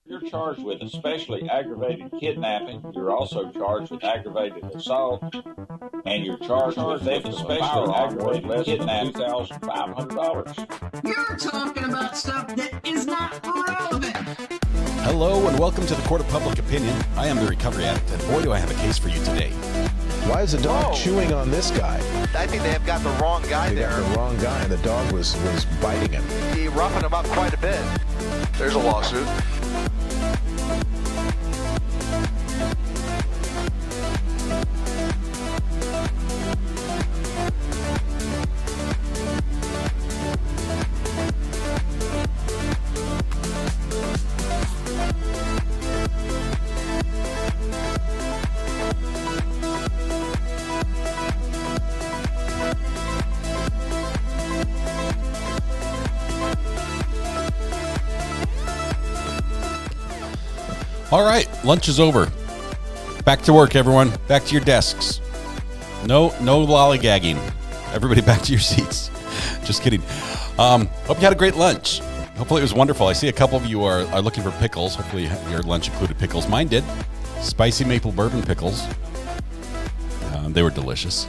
You're charged with especially aggravated kidnapping. You're also charged with aggravated assault, and you're charged with theft of a firearm worth less than $2,500. You're talking about stuff that is not relevant. Hello and welcome to the Court of Public Opinion. I am the recovery addict, and boy, do I have a case for you today. Why is the dog chewing on this guy? I think they have got the wrong guy there. Got the wrong guy, and the dog was biting him. He roughing him up quite a bit. There's a lawsuit. All right, lunch is over. Back to work, everyone. Back to your desks. No lollygagging. Everybody back to your seats. Just kidding. Hope you had a great lunch. Hopefully it was wonderful. I see a couple of you are looking for pickles. Hopefully your lunch included pickles. Mine did. Spicy maple bourbon pickles. They were delicious.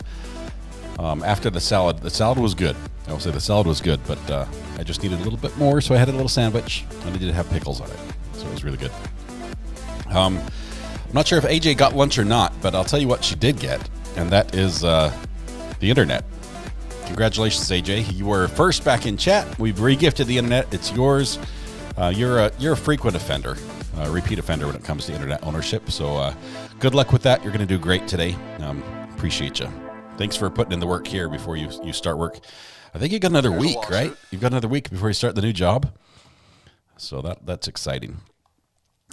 After the salad was good. I will say the salad was good, but I just needed a little bit more, so I had a little sandwich. I needed to have pickles on it, so it was really good. I'm not sure if AJ got lunch or not, but I'll tell you what she did get, and that is the internet. Congratulations, AJ. You were first back in chat. We've re-gifted the internet. It's yours. You're a frequent offender, repeat offender when it comes to internet ownership. So good luck with that. You're going to do great today. Appreciate you. Thanks for putting in the work here before you start work. I think you got another week, right? You've got another week before you start the new job. So that's exciting.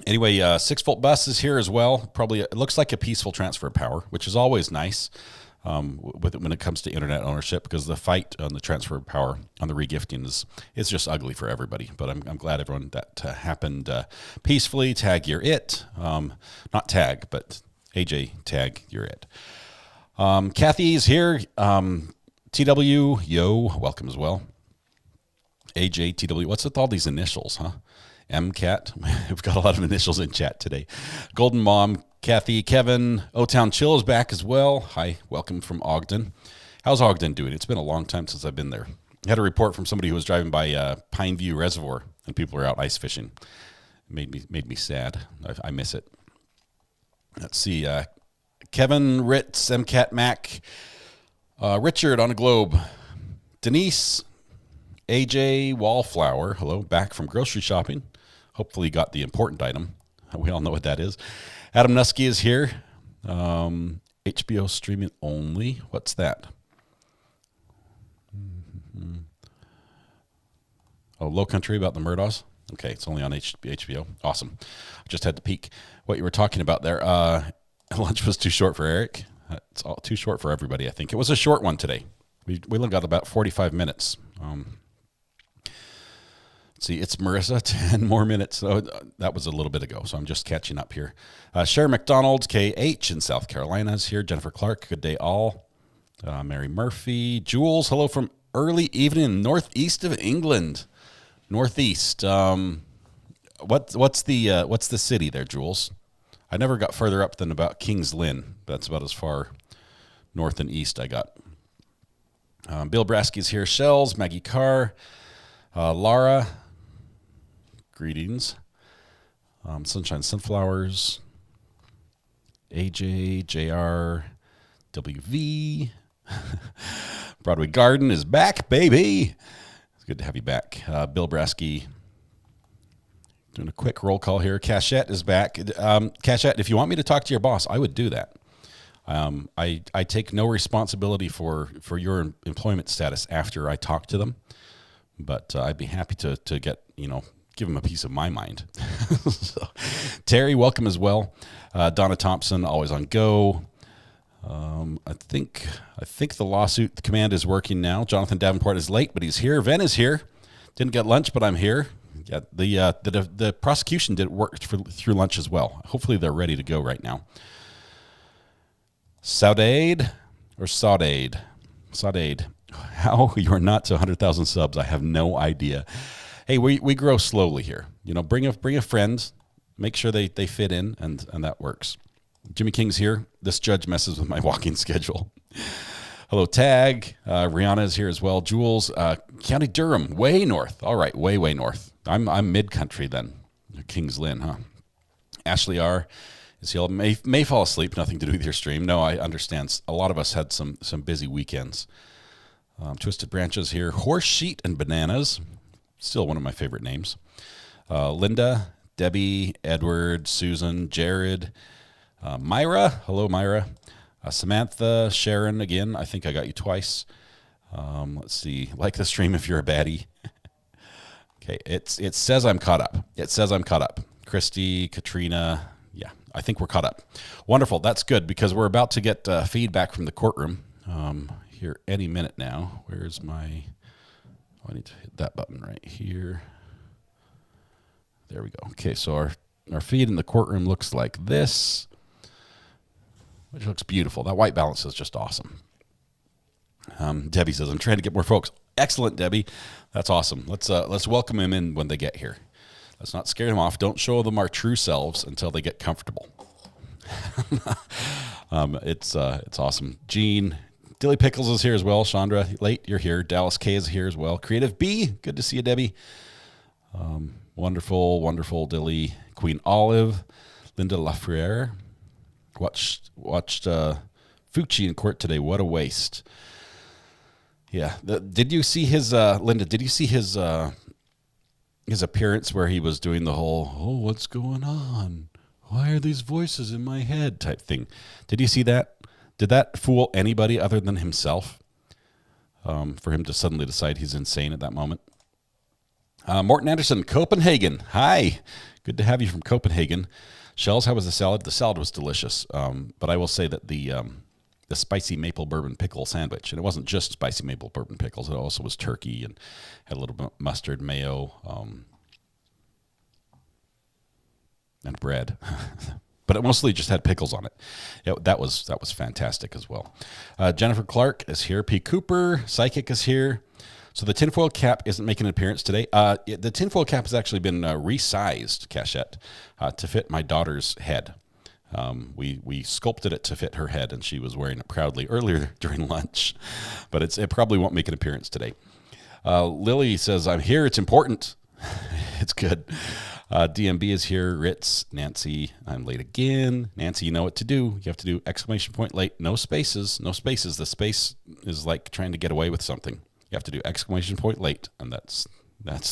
Anyway, 6-volt bus is here as well. Probably it looks like a peaceful transfer of power, which is always nice when it comes to internet ownership, because the fight on the transfer of power on the regifting is just ugly for everybody. But I'm glad everyone that happened peacefully. Tag, you're it. Not tag, but AJ, tag, you're it. Kathy's here. TW, yo, welcome as well. AJ, TW, what's with all these initials, huh? MCAT. We've got a lot of initials in chat today. Golden Mom, Kathy, Kevin, O-Town Chill is back as well. Hi, welcome from Ogden. How's Ogden doing? It's been a long time since I've been there. I had a report from somebody who was driving by Pine View Reservoir, and people were out ice fishing. It made me sad. I miss it. Let's see. Kevin, Ritz, MCAT, Mac, Richard on a globe, Denise, AJ, Wallflower, hello, back from grocery shopping. Hopefully you got the important item. We all know what that is. Adam Nusky is here. HBO streaming only. What's that? Oh, Low Country about the Murdaughs. Okay, it's only on HBO. Awesome. I just had to peek what you were talking about there. Lunch was too short for Eric. It's all too short for everybody, I think. It was a short one today. We only got about 45 minutes. See, it's Marissa, 10 more minutes. So that was a little bit ago, so I'm just catching up here. Sharon McDonald, KH in South Carolina is here. Jennifer Clark, good day all. Mary Murphy. Jules, hello from early evening, northeast of England. Northeast. What's the city there, Jules? I never got further up than about Kings Lynn. That's about as far north and east I got. Bill Brasky's here. Shells, Maggie Carr, Laura. Greetings. Sunshine Sunflowers, AJ, JR, WV. Broadway Garden is back, baby. It's good to have you back. Bill Brasky doing a quick roll call here. Cachette is back. Cachette, if you want me to talk to your boss, I would do that. I take no responsibility for your employment status after I talk to them, but I'd be happy to get, give them a piece of my mind. So, Terry, welcome as well. Donna Thompson, always on go. I think the lawsuit command is working now. Jonathan Davenport is late, but he's here. Ven is here. Didn't get lunch, but I'm here. Yeah, the prosecution did work through lunch as well. Hopefully they're ready to go right now. Saudade. How you're not to 100,000 subs, I have no idea. Hey, we grow slowly here. Bring a friend. Make sure they fit in, and that works. Jimmy King's here. This judge messes with my walking schedule. Hello, Tag. Rihanna is here as well. Jules, County Durham, way north. All right, way north. I'm mid-country then. Kings Lynn, huh? Ashley R. is here. May fall asleep. Nothing to do with your stream. No, I understand. A lot of us had some busy weekends. Twisted Branches here. Horse Sheet and Bananas. Still one of my favorite names. Linda, Debbie, Edward, Susan, Jared, Myra. Hello, Myra. Samantha, Sharon, again, I think I got you twice. Let's see. Like the stream if you're a baddie. Okay, it says I'm caught up. It says I'm caught up. Christy, Katrina, yeah, I think we're caught up. Wonderful. That's good because we're about to get feedback from the courtroom here any minute now. Where's my... Oh, I need to hit that button right here. There we go. Okay, so our feed in the courtroom looks like this, which looks beautiful. That white balance is just awesome. Debbie says, I'm trying to get more folks. Excellent, Debbie. That's awesome. Let's welcome them in when they get here. Let's not scare them off. Don't show them our true selves until they get comfortable. It's awesome. Gene, Dilly Pickles is here as well. Chandra, late, you're here. Dallas K is here as well. Creative B, good to see you, Debbie. Wonderful Dilly. Queen Olive, Linda Lafrere. Watched Fucci in court today. What a waste. Yeah. Did you see his, Linda, did you see his appearance where he was doing the whole, oh, what's going on? Why are these voices in my head type thing? Did you see that? Did that fool anybody other than himself for him to suddenly decide he's insane at that moment? Morton Anderson, Copenhagen. Hi. Good to have you from Copenhagen. Shells, how was the salad? The salad was delicious. But I will say that the spicy maple bourbon pickle sandwich, and it wasn't just spicy maple bourbon pickles, it also was turkey and had a little bit of mustard, mayo, and bread. But it mostly just had pickles on it. Yeah, that was fantastic as well. Jennifer Clark is here. P. Cooper, Psychic is here. So the tinfoil cap isn't making an appearance today. The tinfoil cap has actually been resized, Cachette, to fit my daughter's head. We sculpted it to fit her head, and she was wearing it proudly earlier during lunch. But it probably won't make an appearance today. Lily says, I'm here. It's important. It's good. DMB is here. Ritz, Nancy, I'm late again. Nancy, you know what to do. You have to do exclamation point late. No spaces. No spaces. The space is like trying to get away with something. You have to do exclamation point late, and that's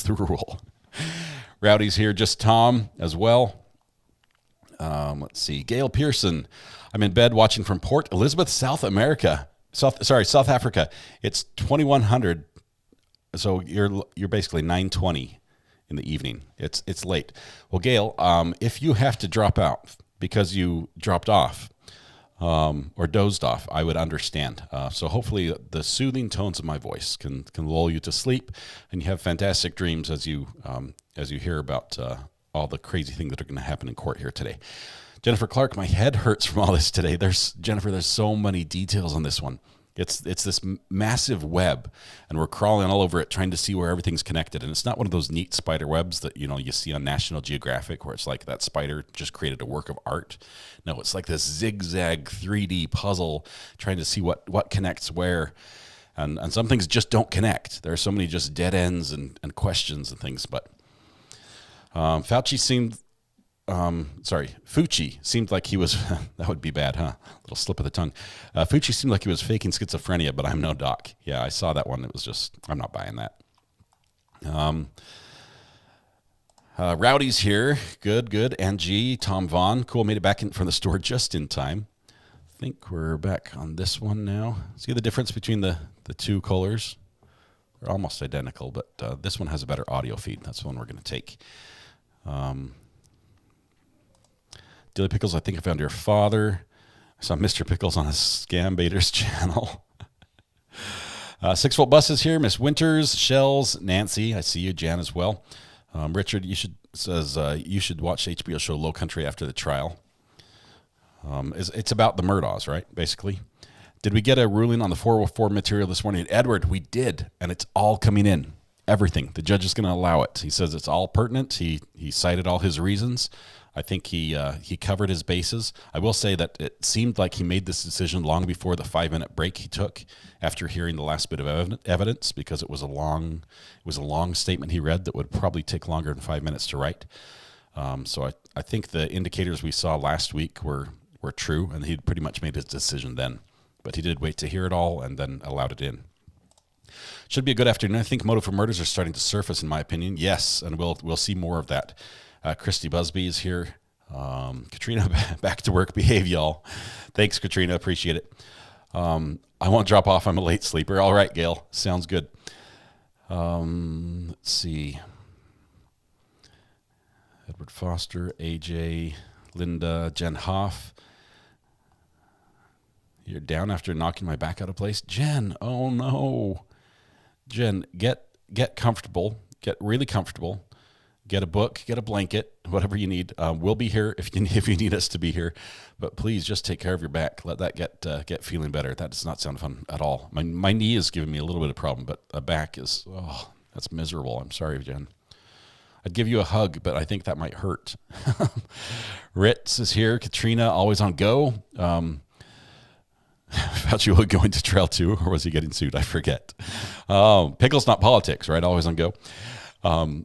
the rule. Rowdy's here. Just Tom as well. Let's see. Gail Pearson. I'm in bed watching from Port Elizabeth, South Africa. It's 2100. So you're basically 9:20 in the evening. It's late. Well, Gail, if you have to drop out because you dropped off or dozed off, I would understand. So hopefully the soothing tones of my voice can lull you to sleep, and you have fantastic dreams as you hear about all the crazy things that are going to happen in court here today. Jennifer Clark, my head hurts from all this today. There's so many details on this one. It's this massive web, and we're crawling all over it trying to see where everything's connected. And it's not one of those neat spider webs that you see on National Geographic where it's like that spider just created a work of art. No, it's like this zigzag 3D puzzle trying to see what connects where. And some things just don't connect. There are so many just dead ends and questions and things. But Fucci seemed like he was, that would be bad, huh? Little slip of the tongue. Fucci seemed like he was faking schizophrenia, but I'm no doc. Yeah, I saw that one. It was just, I'm not buying that. Rowdy's here. Good. Angie, Tom Vaughn. Cool, made it back in from the store just in time. I think we're back on this one now. See the difference between the two colors? They're almost identical, but this one has a better audio feed. That's the one we're going to take. Dilly Pickles, I think I found your father. I saw Mr. Pickles on a Scam Baiters channel. 6 Volt Bus is here. Miss Winters, Shells, Nancy. I see you, Jan as well. Richard, you should watch the HBO show Low Country after the trial. It's about the Murdaughs, right? Basically. Did we get a ruling on the 404 material this morning? Edward, we did, and it's all coming in. Everything. The judge is going to allow it. He says it's all pertinent. He cited all his reasons. I think he covered his bases. I will say that it seemed like he made this decision long before the 5-minute break he took after hearing the last bit of evidence, because it was a long statement he read that would probably take longer than 5 minutes to write. So I think the indicators we saw last week were true, and he'd pretty much made his decision then. But he did wait to hear it all and then allowed it in. Should be a good afternoon. I think motive for murders are starting to surface, in my opinion. Yes, and we'll see more of that. Christy Busby is here. Katrina, back to work. Behave, y'all. Thanks, Katrina. Appreciate it. I won't drop off. I'm a late sleeper. All right, Gail. Sounds good. Let's see. Edward Foster, AJ, Linda, Jen Hoff. You're down after knocking my back out of place? Jen, oh no. Jen, get comfortable. Get really comfortable. Get a book, get a blanket, whatever you need. We'll be here if you need us to be here. But please just take care of your back. Let that get feeling better. That does not sound fun at all. My knee is giving me a little bit of problem, but a back is, that's miserable. I'm sorry, Jen. I'd give you a hug, but I think that might hurt. Ritz is here. Katrina, always on go. Fauci will go into trial too, or was he getting sued? I forget. Pickle's not politics, right? Always on go.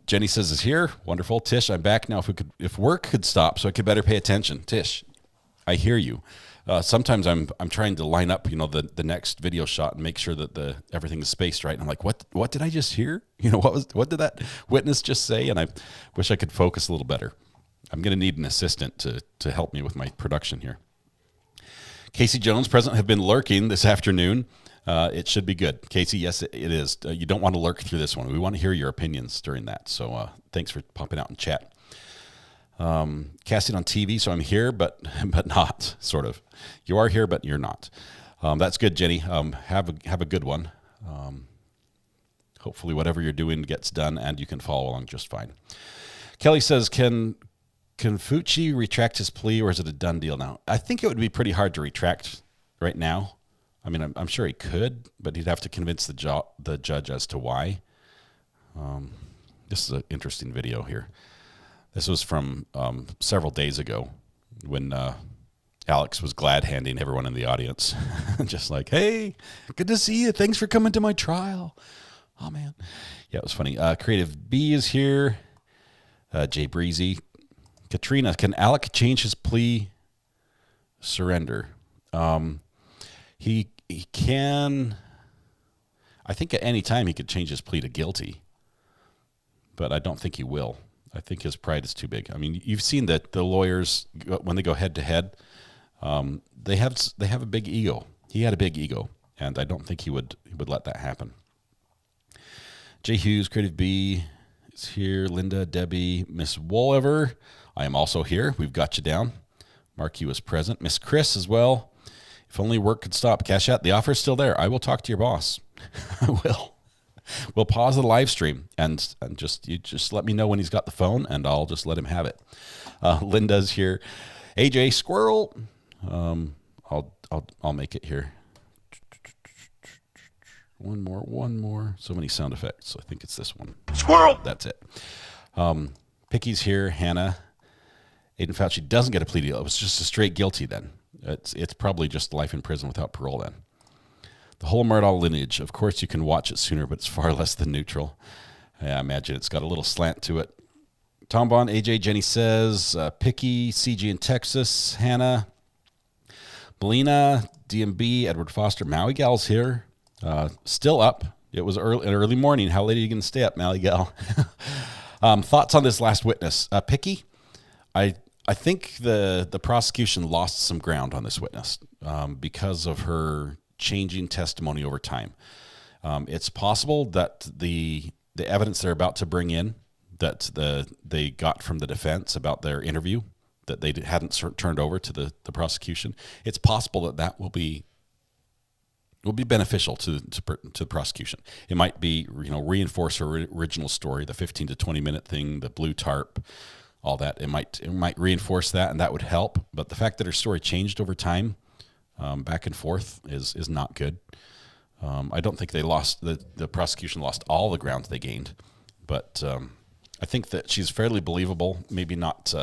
Jenny says is here. Wonderful. Tish, I'm back now. If work could stop so I could better pay attention. Tish, I hear you. Sometimes I'm trying to line up, the next video shot and make sure that everything is spaced right. And I'm like, what did I just hear? What did that witness just say? And I wish I could focus a little better. I'm going to need an assistant to help me with my production here. Casey Jones, present, have been lurking this afternoon. It should be good. Casey, yes, it is. You don't want to lurk through this one. We want to hear your opinions during that. So thanks for popping out and chat. Casting on TV, so I'm here, but not, sort of. You are here, but you're not. That's good, Jenny. Have a good one. Hopefully whatever you're doing gets done and you can follow along just fine. Kelly says, Can Fucci retract his plea, or is it a done deal now? I think it would be pretty hard to retract right now. I mean, I'm sure he could, but he'd have to convince the judge as to why. This is an interesting video here. This was from several days ago when Alex was glad-handing everyone in the audience. Just like, hey, good to see you. Thanks for coming to my trial. Oh, man. Yeah, it was funny. Creative B is here. Jay Breezy. Katrina, can Alec change his plea? Surrender. He can. I think at any time he could change his plea to guilty, but I don't think he will. I think his pride is too big. I mean, you've seen that the lawyers, when they go head to head, they have a big ego. He had a big ego, and I don't think he would let that happen. Jay Hughes, Creative B is here. Linda, Debbie, Miss Wolliver. I am also here. We've got you down. Mark, was present. Miss Chris as well. If only work could stop. Cash out. The offer is still there. I will talk to your boss. I will. We'll pause the live stream and just let me know when he's got the phone, and I'll just let him have it. Linda's here. AJ Squirrel. I'll make it here. One more. So many sound effects. I think it's this one. Squirrel. That's it. Picky's here. Hannah. Aiden Fauci doesn't get a plea deal. It was just a straight guilty then. It's probably just life in prison without parole then. The whole Murdaugh lineage. Of course, you can watch it sooner, but it's far less than neutral. I imagine it's got a little slant to it. Tom Bond, AJ, Jenny says, Picky, CG in Texas, Hannah, Belina, DMB, Edward Foster, Maui Gal's here. Still up. It was early morning. How late are you going to stay up, Maui Gal? Thoughts on this last witness? Picky, I think the prosecution lost some ground on this witness because of her changing testimony over time. It's possible that the evidence they're about to bring in, that they got from the defense about their interview, that they hadn't turned over to the prosecution, it's possible that will be beneficial to the prosecution. It might be, reinforce her original story, the 15 to 20 minute thing, the blue tarp, all that. It might reinforce that, and that would help. But the fact that her story changed over time, back and forth, is not good. I don't think the prosecution lost all the ground they gained, but I think that she's fairly believable. Maybe not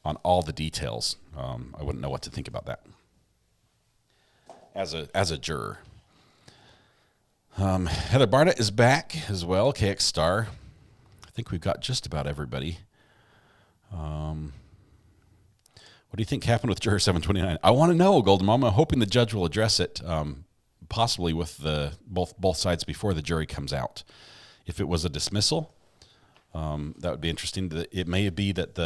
on all the details. I wouldn't know what to think about that as a juror. Heather Barnett is back as well, KX Star. I think we've got just about everybody. What do you think happened with Juror 729? I want to know, Golden Mama. I'm hoping the judge will address it, possibly with both sides before the jury comes out. If it was a dismissal, that would be interesting. It may be that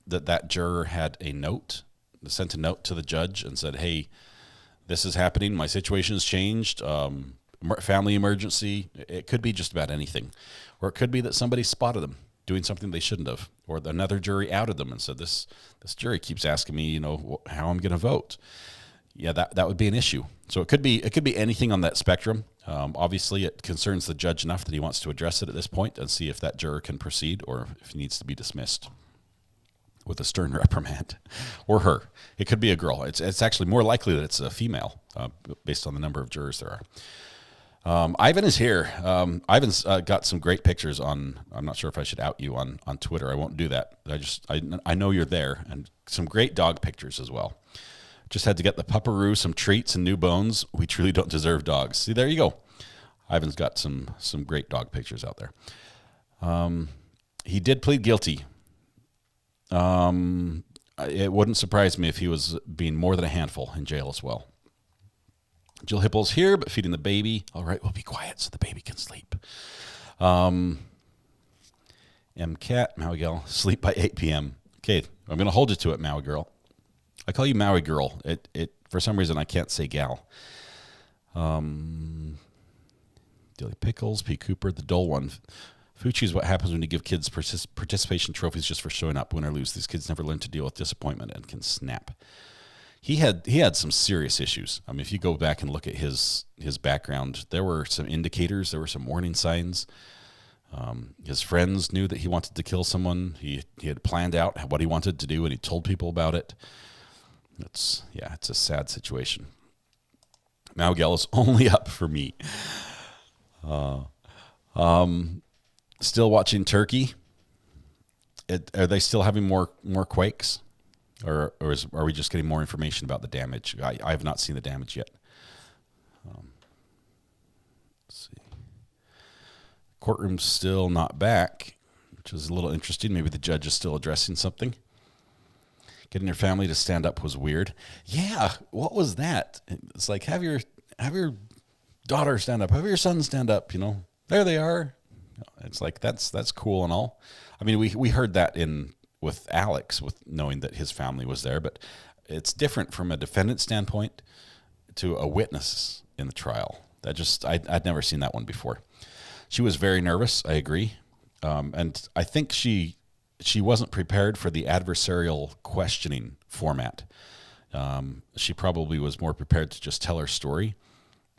that juror had a note, sent a note to the judge and said, "Hey, this is happening. My situation has changed. Family emergency." It could be just about anything, or it could be that somebody spotted them doing something they shouldn't have, or another jury outed them and said, "This jury keeps asking me, how I'm going to vote." Yeah, that would be an issue. So it could be anything on that spectrum. Obviously, it concerns the judge enough that he wants to address it at this point and see if that juror can proceed or if he needs to be dismissed with a stern reprimand, or her. It could be a girl. It's actually more likely that it's a female, based on the number of jurors there are. Ivan is here. Ivan's got some great pictures on. I'm not sure if I should out you on Twitter. I won't do that. I know you're there, and some great dog pictures as well. Just had to get the pupperoo some treats and new bones. We truly don't deserve dogs. See, there you go. Ivan's got some great dog pictures out there. He did plead guilty. It wouldn't surprise me if he was being more than a handful in jail as well. Jill Hipple's here, but feeding the baby. All right, we'll be quiet so the baby can sleep. M-Cat, Maui Girl, sleep by 8 p.m. Okay, I'm going to hold you to it, Maui Girl. I call you Maui Girl. It for some reason, I can't say gal. Dilly Pickles, P. Cooper, the dull one. Fucci is what happens when you give kids participation trophies just for showing up, win or lose. These kids never learn to deal with disappointment and can snap. He had some serious issues. I mean, if you go back and look at his background, there were some indicators, there were some warning signs. His friends knew that he wanted to kill someone. He had planned out what he wanted to do, and he told people about it. It's a sad situation. Maugel is only up for me. Still watching Turkey. Are they still having more quakes? Or are we just getting more information about the damage? I have not seen the damage yet. Let's see. Courtroom's still not back, which is a little interesting. Maybe the judge is still addressing something. Getting your family to stand up was weird. Yeah, what was that? It's like have your daughter stand up, have your son stand up. There they are. It's like that's cool and all. I mean, we heard that with Alex, with knowing that his family was there, but it's different from a defendant standpoint to a witness in the trial. I'd never seen that one before. She was very nervous, I agree, and I think she wasn't prepared for the adversarial questioning format. She probably was more prepared to just tell her story,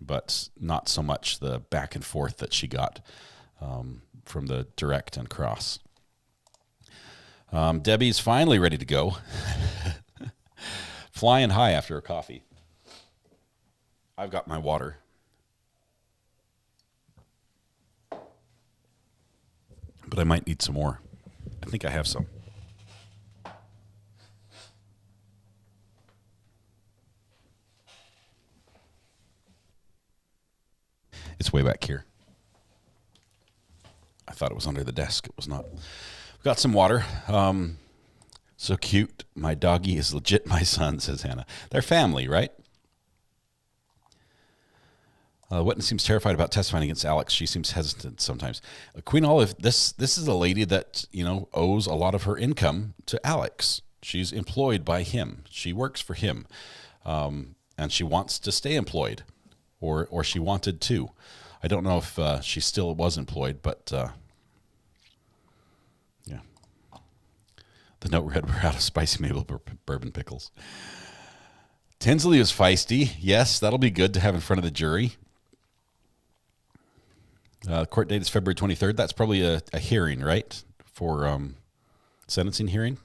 but not so much the back and forth that she got from the direct and cross. Debbie's finally ready to go. Flying high after her coffee. I've got my water. But I might need some more. I think I have some. It's way back here. I thought it was under the desk. It was not. We've got some water. So cute. My doggy is legit my son, says Hannah. They're family, right? Witness seems terrified about testifying against Alex. She seems hesitant sometimes. Queen Olive, this is a lady that, owes a lot of her income to Alex. She's employed by him. She works for him. And she wants to stay employed, or she wanted to. I don't know if she still was employed, but yeah. The note read, we're out of spicy maple bourbon pickles. Tinsley is feisty. Yes, that'll be good to have in front of the jury. Court date is February 23rd. That's probably a hearing, right? For sentencing hearing.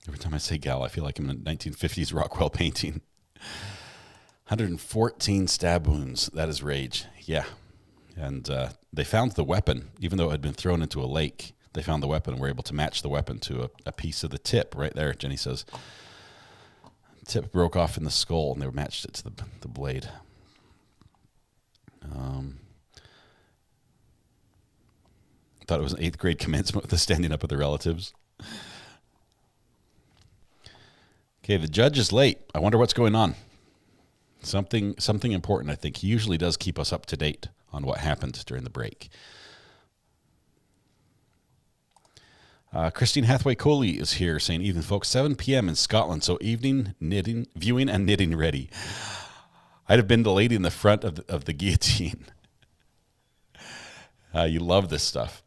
Every time I say gal, I feel like I'm in a 1950s Rockwell painting. 114 stab wounds. That is rage. Yeah. And they found the weapon, even though it had been thrown into a lake. They found the weapon and were able to match the weapon to a piece of the tip right there. Jenny says, tip broke off in the skull, and they matched it to the blade. Thought it was an 8th grade commencement with the standing up with the relatives. Okay, the judge is late. I wonder what's going on. Something important, I think. He usually does keep us up to date on what happened during the break. Christine Hathaway Coley is here saying, evening, folks, 7 p.m. in Scotland, so evening viewing and knitting ready. I'd have been the lady in the front of the guillotine. You love this stuff.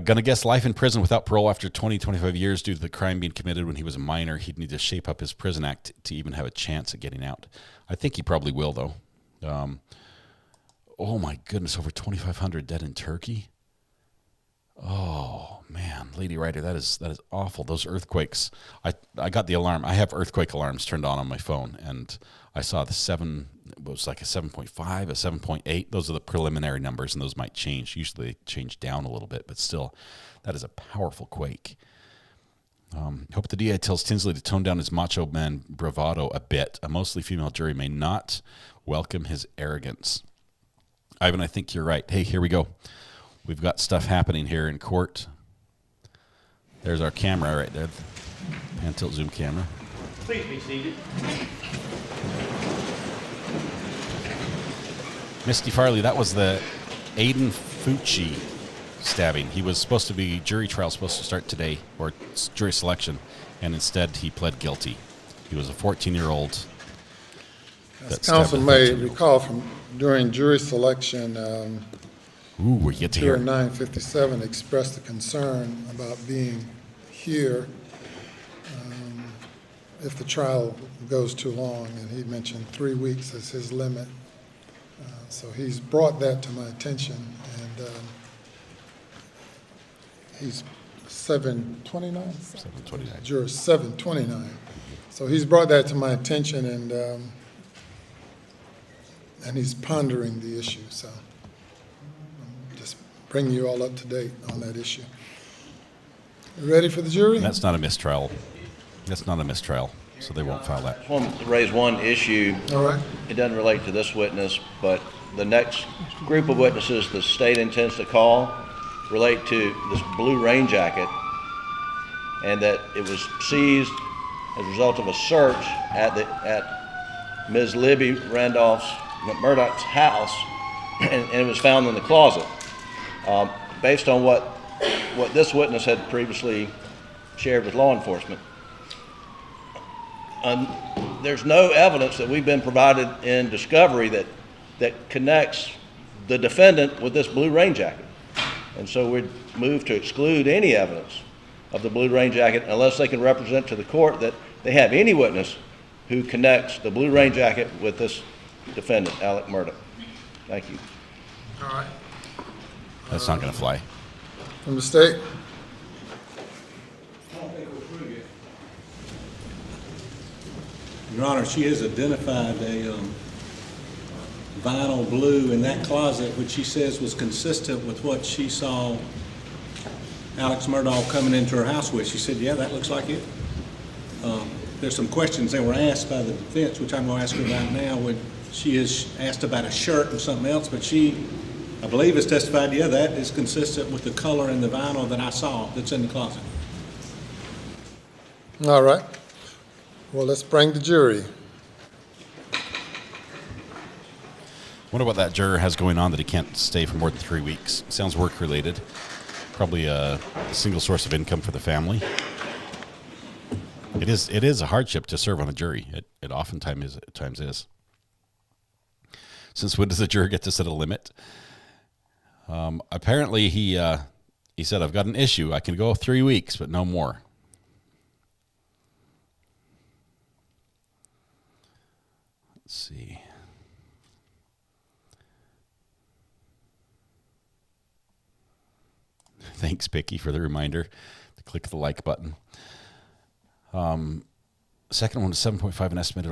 Gonna guess life in prison without parole after 25 years due to the crime being committed when he was a minor. He'd need to shape up his prison act to even have a chance at getting out. I think he probably will, though. Oh, my goodness, over 2,500 dead in Turkey. Oh, man, Lady Writer, that is awful. Those earthquakes. I got the alarm. I have earthquake alarms turned on my phone, and I saw it was like a 7.5, a 7.8. Those are the preliminary numbers, and those might change. Usually they change down a little bit, but still, that is a powerful quake. Hope the DA tells Tinsley to tone down his macho man bravado a bit. A mostly female jury may not welcome his arrogance. Ivan, I think you're right. Hey, here we go. We've got stuff happening here in court. There's our camera right there. Pan tilt zoom camera. Please be seated. Misty Farley, that was the Aiden Fucci stabbing. He was supposed to be, jury trial supposed to start today, or jury selection, and instead he pled guilty. He was a 14-year-old. As counsel may recall from during jury selection, we get to Juror hear. 957 expressed a concern about being here if the trial goes too long, and he mentioned 3 weeks as his limit. So he's brought that to my attention, and he's 729? 729. Juror 729. So he's brought that to my attention, and he's pondering the issue. So just bring you all up to date on that issue. You ready for the jury? That's not a mistrial. That's not a mistrial, so they won't file that. I want to raise one issue. All right. It doesn't relate to this witness, but the next group of witnesses the state intends to call relate to this blue rain jacket, and that it was seized as a result of a search at Ms. Libby Randolph's Murdaugh's house, and it was found in the closet. Based on what this witness had previously shared with law enforcement, there's no evidence that we've been provided in discovery that connects the defendant with this blue rain jacket. And so we'd move to exclude any evidence of the blue rain jacket unless they can represent to the court that they have any witness who connects the blue rain jacket with this defendant, Alex Murdaugh. Thank you. All right. That's not going to fly. From the state? Your Honor, she has identified a vinyl blue in that closet, which she says was consistent with what she saw Alex Murdaugh coming into her house with. She said, yeah, that looks like it. There's some questions that were asked by the defense, which I'm going to ask her about now. When she is asked about a shirt and something else, but she, I believe, has testified, yeah, that is consistent with the color and the vinyl that I saw that's in the closet. All right. Well, let's bring the jury. Wonder what that juror has going on that he can't stay for more than 3 weeks. Sounds work-related. Probably a single source of income for the family. It is a hardship to serve on a jury. It oftentimes is. Since when does a juror get to set a limit? Apparently, he said, I've got an issue. I can go 3 weeks, but no more. Let's see. Thanks, Picky, for the reminder to click the like button. Second one is 7.5 and estimated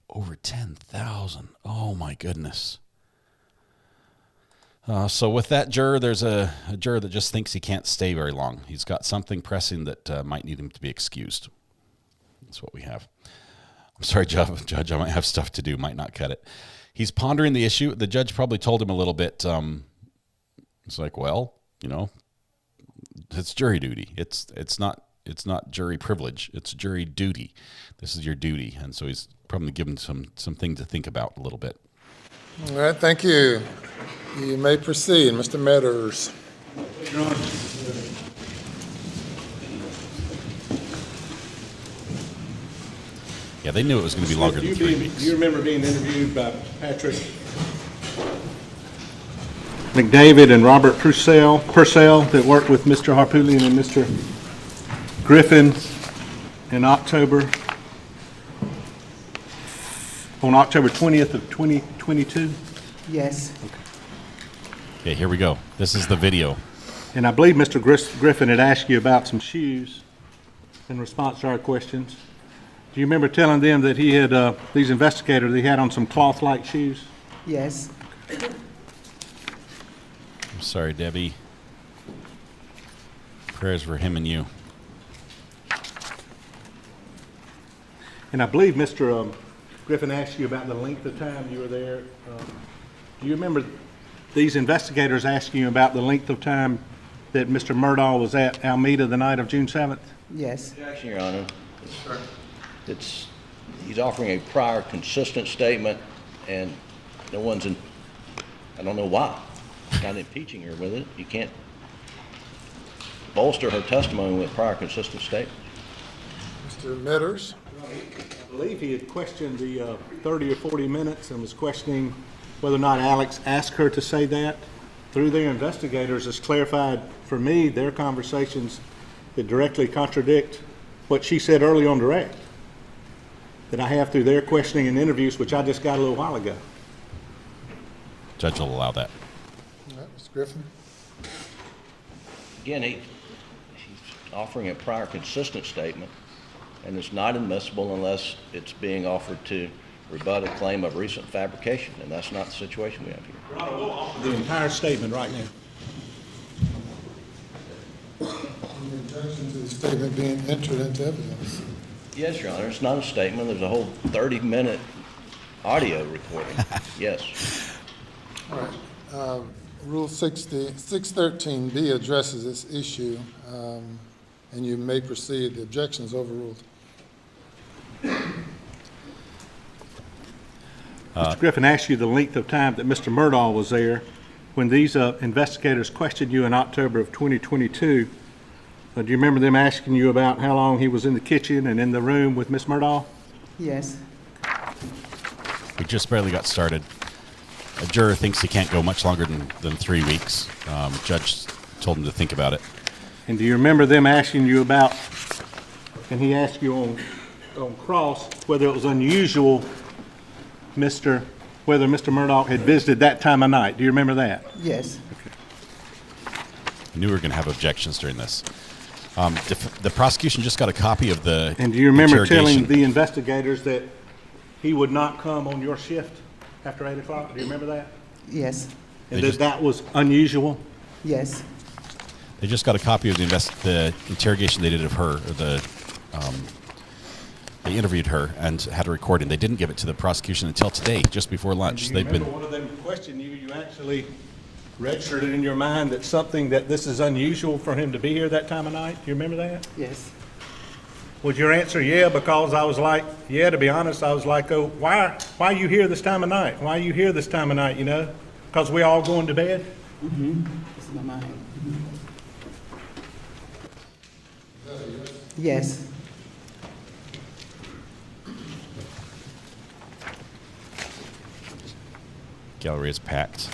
over 10,000. Oh my goodness. So with that juror, there's a juror that just thinks he can't stay very long. He's got something pressing that might need him to be excused. That's what we have. I'm sorry, Judge, I might have stuff to do, might not cut it. He's pondering the issue. The judge probably told him a little bit. It's like, well, it's jury duty. It's not jury privilege. It's jury duty. This is your duty. And so he's probably given something to think about a little bit. All right, thank you. You may proceed, Mr. Meadows. Yeah, they knew it was going to be longer than 3 weeks. You remember being interviewed by Patrick McDavid and Robert Purcell that worked with Mr. Harpootlian and Mr. Griffin in October 20th of 2022? Yes. Okay, here we go. This is the video. And I believe Mr. Griffin had asked you about some shoes in response to our questions. Do you remember telling them that he had, these investigators, he had on some cloth-like shoes? Yes. I'm sorry, Debbie. Prayers for him and you. And I believe Mr. Griffin asked you about the length of time you were there. Do you remember these investigators asking you about the length of time that Mr. Murdaugh was at Alameda the night of June 7th? Yes. Objection, Your Honor. He's offering a prior consistent statement, and no one's in, I don't know why. Not impeaching her with it. You can't bolster her testimony with prior consistent statements. Mr. Meadows. I believe he had questioned the 30 or 40 minutes and was questioning whether or not Alex asked her to say that. Through their investigators, it's clarified for me their conversations that directly contradict what she said early on direct that I have through their questioning and interviews, which I just got a little while ago. Judge will allow that. All right, Mr. Griffin. Again, he's offering a prior consistent statement, and it's not admissible unless it's being offered to rebut a claim of recent fabrication, and that's not the situation we have here. Your Honor, we'll offer the entire statement right now. In objection to the statement being entered into evidence. Yes, Your Honor, it's not a statement. There's a whole 30-minute audio recording. Yes. All right. Rule 613B addresses this issue, and you may proceed. The objection is overruled. Mr. Griffin asked you the length of time that Mr. Murdaugh was there when these investigators questioned you in October of 2022. Do you remember them asking you about how long he was in the kitchen and in the room with Ms. Murdaugh? Yes. We just barely got started. A juror thinks he can't go much longer than 3 weeks. Judge told him to think about it. And do you remember them asking you about, and he asked you on cross, whether it was unusual, whether Mr. Murdaugh had visited that time of night? Do you remember that? Yes. I knew we were going to have objections during this. The prosecution just got a copy of the And do you remember telling interrogation. the investigators that he would not come on your shift after 8 o'clock? Do you remember that? Yes. And that was unusual? Yes. They just got a copy of the interrogation they did of her, or they interviewed her and had a recording. They didn't give it to the prosecution until today, just before lunch. Do you remember one of them questioned you? You actually registered it in your mind that this is unusual for him to be here that time of night? Do you remember that? Yes. Was your answer yeah? Because I was like, yeah, to be honest, I was like, oh, why are you here this time of night? Why are you here this time of night, you know? Because we all going to bed? Mm-hmm. It's in my mind. Yes. Gallery is packed.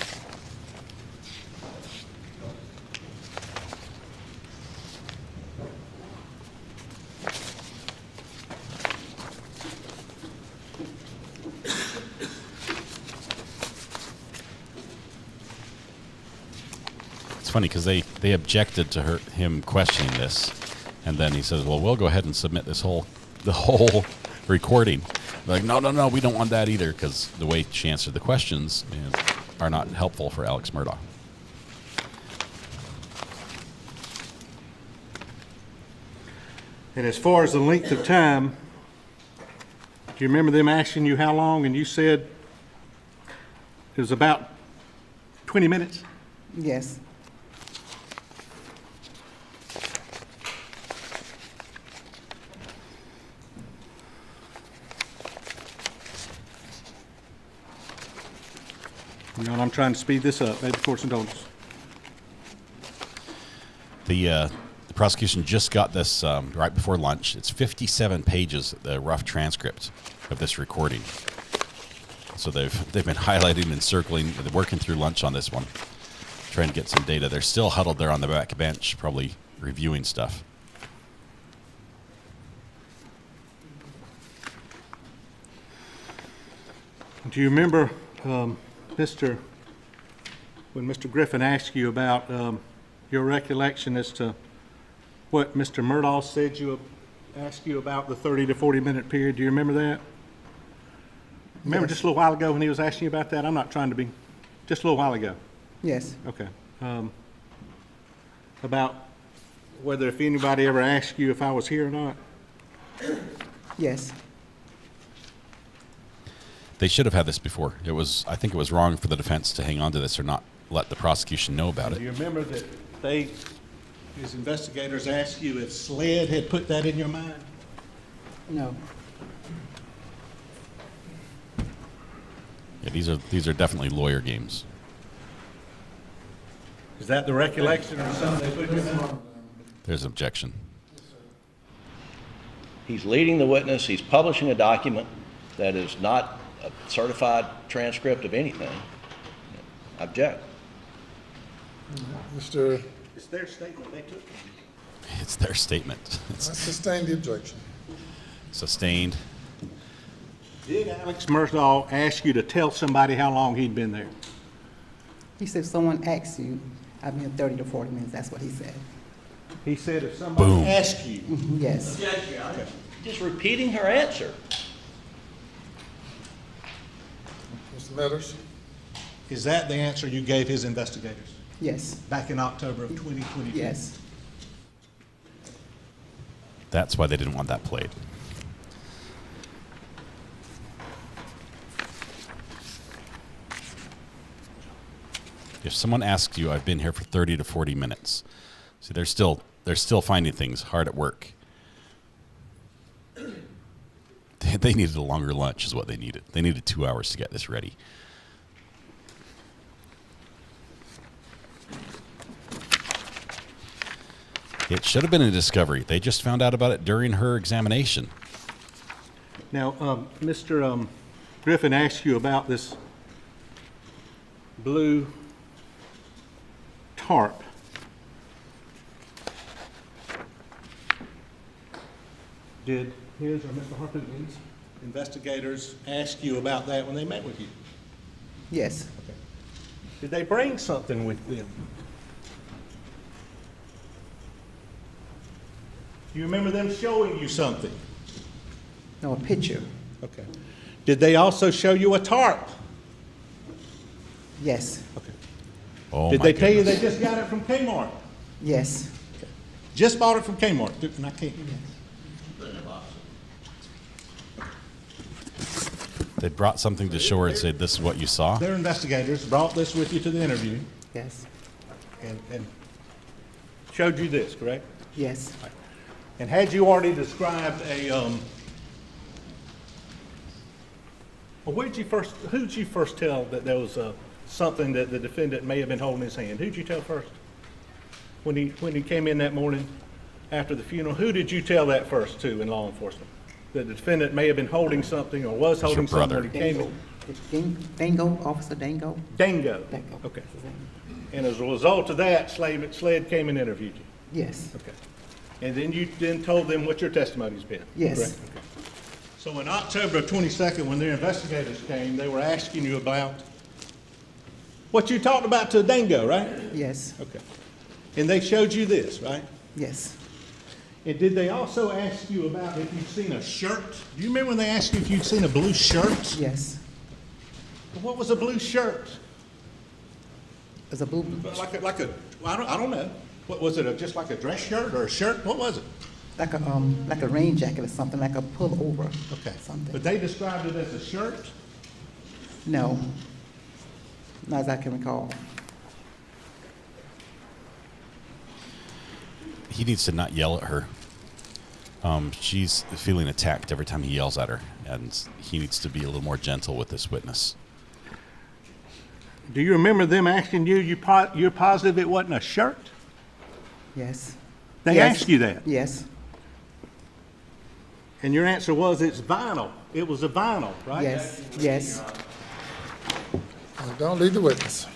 It's funny because they objected to him questioning this, and then he says, "Well, we'll go ahead and submit the whole recording." They're like, no, we don't want that either, because the way she answered the questions are not helpful for Alex Murdaugh. And as far as the length of time, do you remember them asking you how long, and you said it was about 20 minutes? Yes. You know, and I'm trying to speed this up. Maybe court's indulgence. The prosecution just got this right before lunch. It's 57 pages, the rough transcript of this recording. So they've been highlighting and circling, working through lunch on this one, trying to get some data. They're still huddled there on the back bench, probably reviewing stuff. Do you remember, when Mr. Griffin asked you about your recollection as to what Mr. Murdaugh said asked you about the 30 to 40 minute period? Do you remember that? Remember just a little while ago when he was asking you about that? I'm not trying to be, just a little while ago. Yes. Okay. About whether if anybody ever asked you if I was here or not? Yes. They should have had this before. I think it was wrong for the defense to hang on to this or not let the prosecution know about it. Do you remember that his investigators asked you if SLED had put that in your mind? No. Yeah, these are definitely lawyer games. Is that the recollection or something they put in your mind? There's an objection. He's leading the witness. He's publishing a document that is not a certified transcript of anything. Object. Mr. It's their statement they took. It's their statement. I sustain the objection. Sustained. Did Alex Murdaugh ask you to tell somebody how long he'd been there? He said if someone asks you, I've been 30 to 40 minutes. That's what he said. He said if somebody asked you. Yes. Just repeating her answer. Mr. Meadows? Is that the answer you gave his investigators Yes. back in October of 2022? Yes. That's why they didn't want that played. If someone asks you, I've been here for 30 to 40 minutes. See, they're still finding things hard at work. They needed a longer lunch is what they needed. They needed 2 hours to get this ready. It should have been a discovery. They just found out about it during her examination. Now, Mr. Griffin asked you about this blue tarp. Did his or Mr. Harpoon's investigators ask you about that when they met with you? Yes. Okay. Did they bring something with them? Do you remember them showing you something? No, a picture. Okay. Did they also show you a tarp? Yes. Okay. Oh, Did my they tell you goodness. they just got it from Kmart? Yes. Just bought it from Kmart, and I can't. They brought something to show her and said, this is what you saw? Their investigators brought this with you to the interview Yes. and showed you this, correct? Yes. And had you already described a, well, who'd you first tell that there was something that the defendant may have been holding in his hand? Who'd you tell first? When he came in that morning after the funeral, who did you tell that first to in law enforcement? That the defendant may have been holding something or was holding something when he came in? Dango, Officer Dango. Dango. Dango. Okay. And as a result of that, SLED came and interviewed you? Yes. Okay. And then you told them what your testimony's been? Yes. Correct? Okay. So in October of 22nd, when their investigators came, they were asking you about what you talked about to Dango, right? Yes. Okay. And they showed you this, right? Yes. And did they also ask you about if you'd seen a shirt? Do you remember when they asked you if you'd seen a blue shirt? Yes. What was a blue shirt? It's a blue. I don't know. What was it? Just like a dress shirt or a shirt? What was it? like a rain jacket or something, like a pullover. Okay. Something. But they described it as a shirt? No, not as I can recall. He needs to not yell at her. She's feeling attacked every time he yells at her, and he needs to be a little more gentle with this witness. Do you remember them asking you, you're positive it wasn't a shirt? Yes. They Yes. asked you that? Yes. And your answer was it's vinyl. It was a vinyl, right? Yes. Yes. Don't lead the witness.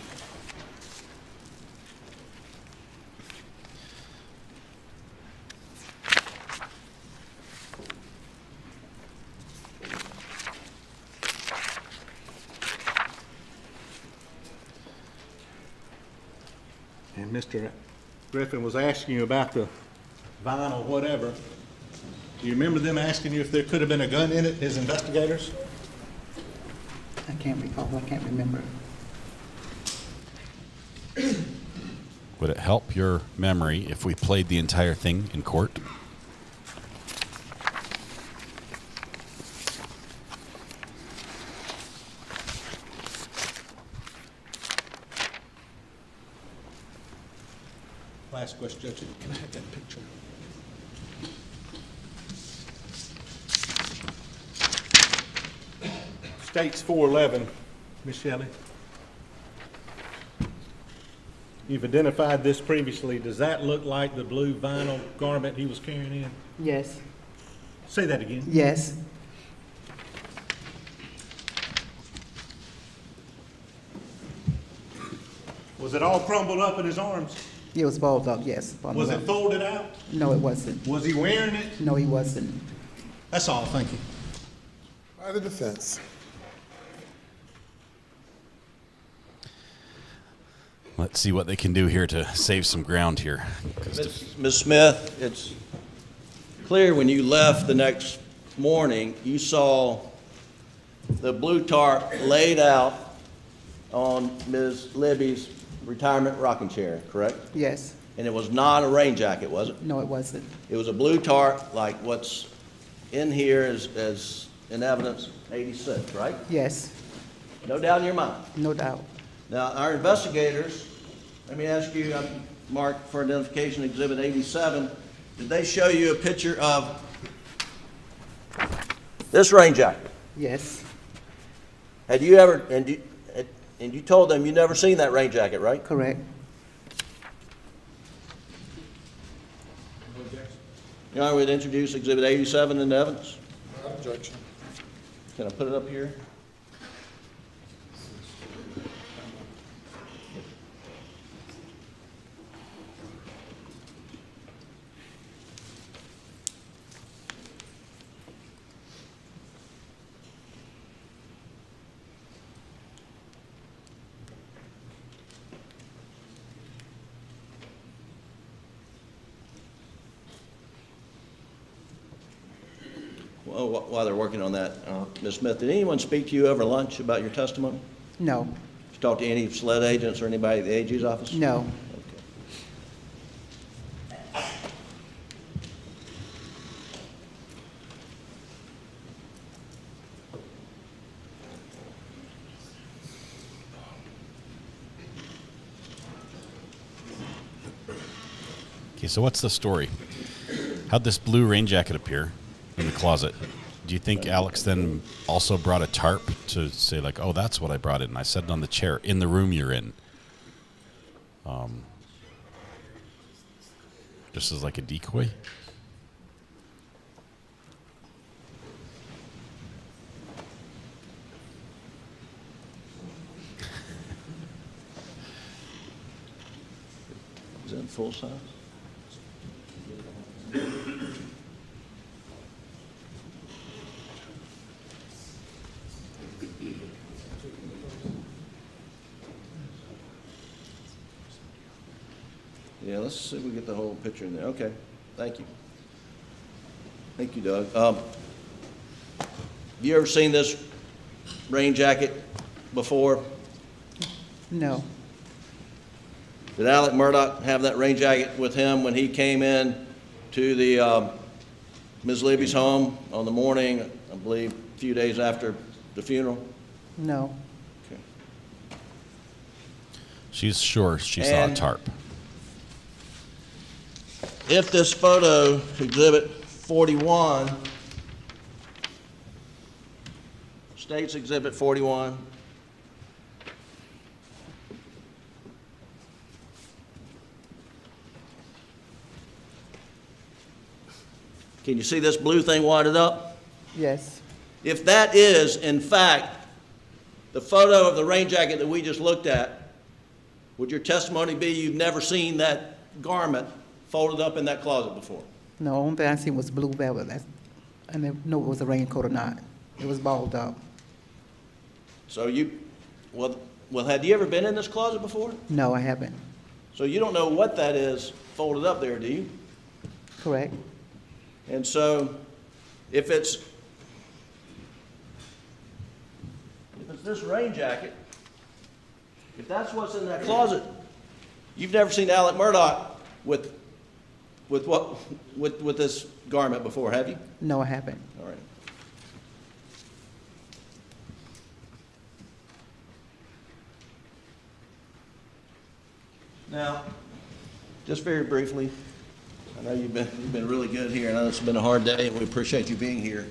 And Mr. Griffin was asking you about the vinyl whatever. Do you remember them asking you if there could have been a gun in it as investigators? I can't recall. I can't remember. Would it help your memory if we played the entire thing in court? Last question, Judge. Can I have that picture? States 411, Ms. Shelley. You've identified this previously. Does that look like the blue vinyl garment he was carrying in? Yes. Say that again. Yes. Was it all crumbled up in his arms? It was balled up, yes. Was it folded out? No, it wasn't. Was he wearing it? No, he wasn't. That's all, thank you. By the defense. Let's see what they can do here to save some ground here. Ms. Smith, it's clear when you left the next morning, you saw the blue tarp laid out on Ms. Libby's retirement rocking chair, correct? Yes. And it was not a rain jacket, was it? No, it wasn't. It was a blue tarp like what's in here as in evidence 86, right? Yes. No doubt in your mind. No doubt. Now, our investigators, let me ask you, I'm marked for identification exhibit 87. Did they show you a picture of this rain jacket? Yes. Had you ever, and you told them you never seen that rain jacket, right? Correct. You know, we'd introduce exhibit 87 in evidence. Without objection. Can I put it up here? Well, while they're working on that, Ms. Smith, did anyone speak to you over lunch about your testimony? No. Did you talk to any SLED agents or anybody at the AG's office? No. Okay. Okay, so what's the story? How'd this blue rain jacket appear in the closet? Do you think Alex then also brought a tarp to say like, oh, that's what I brought in. I set it on the chair in the room you're in. Just as like a decoy? Is that full size? Yeah, let's see if we get the whole picture in there. Okay, thank you. Thank you, Doug. You ever seen this rain jacket before? No. Did Alex Murdaugh have that rain jacket with him when he came in to the Ms. Libby's home on the morning, I believe, a few days after the funeral? No. Okay. She's sure she saw a tarp. If this photo, Exhibit 41, State's Exhibit 41, can you see this blue thing wadded up? Yes. If that is, in fact, the photo of the rain jacket that we just looked at, would your testimony be you've never seen that garment folded up in that closet before? No, only thing I seen was blue velvet. I didn't know it was a raincoat or not. It was balled up. So well, had you ever been in this closet before? No, I haven't. So you don't know what that is folded up there, do you? Correct. And so if it's this rain jacket, if that's what's in that closet, you've never seen Alex Murdaugh with this garment before, have you? No, I haven't. All right. Now, just very briefly, I know you've been really good here, and I know it's been a hard day, and we appreciate you being here.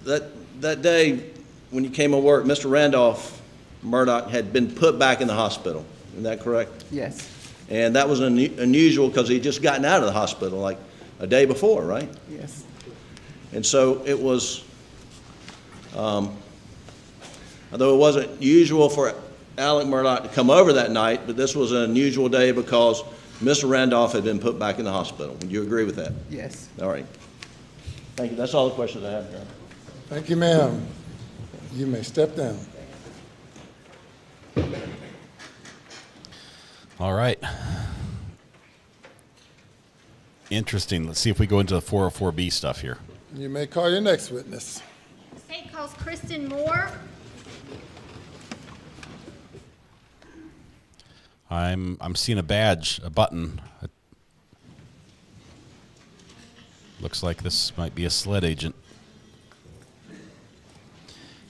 That day when you came to work, Mr. Randolph Murdaugh had been put back in the hospital. Isn't that correct? Yes. And that was unusual because he'd just gotten out of the hospital like a day before, right? Yes. And so it was, although it wasn't usual for Alex Murdaugh to come over that night, but this was an unusual day because Mr. Randolph had been put back in the hospital. Would you agree with that? Yes. All right. Thank you. That's all the questions I have, Your Honor. Thank you, ma'am. You may step down. All right. Interesting. Let's see if we go into the 404B stuff here. You may call your next witness. The state calls Kristen Moore. I'm seeing a badge, a button. Looks like this might be a SLED agent.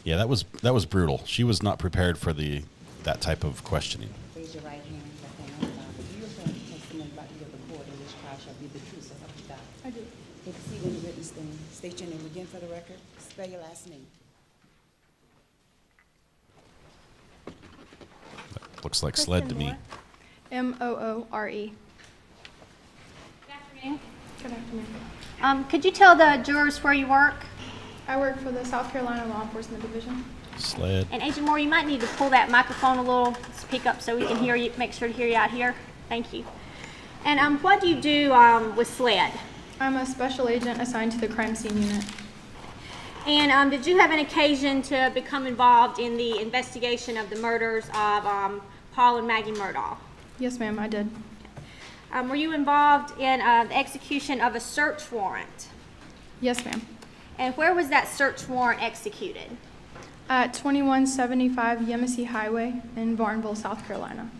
Yeah, that was brutal. She was not prepared for that type of questioning. Raise your right hand and left hand on the Bible. Do you affirm the testimony about the report in this trial shall be the truth, so help you God? I do. Take a seat in the witness stand. State your name again for the record. Spell your last name. That looks like SLED to me. Moore. Good afternoon. Good afternoon. Could you tell the jurors where you work? I work for the South Carolina Law Enforcement Division. SLED. And Agent Moore, you might need to pull that microphone a little, speak up so we can hear you, make sure to hear you out here. Thank you. And what do you do with SLED? I'm a special agent assigned to the crime scene unit. And did you have an occasion to become involved in the investigation of the murders of Paul and Maggie Murdaugh? Yes, ma'am, I did. Were you involved in the execution of a search warrant? Yes, ma'am. And where was that search warrant executed? At 2175 Yemisi Highway in Barnville, South Carolina.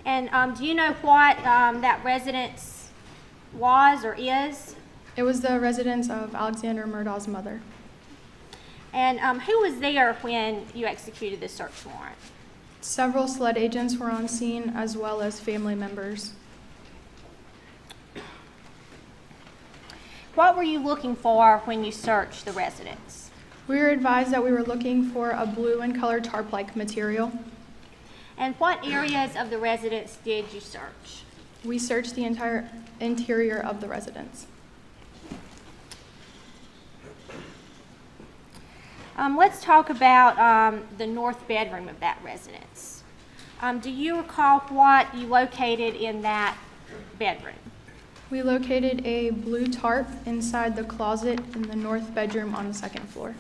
And do you know what that residence was or is? It was the residence of Alexander Murdaugh's mother. And who was there when you executed the search warrant? Several SLED agents were on scene as well as family members. What were you looking for when you searched the residence? We were advised that we were looking for a blue and colored tarp-like material. And what areas of the residence did you search? We searched the entire interior of the residence. Let's talk about the north bedroom of that residence. Do you recall what you located in that bedroom? We located a blue tarp inside the closet in the north bedroom on the second floor.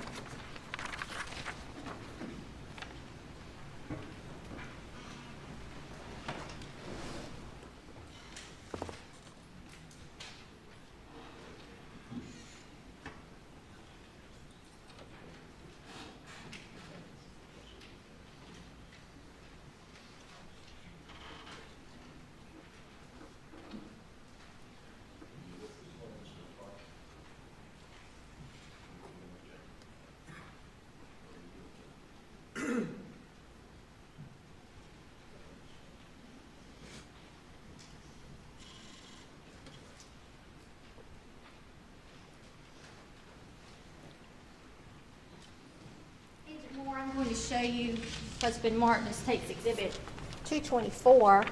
show you what's been marked as State's Exhibit 224.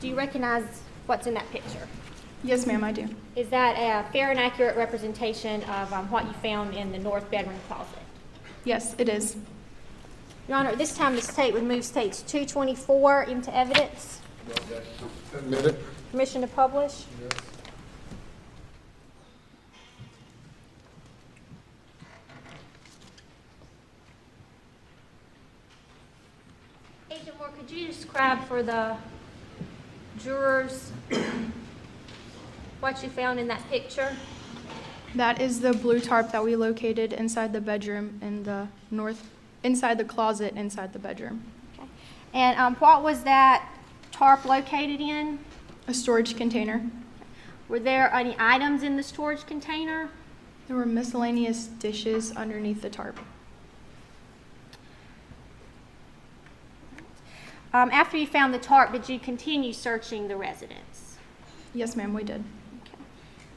Do you recognize what's in that picture? Yes, ma'am, I do. Is that a fair and accurate representation of what you found in the north bedroom closet? Yes, it is. Your Honor, at this time the State would move States 224 into evidence. Admitted. Permission to publish? Yes. Agent Moore, could you describe for the jurors what you found in that picture? That is the blue tarp that we located inside the bedroom in the inside the closet inside the bedroom. Okay. And what was that tarp located in? A storage container. Were there any items in the storage container? There were miscellaneous dishes underneath the tarp. After you found the tarp, did you continue searching the residence? Yes, ma'am, we did. Okay.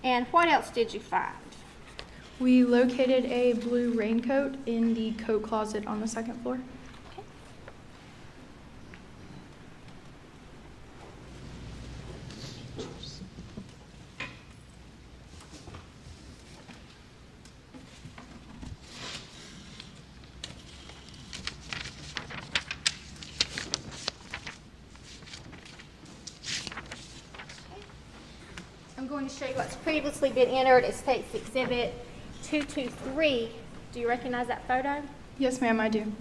And what else did you find? We located a blue raincoat in the coat closet on the second floor. Okay. I'm going to show you what's previously been entered as State's Exhibit 223. Do you recognize that photo? Yes, ma'am, I do.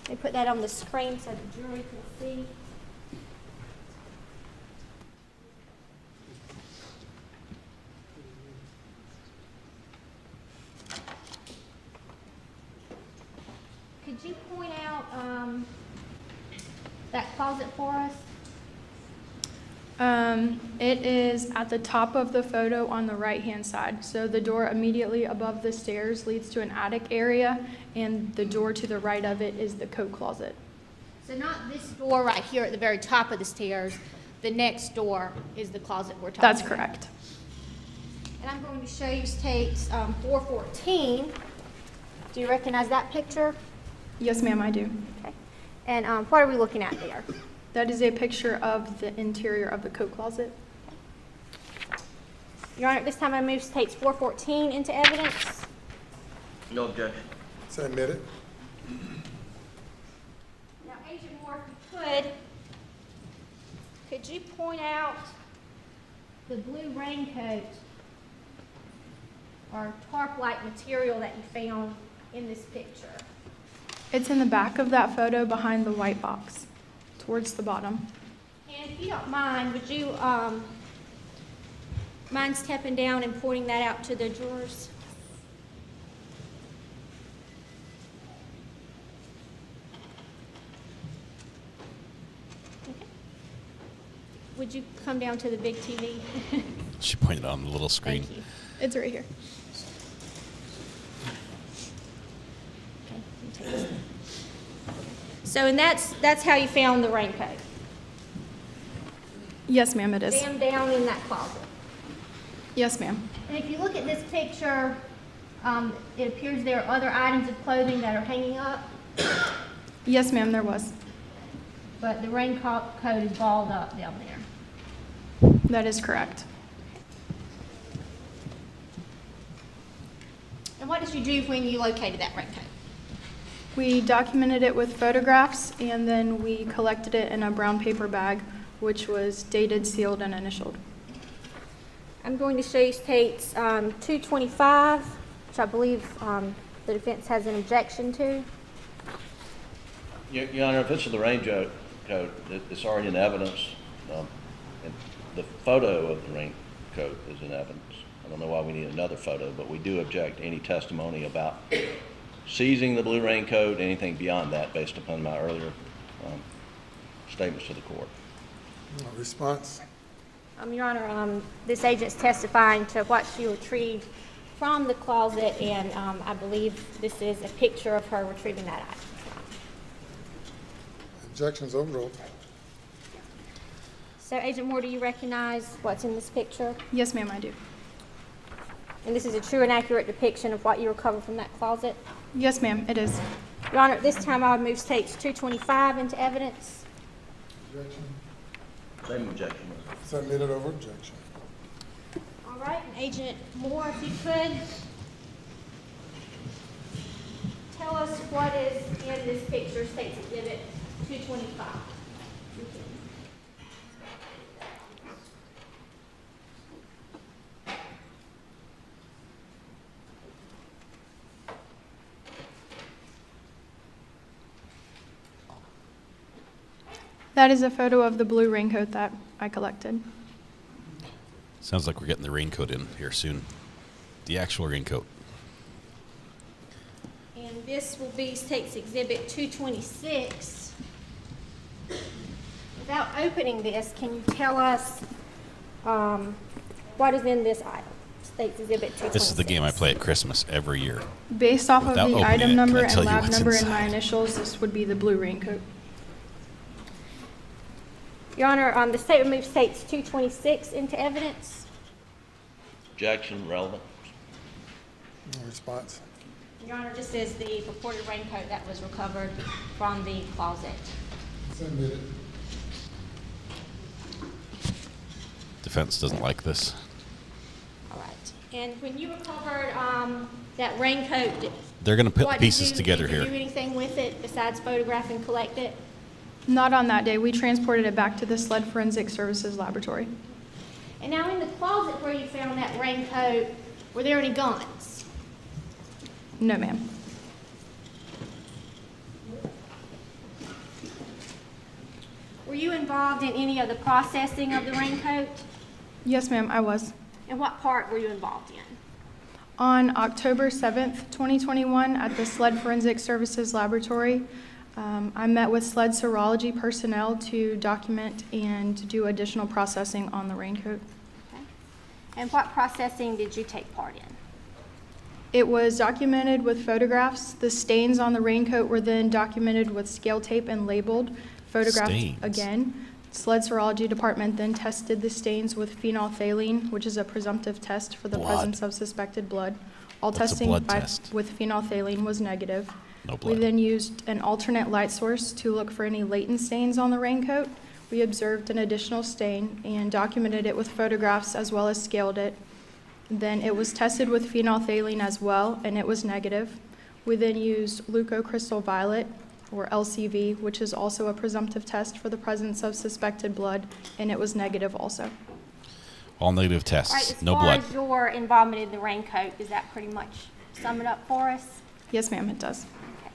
Let me put that on the screen so the jury can see. Could you point out that closet for us? It is at the top of the photo on the right-hand side. So the door immediately above the stairs leads to an attic area, and the door to the right of it is the coat closet. So not this door right here at the very top of the stairs. The next door is the closet we're talking about. That's correct. And I'm going to show you State 414. Do you recognize that picture? Yes, ma'am, I do. Okay. And what are we looking at there? That is a picture of the interior of the coat closet. Your Honor, at this time I move States 414 into evidence. No objection. It's admitted. Now, Agent Moore, if you could you point out the blue raincoat or tarp-like material that you found in this picture? It's in the back of that photo behind the white box, towards the bottom. And if you don't mind, would you mind stepping down and pointing that out to the jurors? Okay. Would you come down to the big TV? She pointed on the little screen. Thank you. It's right here. Okay. So, and that's how you found the raincoat? Yes, ma'am, it is. Down in that closet? Yes, ma'am. And if you look at this picture, it appears there are other items of clothing that are hanging up, Yes, ma'am, there was. but the raincoat is balled up down there. That is correct. And what did you do when you located that raincoat? We documented it with photographs, and then we collected it in a brown paper bag, which was dated, sealed, and initialed. I'm going to show you States 225, which I believe the defense has an objection to. Your Honor, if it's the raincoat, it's already in evidence. And the photo of the raincoat is in evidence. I don't know why we need another photo, but we do object to any testimony about seizing the blue raincoat, anything beyond that, based upon my earlier statements to the court. Response? Your Honor, this agent's testifying to what she retrieved from the closet, and I believe this is a picture of her retrieving that item. Objections overruled. So, Agent Moore, do you recognize what's in this picture? Yes, ma'am, I do. And this is a true and accurate depiction of what you recovered from that closet? Yes, ma'am, it is. Your Honor, at this time I would move states 225 into evidence. Objection. Same objection. Submitted over objection. All right, and Agent Moore, if you could tell us what is in this picture, State's Exhibit 225. That is a photo of the blue raincoat that I collected. Sounds like we're getting the raincoat in here soon. The actual raincoat. And this will be State's Exhibit 226. Without opening this, can you tell us what is in this item? State's Exhibit 226. This is the game I play at Christmas every year. Based off Without of the opening item it, number can I tell and you lab what's number and my inside? initials, this would be the blue raincoat. Your Honor, the State will move States 226 into evidence. Objection, relevant. No response. Your Honor, this is the purported raincoat that was recovered from the closet. Submitted. Defense doesn't like this. All right. And when you recovered that raincoat, They're going to put what the pieces did together you here. do anything with it besides photograph and collect it? Not on that day. We transported it back to the SLED Forensic Services Laboratory. And now in the closet where you found that raincoat, were there any guns? No, ma'am. Were you involved in any of the processing of the raincoat? Yes, ma'am, I was. And what part were you involved in? On October 7th, 2021, at the SLED Forensic Services Laboratory, I met with SLED serology personnel to document and do additional processing on the raincoat. Okay. And what processing did you take part in? It was documented with photographs. The stains on the raincoat were then documented with scale tape and labeled, photographed Stains. again. SLED serology department then tested the stains with phenolphthalein, which is a presumptive test for the Blood. presence of suspected blood. All That's a testing blood test. with phenolphthalein was negative. No We blood. then used an alternate light source to look for any latent stains on the raincoat. We observed an additional stain and documented it with photographs as well as scaled it. Then it was tested with phenolphthalein as well, and it was negative. We then used leucocrystal violet, or LCV, which is also a presumptive test for the presence of suspected blood, and it was negative also. All negative All right, tests. as No far blood. as your involvement in the raincoat, does that pretty much sum it up for us? Yes, ma'am, it does. Okay.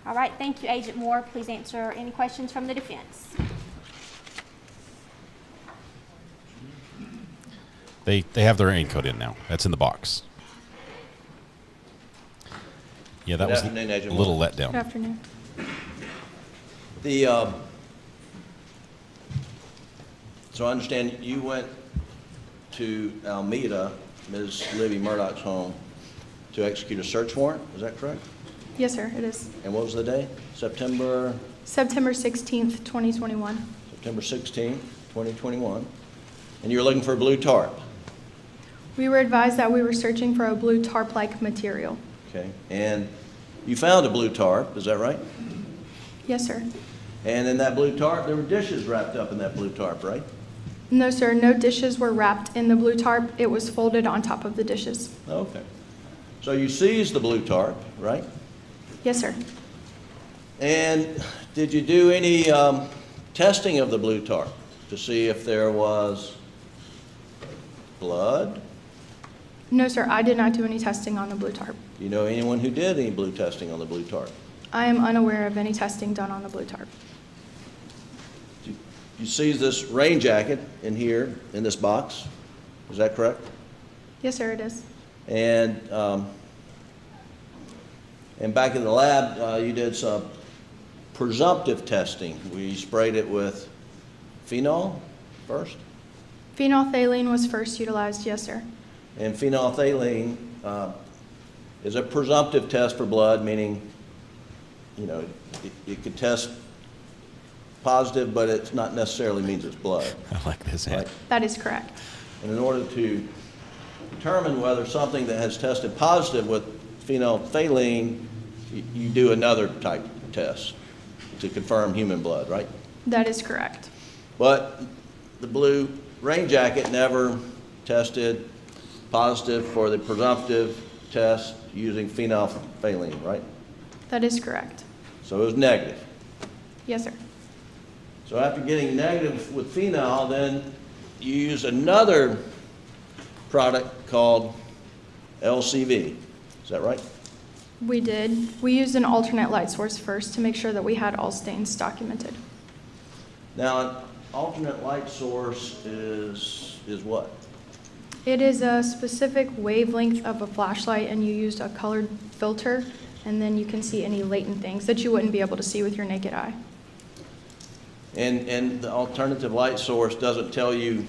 All right, thank you, Agent Moore. Please answer any questions from the defense. They have their raincoat in now. That's in the box. Yeah, that Good was afternoon, a Agent little Moore. Good letdown. afternoon. So I understand you went to Almeda, Ms. Libby Murdaugh's home, to execute a search warrant, is that correct? Yes, sir, it is. And what was the day? September September 16th, 2021. 16th, 2021. And you were looking for a blue tarp, We were advised that we were searching for a blue tarp-like material. okay? And you found a blue tarp, is that right? Yes, sir. And in that blue tarp, there were dishes wrapped up in that blue tarp, right? No, sir, no dishes were wrapped in the blue tarp. It was folded on top of the dishes. Okay. So you seized the blue tarp, right? Yes, sir. And did you do any testing of the blue tarp to see if there was blood? No, sir, I did not do any testing on the blue tarp. Do you know anyone who did any blue testing on the blue tarp? I am unaware of any testing done on the blue tarp. You seized this rain jacket in here, in this box, is that correct? Yes, sir, it is. And back in the lab, you did some presumptive testing. We sprayed it with phenol first? Phenolphthalein was first utilized, yes, sir. And phenolphthalein is a presumptive test for blood, meaning, you know, it could test positive, but it's not necessarily means it's blood. I like this hat. Right? That is correct. And in order to determine whether something that has tested positive with phenolphthalein you do another type test to confirm human blood, right? That is correct. But the blue rain jacket never tested positive for the presumptive test using phenolphthalein, right? That is correct. So it was negative. Yes, sir. So after getting negative with phenol, then you use another product called LCV. Is that right? We did. We used an alternate light source first to make sure that we had all stains documented. Now, an alternate light source is what? It is a specific wavelength of a flashlight, and you used a colored filter, and then you can see any latent things that you wouldn't be able to see with your naked eye. And the alternative light source doesn't tell you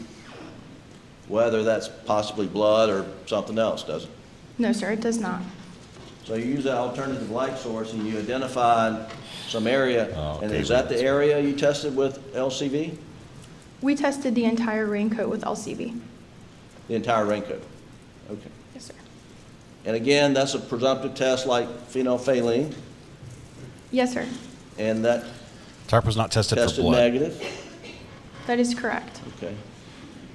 whether that's possibly blood or something else, does it? No, sir, it does not. So you use that alternative light source and you identified some area, and okay, is that the area you tested with LCV? We tested the entire raincoat with LCV. The entire raincoat? Okay. Yes, sir. And again, that's a presumptive test like phenolphthalein, Yes, sir. and that Tarp was not tested for tested blood. negative? That is correct. Okay.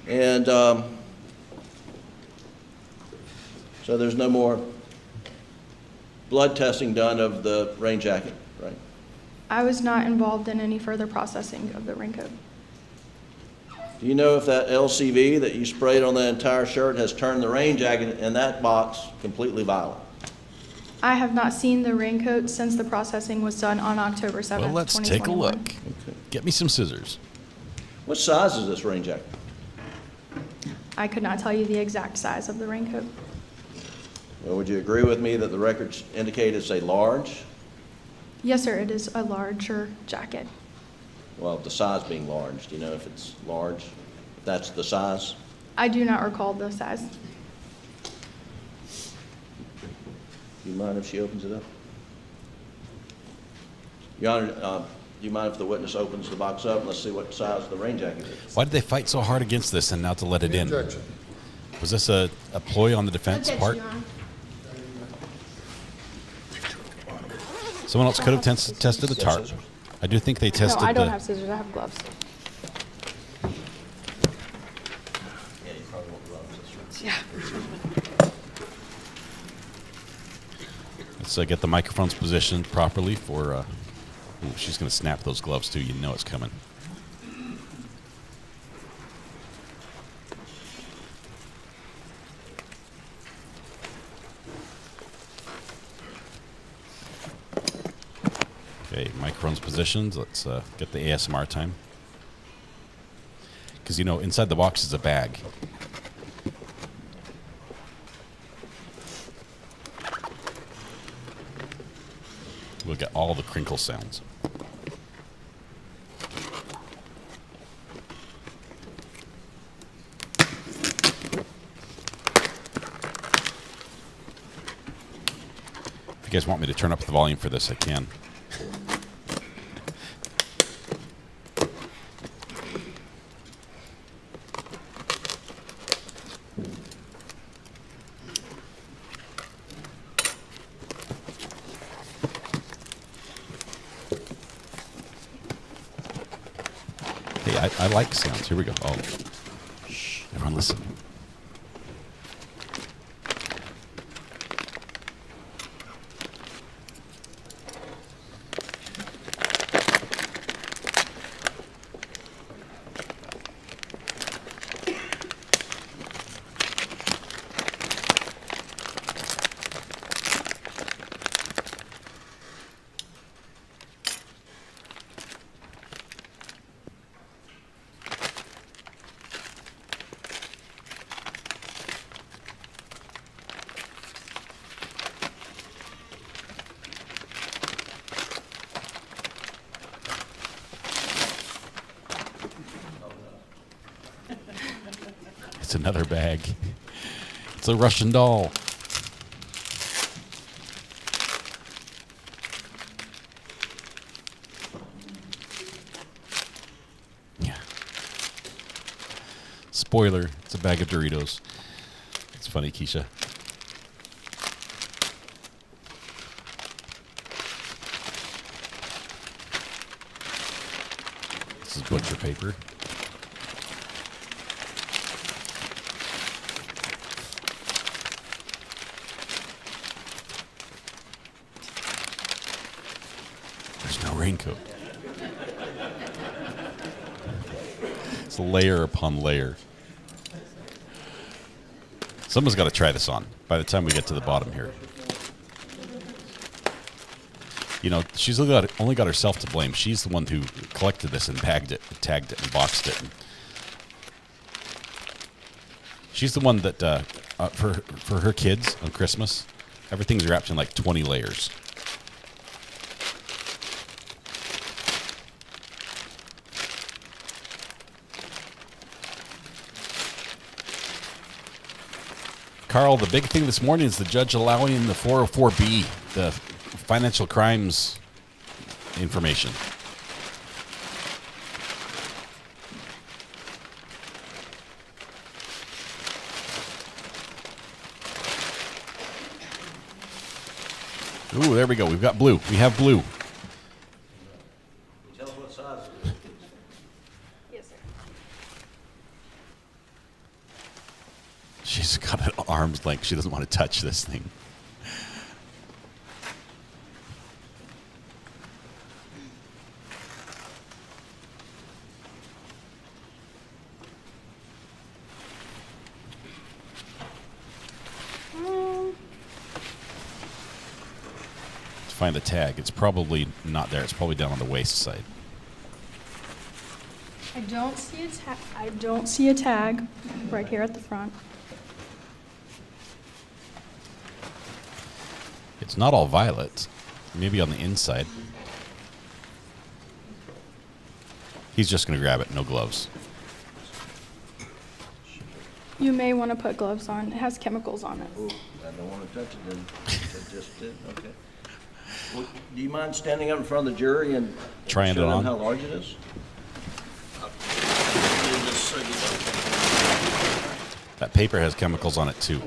And so there's no more blood testing done of the rain jacket, right? I was not involved in any further processing of the raincoat. Do you know if that LCV that you sprayed on the entire shirt has turned the rain jacket in that box completely violet? I have not seen the raincoat since the processing was done on October 7th, Well, let's take a look. Get me some scissors. What size is this rain jacket? I could not tell you the exact size of the raincoat. Well, would you agree with me that the records indicate it's a large? Yes, sir, it is a larger jacket. Well, the size being large, do you know if it's large? If that's the size? I do not recall the size. Do you mind if she opens it up? Your Honor, do you mind if the witness opens the box up and let's see what size the rain jacket is? Why did they fight so hard against this and not to let it in? Objection. Was this a ploy on the defense part? Someone else could have tested the tarp. I do think they tested No, I don't the... have scissors, I have gloves. Yeah, you probably want gloves, Yeah. Let's get the microphones positioned properly for... ooh, she's going to snap those gloves too. You know it's coming. Okay, microphones positioned. Let's get the ASMR time. Because, you know, inside the box is a bag. We'll get all the crinkle sounds. If you guys want me to turn up the volume for this, I can. I like sounds. Here we go. Oh, shh. Everyone listen. It's another bag. It's a Russian doll. Yeah. Spoiler, it's a bag of Doritos. It's funny, Keisha. butcher paper. There's no raincoat. It's layer upon layer. Someone's got to try this on by the time we get to the bottom here. You know, she's only got herself to blame. She's the one who collected this and bagged it, and tagged it, and boxed it. She's the one that, for her kids on Christmas, everything's wrapped in like 20 layers. Carl, the big thing this morning is the judge allowing the 404B, the financial crimes information. Ooh, there we go. We've got blue. We have blue. Tell us what size it is. Yes, sir. She's got it at arm's length. She doesn't want to touch this thing. Find the tag. It's probably not there. It's probably down on the waist side. I don't see a tag. I don't see a tag right here at the front. It's not all violet. Maybe on the inside. He's just going to grab it. No gloves. You may want to put gloves on. It has chemicals on it. Ooh, I don't want to touch it then. I just did. Okay. Well, do you mind standing up in front of the jury and trying it on? How large it is? That paper has chemicals on it too.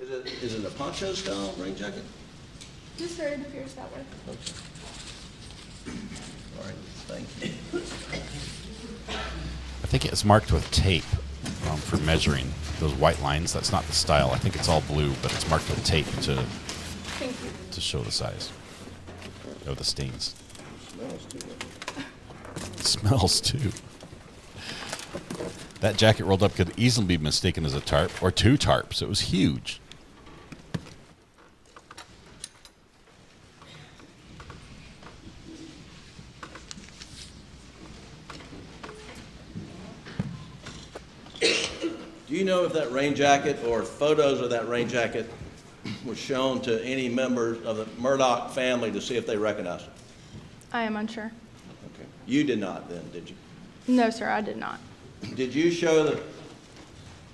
Is it a poncho style rain jacket? Yes, sir. It appears that way. Okay. All right. Thank you. I think it's marked with tape for measuring those white lines. That's not the style. I think it's all blue, but it's marked with tape to show the size of the stains. It smells too. That jacket rolled up could easily be mistaken as a tarp or two tarps. It was huge. Do you know if that rain jacket or photos of that rain jacket was shown to any members of the Murdaugh family to see if they recognized it? I am unsure. Okay. You did not then, did you? No, sir, I did not. Did you show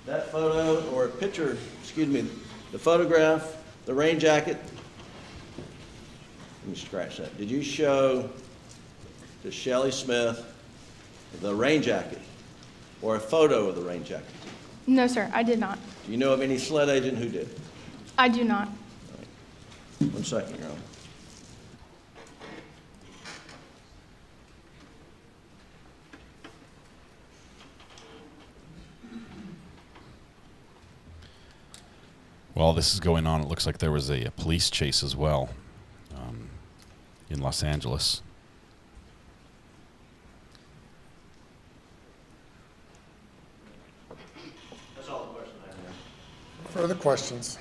that photo or picture, excuse me, the photograph, the rain jacket? Let me scratch that. Did you show to Shelley Smith the rain jacket or a photo of the rain jacket? No, sir, I did not. Do you know of any SLED agent who did? I do not. Right. 1 second, Your Honor. While this is going on, it looks like there was a police chase as well in Los Angeles. That's all the questions I have. Further questions?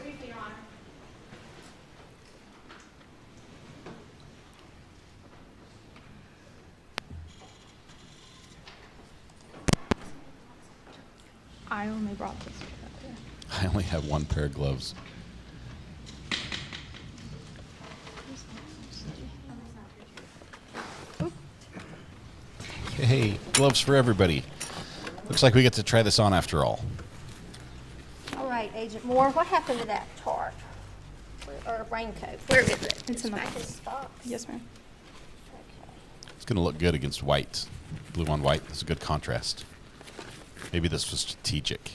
I only brought this. I only have one pair of gloves. Hey, gloves for everybody. Looks like we get to try this on after all. All right, Agent Moore, what happened to that tarp? Or raincoat? Where is it? It's in the back box. in the box. Yes, ma'am. It's going to look good against white. Blue on white is a good contrast. Maybe this was strategic.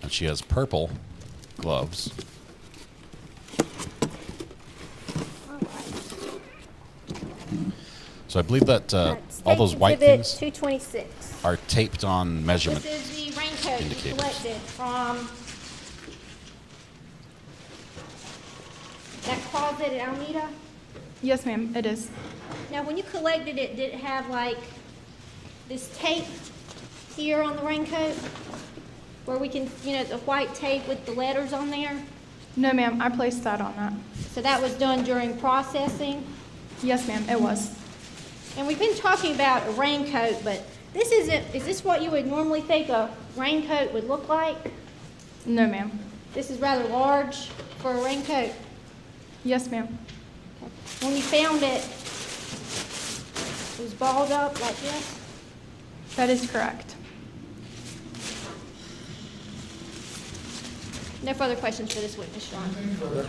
And she has purple gloves. So I believe that all those white things 226. are taped on measurement This is the raincoat you indicators. collected from that closet at Alameda. Yes, ma'am, it is. Now, when you collected it, did it have like this tape here on the raincoat? Where we can, you know, the white tape with the letters on there? No, ma'am, I placed that on that. So that was done during processing? Yes, ma'am, it was. And we've been talking about a raincoat, but this isn't, is this what you would normally think a raincoat would look like? No, ma'am. This is rather large for a raincoat. Yes, ma'am. When you found it, it was balled up like this? That is correct. No further questions for this witness, Your Honor.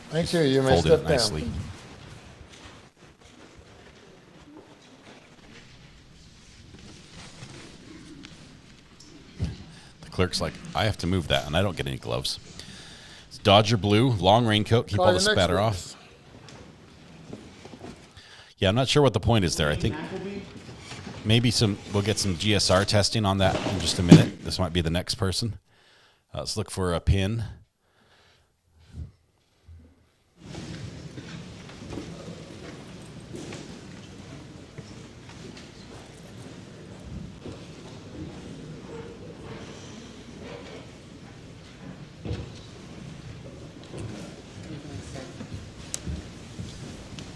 Thank you. You may Folded step it nicely. down. The clerk's like, I have to move that, and I don't get any gloves. It's Dodger blue, long raincoat. Keep Call all the your next spatter witness. off. Yeah, I'm not sure what the point is there. I think maybe we'll get some GSR testing on that in just a minute. This might be the next person. Let's look for a pin.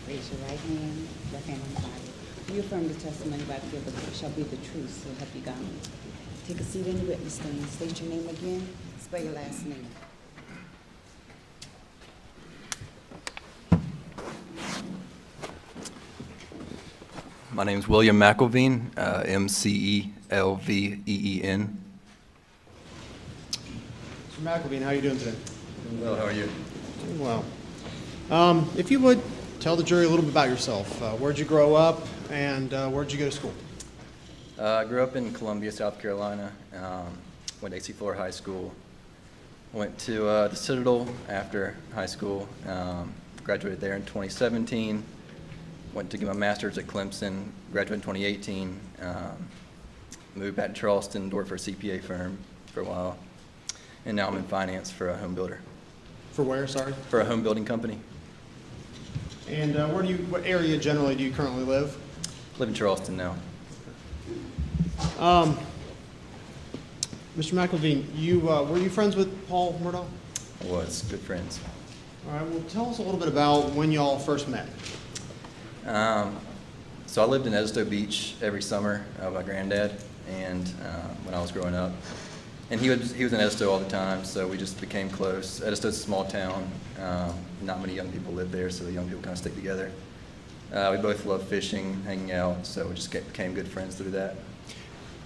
Raise your right hand, left hand on the Bible. You affirm the testimony about to give the court shall be the truth, so help you God. Take a seat in the witness stand. State your name again. Spell your last name. My name is William McElveen, M-C-E-L-V-E-E-N. Mr. McElveen, how are you doing today? Doing well. How are you? Doing well. If you would, tell the jury a little bit about yourself. Where'd you grow up, and where'd you go to school? I grew up in Columbia, South Carolina. Went to AC Flora High School. Went to the Citadel after high school. Graduated there in 2017. Went to get my master's at Clemson. Graduated in 2018. Moved back to Charleston to work for a CPA firm for a while. And now I'm in finance for a home builder. For where, sorry? For a home building company. And what area generally do you currently live? Live in Charleston now. Mr. McElveen, were you friends with Paul Murdaugh? I was. Good friends. All right, well, tell us a little bit about when y'all first met. So I lived in Edisto Beach every summer with my granddad, and when I was growing up. And he was in Edisto all the time, so we just became close. Edisto's a small town. Not many young people live there, so the young people kind of stick together. We both love fishing, hanging out, so we just became good friends through that.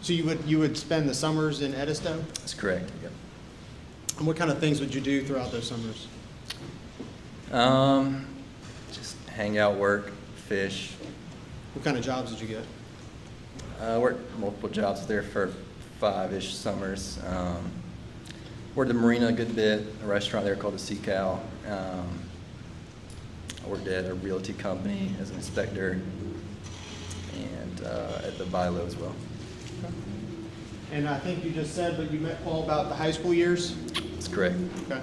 So you would spend the summers in Edisto? That's correct, yep. And what kind of things would you do throughout those summers? Just hang out, work, fish. What kind of jobs did you get? I worked multiple jobs there for 5-ish summers. Worked at the marina a good bit, a restaurant there called the Sea Cow. I worked at a realty company as an inspector, and at the Bilo as well. Okay. And I think you just said, but you met Paul about the high school years? That's correct. Okay.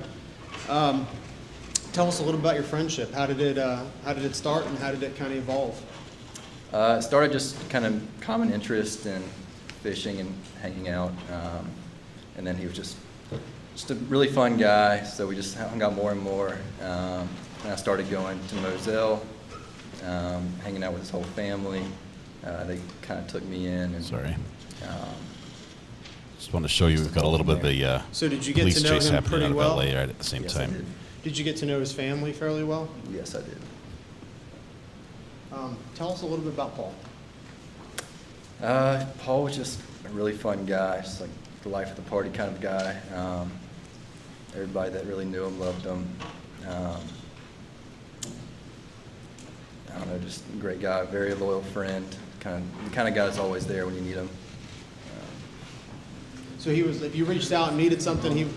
Tell us a little about your friendship. How did it start, and how did it kind of evolve? It started just kind of common interest in fishing and hanging out, and then he was just a really fun guy, so we just hung out more and more. And I started going to Moselle, hanging out with his whole family. They kind of took me in. And, sorry. Just want to show you we've got a little bit of a So did you get police to know chase him happening pretty out of well? LA right at the same Yes, time. I did. Did you get to know his family fairly well? Yes, I did. Tell us a little bit about Paul. Paul was just a really fun guy, just like the life of the party kind of guy. Everybody that really knew him loved him. I don't know, just a great guy, very loyal friend, kind of guy that's always there when you need him. So he was, if you reached out and needed something, he...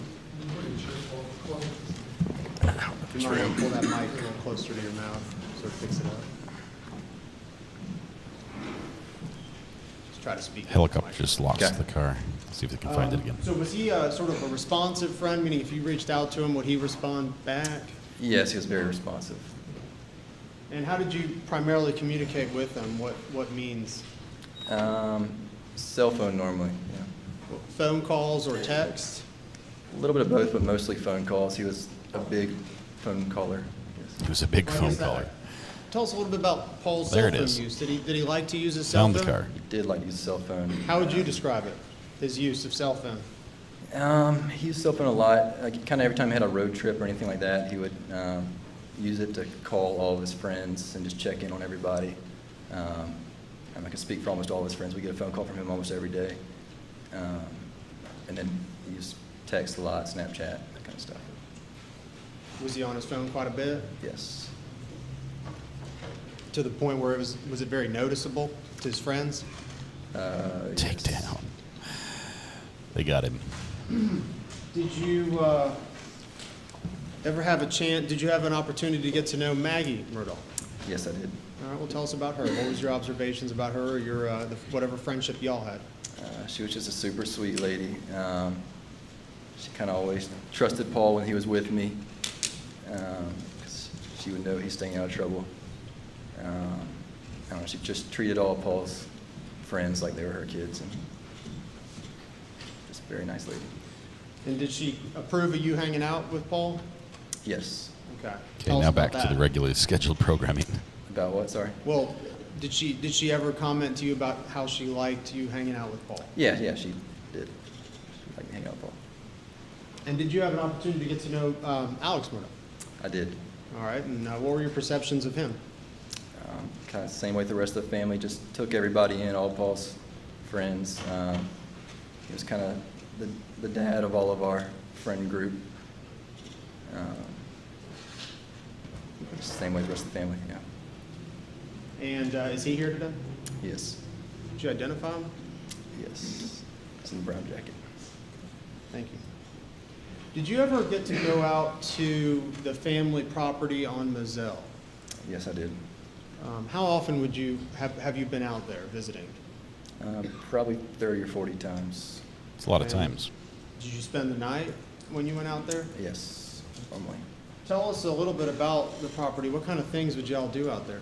You might want to pull that mic a little closer to your mouth so it picks it up. Just try to speak. Helicopter just lost the car. See if they can find it again. So was he sort of a responsive friend, meaning if you reached out to him, would he respond back? Yes, he was very responsive. And how did you primarily communicate with him? What means? Cell phone normally, yeah. Phone calls or text? A little bit of both, but mostly phone calls. He was a big phone caller. Yes. He was a big phone caller. Tell us a little bit about Paul's There cell it phone is. use. Did he like to use his cell Found phone? the car. He did like to use a cell phone. How would you describe it, his use of cell phone? He used cell phone a lot. Like, kind of every time he had a road trip or anything like that, he would use it to call all of his friends and just check in on everybody. And I can speak for almost all of his friends. We get a phone call from him almost every day. And then he used text a lot, Snapchat, that kind of stuff. Was he on his phone quite a bit? Yes. To the point where was it very noticeable to his friends? Take down. They got him. Did you ever have a chance, did you have an opportunity to get to know Maggie Murdaugh? Yes, I did. All right, well, tell us about her. What was your observations about her or your, whatever friendship y'all had? She was just a super sweet lady. She kind of always trusted Paul when he was with me, 'cause she would know he's staying out of trouble. I don't know, she just treated all Paul's friends like they were her kids, and just a very nice lady. And did she approve of you hanging out with Paul? Yes. Okay. Okay, now back to the regularly scheduled programming. About what, sorry? Well, did she ever comment to you about how she liked you hanging out with Paul? Yeah, she did. She liked hanging out with Paul. And did you have an opportunity to get to know Alex Murdaugh? I did. All right, and what were your perceptions of him? Kind of the same way the rest of the family, just took everybody in, all Paul's friends. He was kind of the dad of all of our friend group. Just the same way the rest of the family, yeah. And is he here today? Yes. Did you identify him? Yes. It's in the brown jacket. Thank you. Did you ever get to go out to the family property on Moselle? Yes, I did. How often would you have you been out there visiting? Probably 30 or 40 times. It's a lot of times. Did you spend the night when you went out there? Yes, normally. Tell us a little bit about the property. What kind of things would y'all do out there?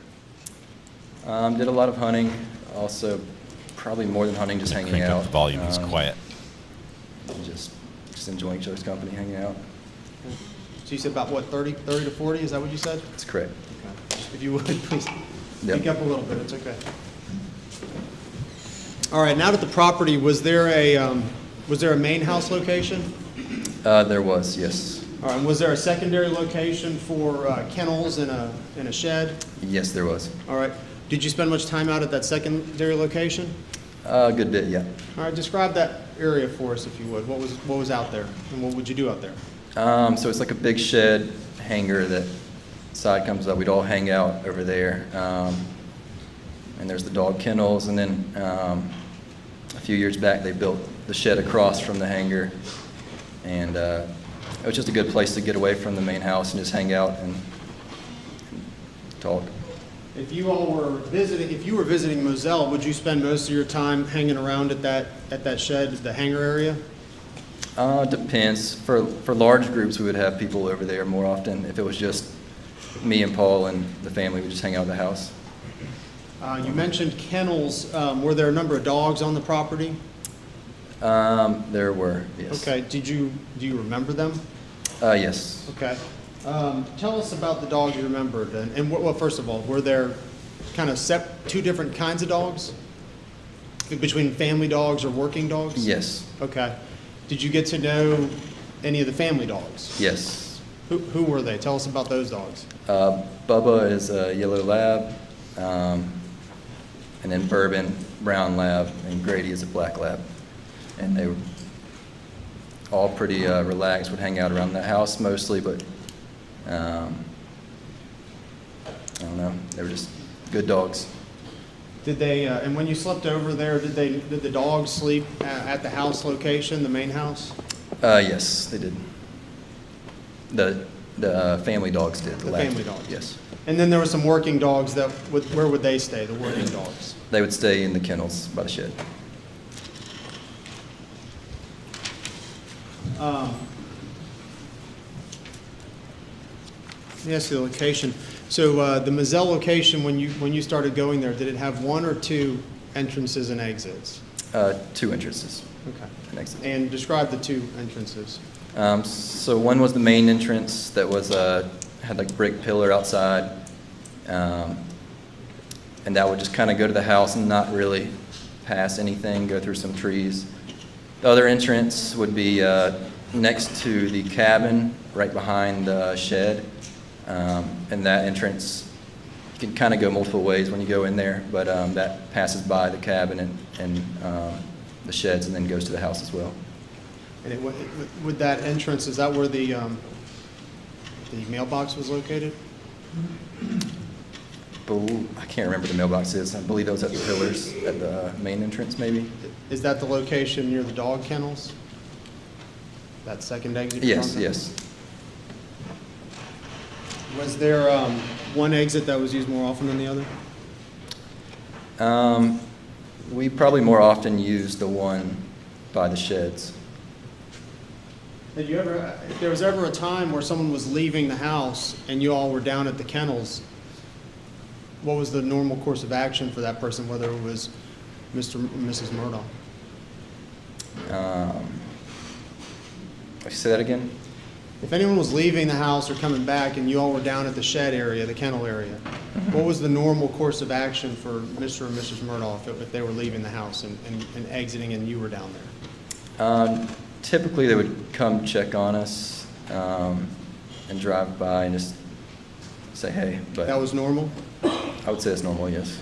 Did a lot of hunting. Also, probably more than hunting, just hanging out. Up the volume. He's quiet. Just enjoying each other's company, hanging out. So you said about what, 30 to 40? Is that what you said? That's correct. Okay. If you would, please speak up a little bit. It's okay. All right. Now at the property, was there a main house location? There was, yes. All right. And was there a secondary location for kennels and a shed? Yes, there was. All right. Did you spend much time out at that secondary location? A good bit, yeah. All right. Describe that area for us, if you would. What was out there, and what would you do out there? So it's like a big shed hangar that side comes up. We'd all hang out over there. And there's the dog kennels, and then a few years back they built the shed across from the hangar, and it was just a good place to get away from the main house and just hang out and talk. If you were visiting Moselle, would you spend most of your time hanging around at that shed, the hangar area? Depends. For large groups, we would have people over there more often. If it was just me and Paul and the family, we just hang out at the house. You mentioned kennels. Were there a number of dogs on the property? There were, yes. Okay. Do you remember them? Yes. Okay. Tell us about the dogs you remembered. And what, first of all, were there kind of two different kinds of dogs? Between family dogs or working dogs? Yes. Okay. Did you get to know any of the family dogs? Yes. Who were they? Tell us about those dogs. Bubba is a yellow lab, and then Bourbon, brown lab, and Grady is a black lab. And they were all pretty relaxed, would hang out around the house mostly, but I don't know, they were just good dogs. Did they, and when you slept over there, did the dogs sleep at the house location, the main house? Yes, they did. The family dogs did. The family dogs? Yes. And then there were some working dogs that, where would they stay, the working dogs? They would stay in the kennels by the shed. Let me ask you the location. So the Mazzell location, when you started going there, did it have one or two entrances and exits? 2 entrances. Okay. And exits. And describe the 2 entrances. So one was the main entrance that was had like brick pillar outside, and that would just kind of go to the house and not really pass anything, go through some trees. The other entrance would be next to the cabin, right behind the shed, and that entrance can kind of go multiple ways when you go in there, but that passes by the cabin and the sheds and then goes to the house as well. And with that entrance, is that where the mailbox was located? I can't remember the mailbox is. I believe that was at the pillars at the main entrance, maybe. Is that the location near the dog kennels? That second exit? Yes, yes. Was there one exit that was used more often than the other? We probably more often used the one by the sheds. Did you ever, if there was ever a time where someone was leaving the house and you all were down at the kennels, what was the normal course of action for that person, whether it was Mr. or Mrs. Murdaugh? Say that again? If anyone was leaving the house or coming back and you all were down at the shed area, the kennel area, what was the normal course of action for Mr. or Mrs. Murdaugh if they were leaving the house and exiting and you were down there? Typically, they would come check on us and drive by and just say hey. But that was normal? I would say it's normal, yes.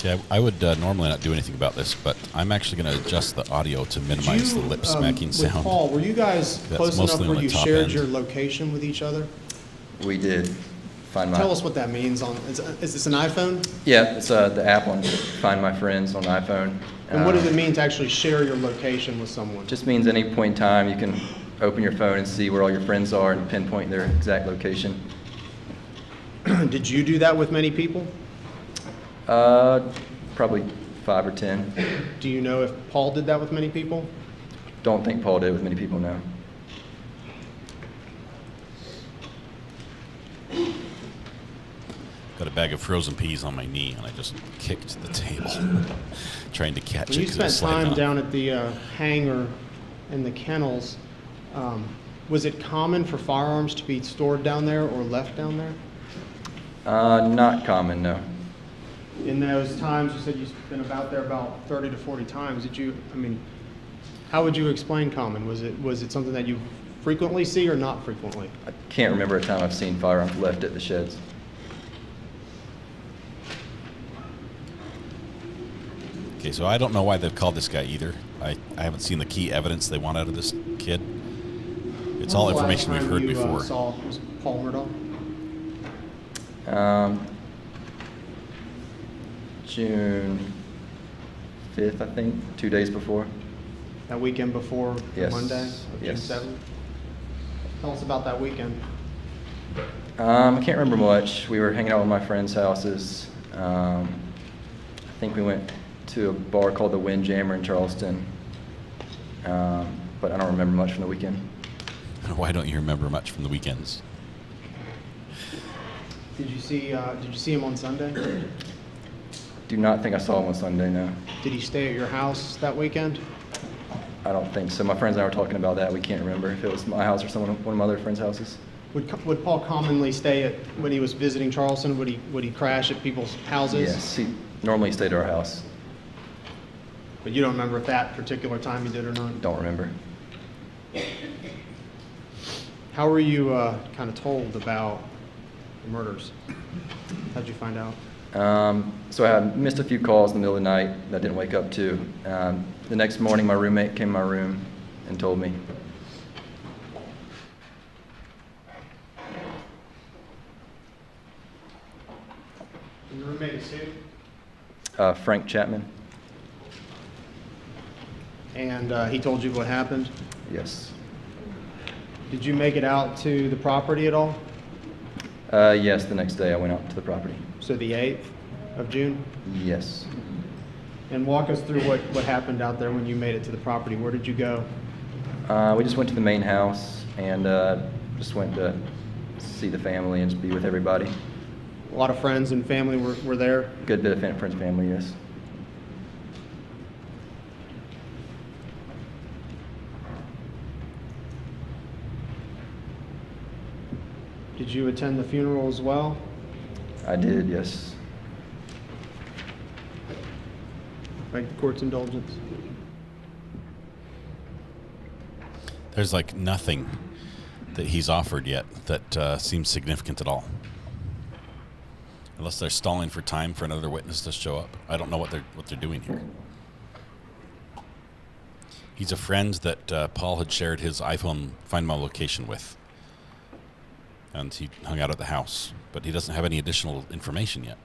Yeah, I would normally not do anything about this, but I'm actually going to adjust the audio to minimize the lip smacking sound. With Paul, were you guys close enough where you shared your location with each other? We did. Tell us what that means. Is this an iPhone? Yeah, it's the app on Find My Friends on iPhone. And what does it mean to actually share your location with someone? Just means any point in time you can open your phone and see where all your friends are and pinpoint their exact location. Did you do that with many people? Probably 5 or 10. Do you know if Paul did that with many people? Don't think Paul did with many people, no. Got a bag of frozen peas on my knee, and I just kicked the table, trying to catch it. When you spent time down at the hangar and the kennels, was it common for firearms to be stored down there or left down there? Not common, no. In those times, you said you've been about there about 30 to 40 times. How would you explain common? Was it something that you frequently see or not frequently? I can't remember a time I've seen firearms left at the sheds. Okay, so I don't know why they've called this guy either. I haven't seen the key evidence they want out of this kid. It's all information we've heard before. Saw Paul Murdaugh? June 5th, I think, 2 days before. That weekend before Yes. Monday, Yes. June 7th? Tell us about that weekend. I can't remember much. We were hanging out with my friends' houses. I think we went to a bar called the Windjammer in Charleston, but I don't remember much from the weekend. Why don't you remember much from the weekends? Did you see him on Sunday? Do not think I saw him on Sunday, no. Did he stay at your house that weekend? I don't think so. My friends and I were talking about that. We can't remember if it was my house or one of my other friends' houses. Would Paul commonly stay at, when he was visiting Charleston, would he crash at people's houses? Yes, he normally stayed at our house. But you don't remember if that particular time he did or not? Don't remember. How were you kind of told about the murders? How'd you find out? So I had missed a few calls in the middle of the night that I didn't wake up to. The next morning, my roommate came in my room and told me. Your roommate is who? Frank Chapman. And he told you what happened? Yes. Did you make it out to the property at all? Yes, the next day I went out to the property. So the 8th of June? Yes. And walk us through what happened out there when you made it to the property. Where did you go? We just went to the main house and just went to see the family and just be with everybody. A lot of friends and family were there? Good bit of friends and family, yes. Did you attend the funeral as well? I did, yes. Beg the court's indulgence. There's like nothing that he's offered yet that seems significant at all. Unless they're stalling for time for another witness to show up. I don't know what they're doing here. He's a friend that Paul had shared his iPhone Find My location with. And he hung out at the house, but he doesn't have any additional information yet.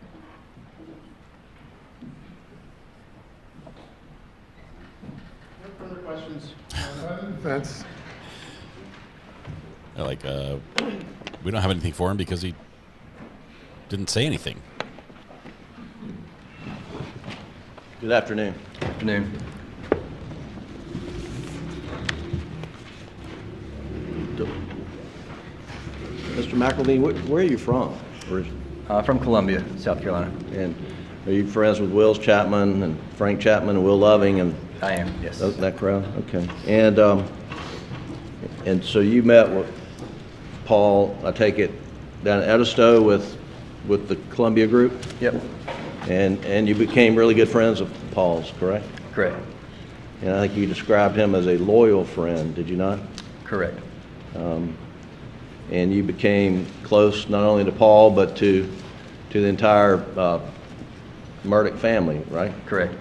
No further questions? That's Like, we don't have anything for him because he didn't say anything. Good afternoon. Afternoon. Mr. McElveen, where are you from? From Columbia, South Carolina. And are you friends with Will Chapman and Frank Chapman and Will Loving and I am, yes. that crowd? Okay. And so you met with Paul, I take it, down at Edisto with the Columbia group? Yep. And you became really good friends of Paul's, correct? Correct. And I think you described him as a loyal friend, did you not? Correct. And you became close not only to Paul, but to the entire Murdaugh family, right? Correct.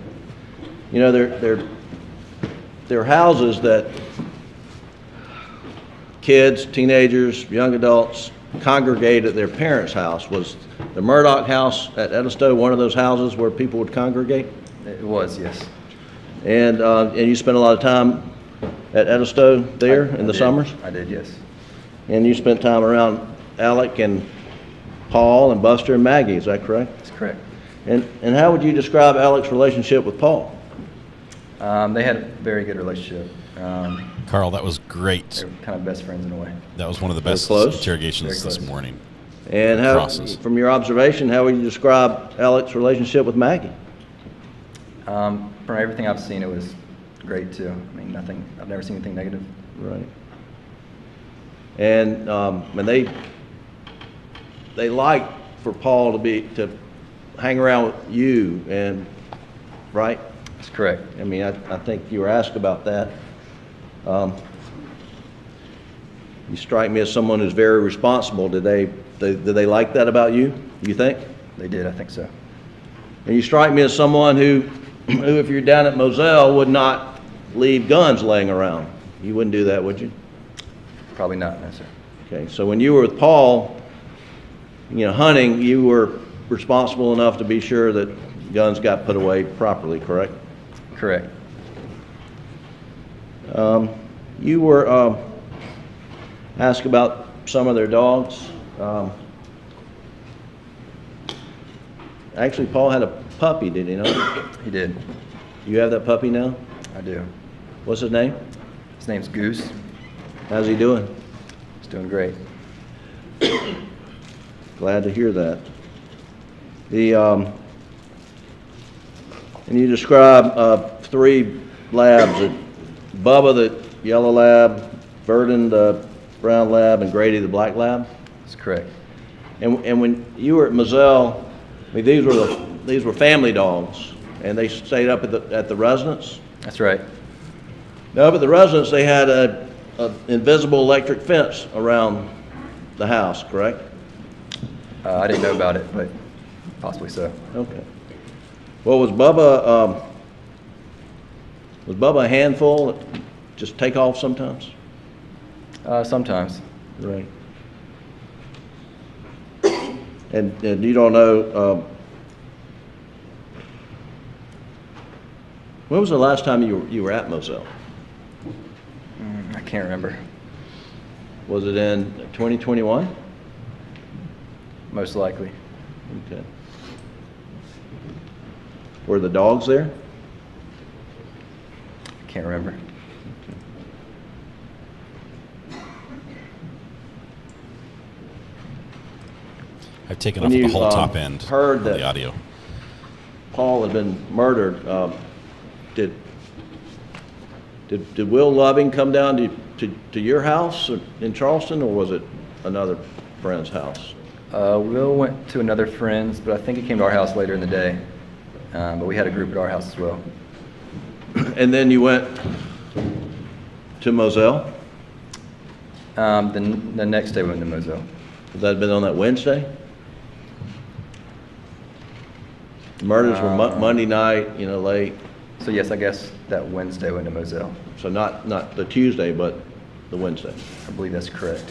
You know, there are houses that kids, teenagers, young adults congregate at their parents' house. Was the Murdaugh house at Edisto one of those houses where people would congregate? It was, yes. And you spent a lot of time at Edisto there in the summers? I did, yes. And you spent time around Alec and Paul and Buster and Maggie, is that correct? That's correct. And how would you describe Alec's relationship with Paul? They had a very good relationship. Carl, that was great. They were kind of best friends in a way. That was one of the best interrogations this morning. And how, from your observation, how would you describe Alec's relationship with Maggie? From everything I've seen, it was great too. I mean, nothing. I've never seen anything negative. Right. And they liked for Paul to hang around with you, and right? That's correct. I mean, I think you were asked about that. You strike me as someone who's very responsible. Did they like that about you, you think? They did, I think so. And you strike me as someone who if you're down at Moselle, would not leave guns laying around. You wouldn't do that, would you? Probably not, no, sir. Okay, so when you were with Paul, hunting, you were responsible enough to be sure that guns got put away properly, correct? Correct. You were asked about some of their dogs. Actually, Paul had a puppy, did he not? He did. You have that puppy now? I do. What's his name? His name's Goose. How's he doing? He's doing great. Glad to hear that. And you describe 3 labs: Bubba, the yellow lab, Verdon, the brown lab, and Grady, the black lab. That's correct. And when you were at Moselle, I mean, these were family dogs, and they stayed up at the residence. That's right. Now, up at the residence, they had an invisible electric fence around the house, correct? I didn't know about it, but possibly so. Okay. Well, was Bubba a handful that just take off sometimes? Sometimes. Right. And you don't know When was the last time you were at Moselle? I can't remember. Was it in 2021? Most likely. Okay. Were the dogs there? Can't remember. I've taken off the whole top end heard of that the audio. Paul had been murdered. Did Will Loving come down to your house in Charleston, or was it another friend's house? Will went to another friend's, but I think he came to our house later in the day. But we had a group at our house as well. And then you went to Moselle? The next day we went to Moselle. Would that have been on that Wednesday? Murders were Monday night, late. So yes, I guess that Wednesday went to Moselle. So not the Tuesday, but the Wednesday. I believe that's correct.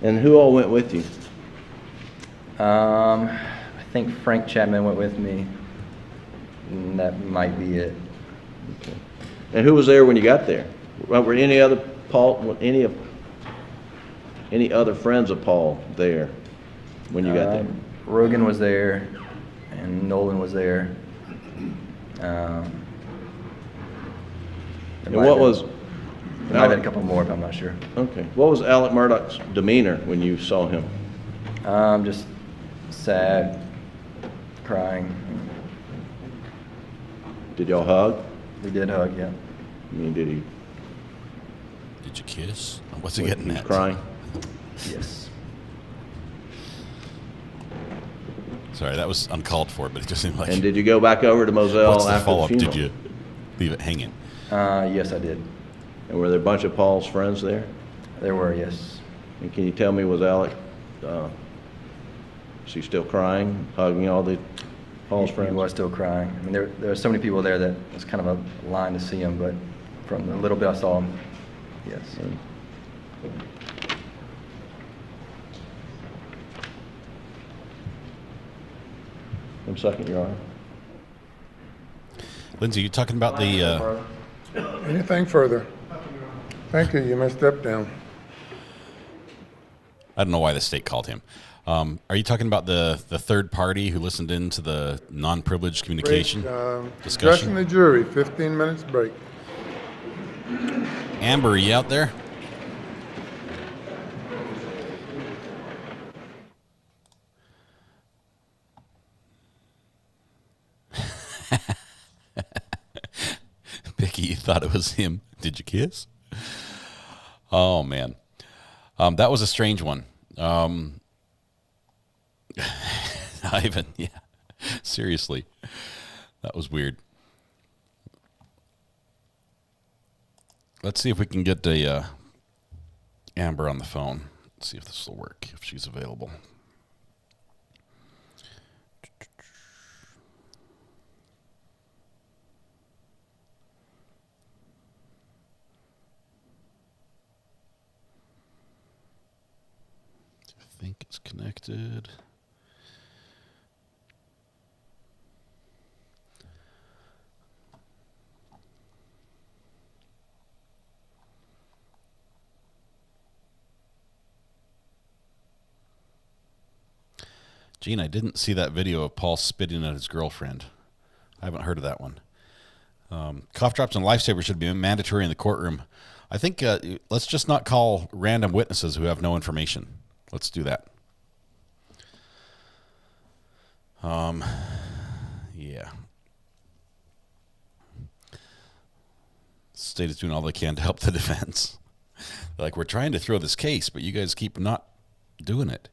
And who all went with you? I think Frank Chapman went with me. And that might be it. Okay. And who was there when you got there? Were any other any other friends of Paul there when you got there? Rogan was there, and Nolan was there. And what was? There might have been a couple more, but I'm not sure. Okay. What was Alex Murdaugh's demeanor when you saw him? Just sad, crying. Did y'all hug? We did hug, yeah. I mean, did you kiss? What's he getting at? Crying? Yes. Sorry, that was uncalled for, but it just seemed like. And did you go back over to Moselle What's the after follow-up? the funeral? Did you leave it hanging? Yes, I did. And were there a bunch of Paul's friends there? There were, yes. And can you tell me, was Alec, is he still crying, hugging all the Paul's friends? He was still crying. I mean, there were so many people there that it was kind of a line to see him, but from the little bit I saw him, yes. One second, Your Honor. Lindsay, you talking about the... Anything further? Thank you. You may step down. I don't know why the state called him. Are you talking about the third party who listened in to the non-privileged communication discussion? Discussion the jury, 15 minutes break. Amber, are you out there? Vicky, you thought it was him. Did you kiss? Oh, man. That was a strange one. Ivan, yeah. Seriously. That was weird. Let's see if we can get Amber on the phone. Let's see if this will work, if she's available. I think it's connected. Gene, I didn't see that video of Paul spitting at his girlfriend. I haven't heard of that one. Cough drops and lifesavers should be mandatory in the courtroom. I think let's just not call random witnesses who have no information. Let's do that. Yeah. State is doing all they can to help the defense. Like, we're trying to throw this case, but you guys keep not doing it.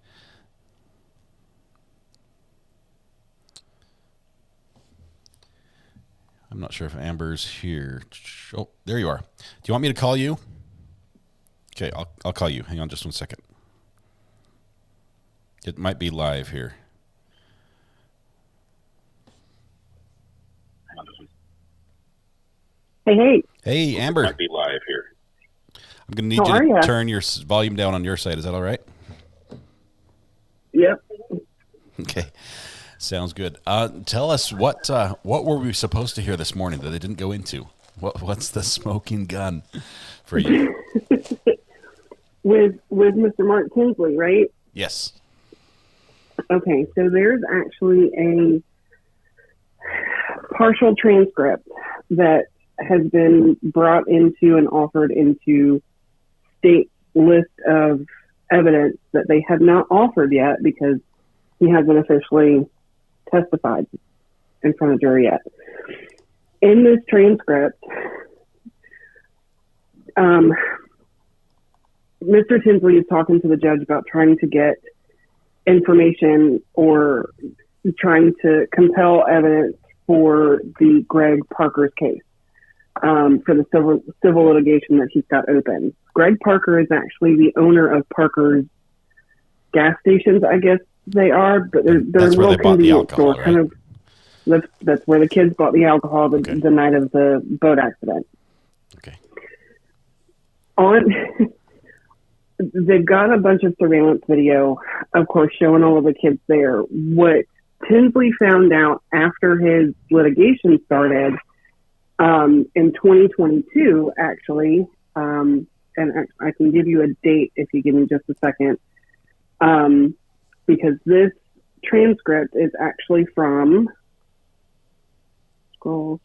I'm not sure if Amber's here. Oh, there you are. Do you want me to call you? Okay, I'll call you. Hang on just 1 second. It might be live here. Hey. Hey, Amber. It might be live here. I'm going to need you to turn your volume down on your side. Is that all right? Yep. Okay. Sounds good. Tell us what were we supposed to hear this morning that they didn't go into? What's the smoking gun for you? with Mr. Mark Tinsley, right? Yes. Okay, so there's actually a partial transcript that has been brought into and offered into state list of evidence that they have not offered yet because he hasn't officially testified in front of jury yet. In this transcript, Mr. Tinsley is talking to the judge about trying to get information or trying to compel evidence for the Greg Parker's case, for the civil litigation that he's got open. Greg Parker is actually the owner of Parker's gas stations, I guess they are, but they're where they bought the alcohol, store, kind of. That's where the kids bought the alcohol the night of the boat accident. Okay. They've got a bunch of surveillance video, of course, showing all of the kids there. What Tinsley found out after his litigation started in 2022, actually, and I can give you a date if you give me just a second, because this transcript is actually from, scroll.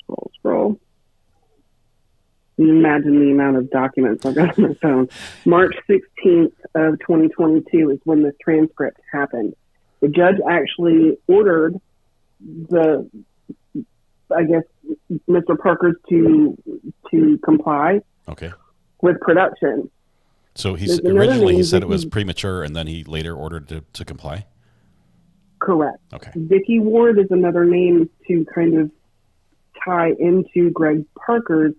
You can imagine the amount of documents I've got on my phone. March 16th of 2022 is when this transcript happened. The judge actually ordered Mr. Parker to comply with production. So originally he said it was premature, and then he later ordered to comply? Correct. Okay. Vicky Ward is another name to kind of tie into Greg Parker's,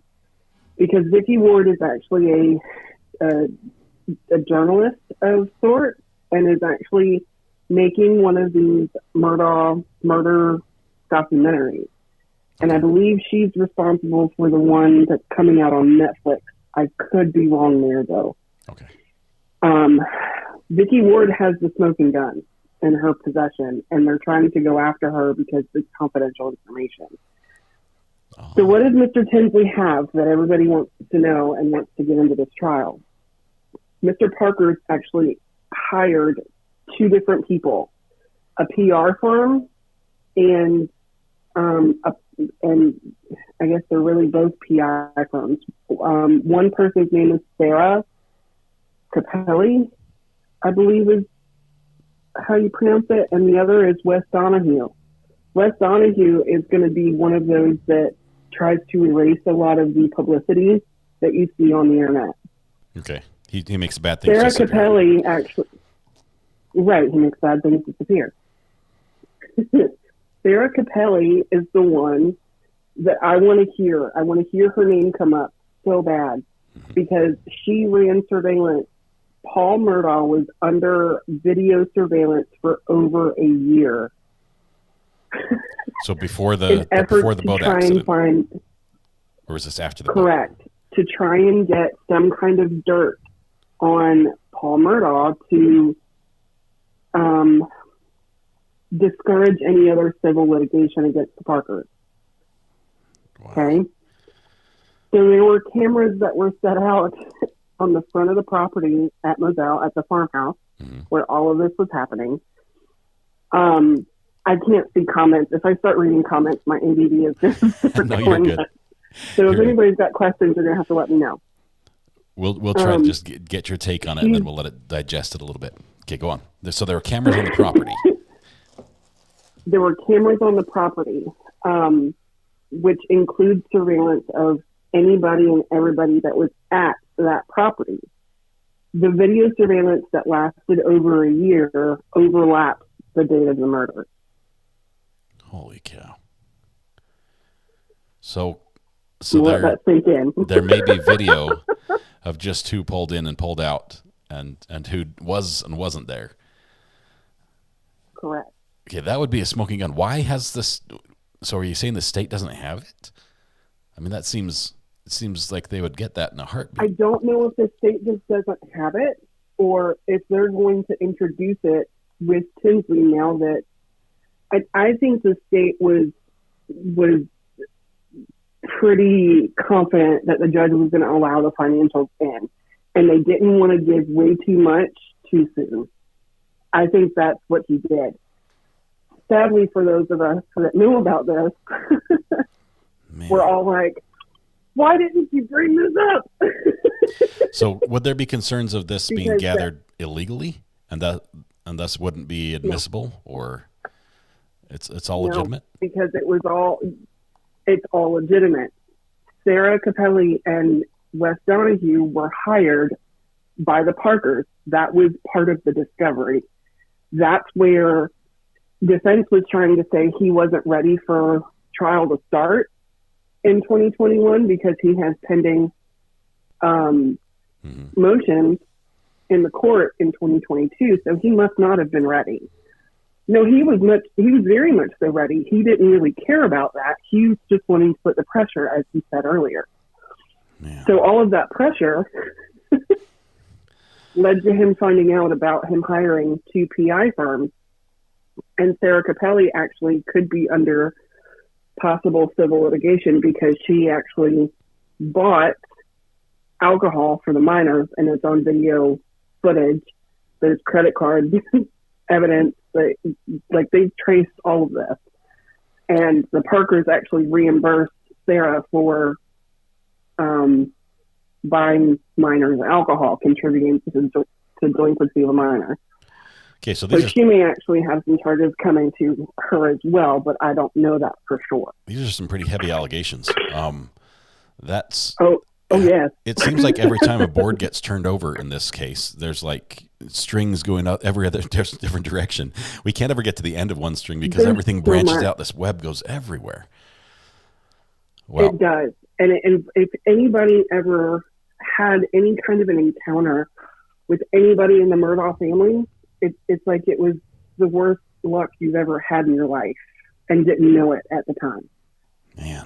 because Vicky Ward is actually a journalist of sorts and is actually making one of these Murdaugh murder documentaries. And I believe she's responsible for the one that's coming out on Netflix. I could be wrong there, though. Okay. Vicky Ward has the smoking gun in her possession, and they're trying to go after her because it's confidential information. So what does Mr. Tinsley have that everybody wants to know and wants to get into this trial? Mr. Parker's actually hired two different people, a PR firm and I guess they're really both PI firms. One person's name is Sarah Capelli, I believe is how you pronounce it, and the other is Wes Donahue. Wes Donahue is going to be one of those that tries to erase a lot of the publicity that you see on the internet. Okay. He makes bad things Sarah disappear. Capelli actually, right, he makes bad things disappear. Sarah Capelli is the one that I want to hear. I want to hear her name come up so bad because she ran surveillance. Paul Murdaugh was under video surveillance for over a year. So before the boat accident, or was this after the correct, boat? To try and get some kind of dirt on Paul Murdaugh to discourage any other civil litigation against the Parkers. Wow. Okay, so there were cameras that were set out on the front of the property at Moselle, at the farmhouse, where all of this was happening. I can't see comments. If I start reading comments, my ADD is just No, you're good. So if anybody's got questions, you're going to have to let me know. We'll try to just get your take on it, and then we'll let it digest it a little bit. Okay, go on. So there were cameras on the property. There were cameras on the property, which includes surveillance of anybody and everybody that was at that property. The video surveillance that lasted over a year overlapped the date of the murder. Holy cow. So there may be video of just who pulled in and pulled out and who was and wasn't there. Correct. Okay, that would be a smoking gun. Why has this? So are you saying the state doesn't have it? I mean, it seems like they would get that in a heartbeat. I don't know if the state just doesn't have it or if they're going to introduce it with Tinsley now that I think the state was pretty confident that the judge was going to allow the financials in, and they didn't want to give way too much too soon. I think that's what he did. Sadly, for those of us that knew about this, we're all like, why didn't you bring this up? So would there be concerns of this being gathered illegally and thus wouldn't be admissible, or it's all legitimate? Because it's all legitimate. Sarah Capelli and Wes Donahue were hired by the Parkers. That was part of the discovery. That's where defense was trying to say he wasn't ready for trial to start in 2021 because he has pending motions in the court in 2022. So he must not have been ready. No, he was very much so ready. He didn't really care about that. He was just wanting to put the pressure, as he said earlier. Yeah. So all of that pressure led to him finding out about him hiring 2 PI firms. And Sarah Capelli actually could be under possible civil litigation because she actually bought alcohol for the minors, and it's on video footage. There's credit card evidence. Like they've traced all of this. And the Parkers actually reimbursed Sarah for buying minors alcohol, contributing to delinquency of a minor. Okay, so she may actually have some charges coming to her as well, but I don't know that for sure. These are some pretty heavy allegations. That's yes. It seems like every time a board gets turned over in this case, there's like strings going out every other different direction. We can't ever get to the end of one string because everything branches out. This web goes everywhere. Wow. It does. And if anybody ever had any kind of an encounter with anybody in the Murdaugh family, it's like it was the worst luck you've ever had in your life and didn't know it at the time. Man.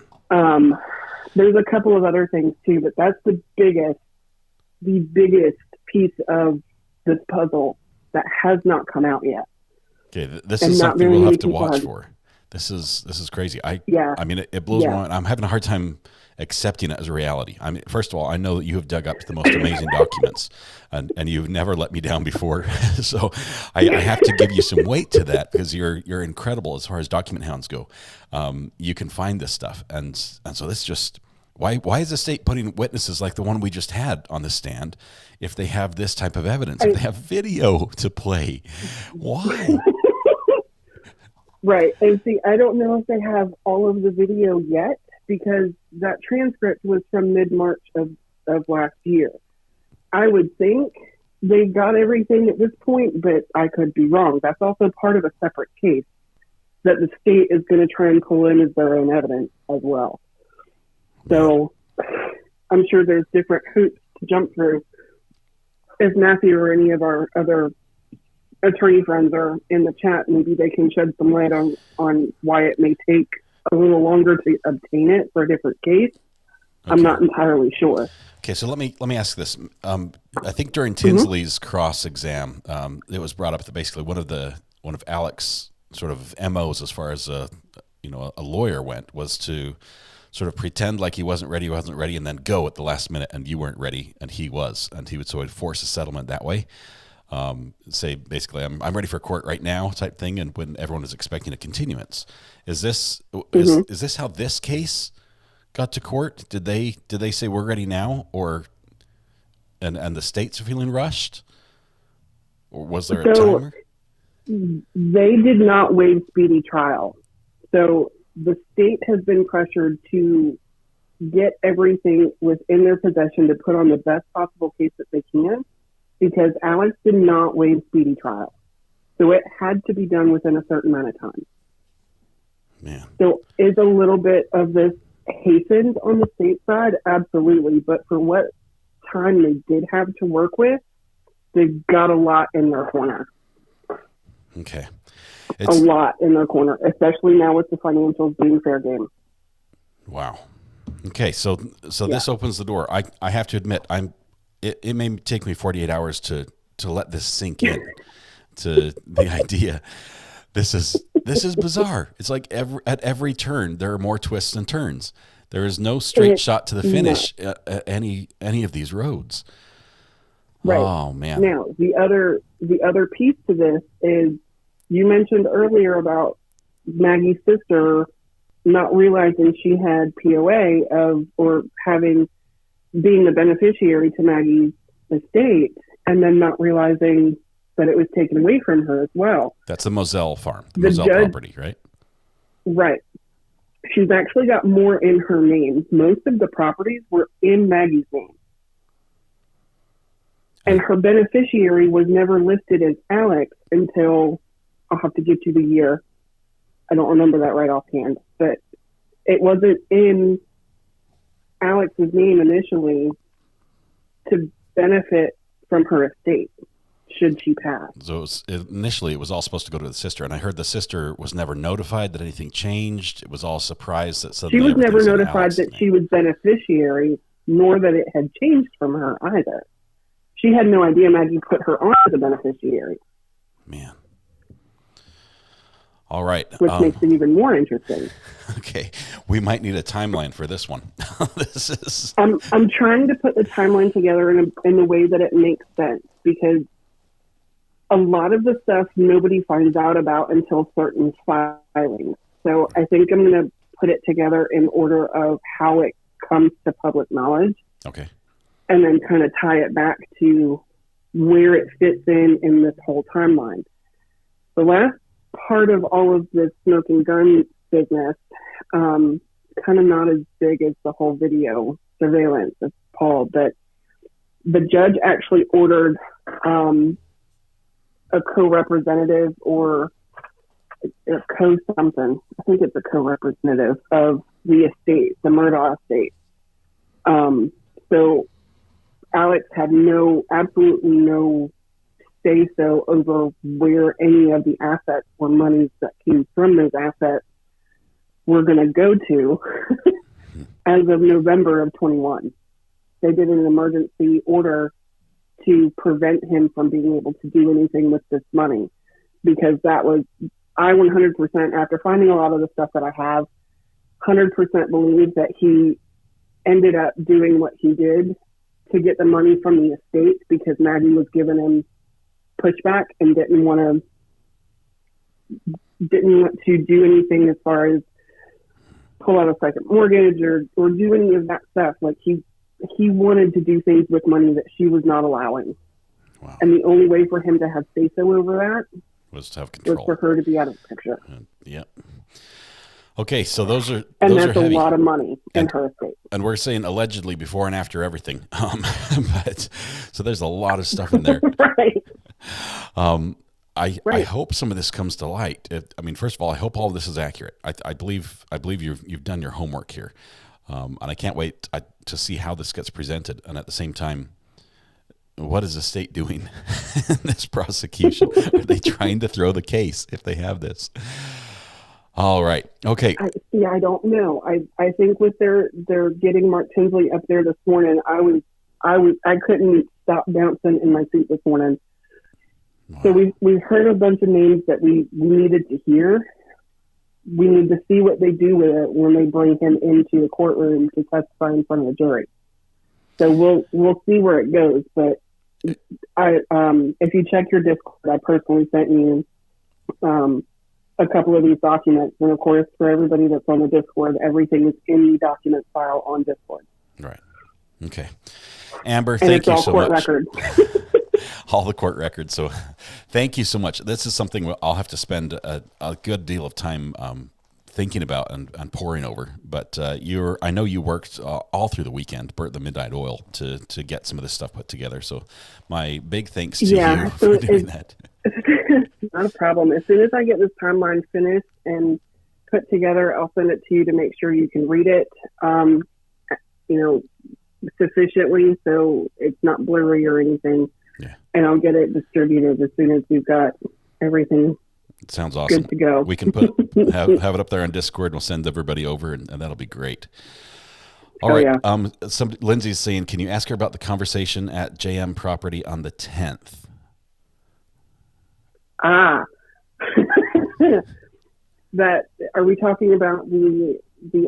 There's a couple of other things too, but that's the biggest piece of this puzzle that has not come out yet. Okay, this is something we'll have to watch for. This is crazy. I mean, it blows my mind. I'm having a hard time accepting it as a reality. I mean, first of all, I know that you have dug up the most amazing documents, and you've never let me down before. So I have to give you some weight to that because you're incredible as far as document hounds go. You can find this stuff, and so this just why is the state putting witnesses like the one we just had on the stand if they have this type of evidence, if they have video to play? Why? Right. And see, I don't know if they have all of the video yet because that transcript was from mid-March of last year. I would think they got everything at this point, but I could be wrong. That's also part of a separate case that the state is going to try and pull in as their own evidence as well. So I'm sure there's different hoops to jump through. If Matthew or any of our other attorney friends are in the chat, maybe they can shed some light on why it may take a little longer to obtain it for a different case. Okay. I'm not entirely sure. Okay, so let me ask this. I think during Tinsley's cross exam, it was brought up that basically one of Alex's sort of MOs as far as a lawyer went was to sort of pretend like he wasn't ready, and then go at the last minute, and you weren't ready, and he was, and he would sort of force a settlement that way. Say basically, I'm ready for court right now type thing, and when everyone is expecting a continuance. Is this how this case got to court? Did they say we're ready now, or and the states are feeling rushed, or was there a timer? They did not waive speedy trial, so the state has been pressured to get everything within their possession to put on the best possible case that they can, because Alex did not waive speedy trial. So it had to be done within a certain amount of time. Yeah. So is a little bit of this hastened on the state side? Absolutely. But for what time they did have to work with, they've got a lot in their corner. Okay. A lot in their corner, especially now with the financials being fair game. Wow. Okay, so this opens the door. I have to admit, it may take me 48 hours to let this sink in to the idea. This is This is bizarre. It's like at every turn, there are more twists and turns. There is no straight shot to the finish at any of these roads. Right. Oh, man. Now, the other piece to this is you mentioned earlier about Maggie's sister not realizing she had POA being the beneficiary to Maggie's estate, and then not realizing that it was taken away from her as well. That's the Moselle farm, the Moselle property, right? Right. She's actually got more in her name. Most of the properties were in Maggie's name. And her beneficiary was never listed as Alex until, I'll have to get you the year. I don't remember that right offhand, but it wasn't in Alex's name initially to benefit from her estate should she pass. So initially it was all supposed to go to the sister, and I heard the sister was never notified that anything changed. It was all surprised that suddenly she was never everything's in notified Alex's that name. she was beneficiary, nor that it had changed from her either. She had no idea Maggie put her on as a beneficiary. Man. All right. Which makes it even more interesting. Okay. We might need a timeline for this one. This is. I'm trying to put the timeline together in a way that it makes sense, because a lot of the stuff nobody finds out about until certain filings. So I think I'm going to put it together in order of how it comes to public knowledge. Okay. And then kind of tie it back to where it fits in this whole timeline. The last part of all of this smoking gun business, kind of not as big as the whole video surveillance of Paul, but the judge actually ordered a co-representative or a co-something. I think it's a co-representative of the estate, the Murdaugh estate. So Alex had absolutely no say-so over where any of the assets or monies that came from those assets were going to go to as of November of 21. They did an emergency order to prevent him from being able to do anything with this money, because I 100%, after finding a lot of the stuff that I have, 100% believe that he ended up doing what he did to get the money from the estate, because Maggie was giving him pushback and didn't want to do anything as far as pull out a second mortgage or do any of that stuff. Like he wanted to do things with money that she was not allowing. Wow. And the only way for him to have say-so over that was to have control. Was for her to be out of the picture. Yep. Okay, so those are that's heavy. A lot of money in her estate. And we're saying allegedly before and after everything. But so there's a lot of stuff in there. Right. I hope some of this comes to light. First of all, I hope all of this is accurate. I believe you've done your homework here, and I can't wait to see how this gets presented. And at the same time, what is the state doing in this prosecution? Are they trying to throw the case if they have this? All right. Okay. I don't know. I think with their getting Mark Tinsley up there this morning, I couldn't stop bouncing in my seat this morning. Wow. So we've heard a bunch of names that we needed to hear. We need to see what they do with it when they bring him into the courtroom to testify in front of the jury. So we'll see where it goes. But if you check your Discord, I personally sent you a couple of these documents, and of course, for everybody that's on the Discord, everything is in the document file on Discord. Right. Okay. Amber, thank you so much. Records. All the court records. So thank you so much. This is something I'll have to spend a good deal of time thinking about and poring over. But I know you worked all through the weekend, the Midnight Oil, to get some of this stuff put together. So my big thanks to you for doing that. Not a problem. As soon as I get this timeline finished and put together, I'll send it to you to make sure you can read it, sufficiently so it's not blurry or anything. Yeah. And I'll get it distributed as soon as we've got everything. It sounds awesome. Good to go. We can have it up there on Discord. We'll send everybody over, and that'll be great. All right. Yeah. Lindsay's saying, can you ask her about the conversation at JM Property on the 10th? that, are we talking about the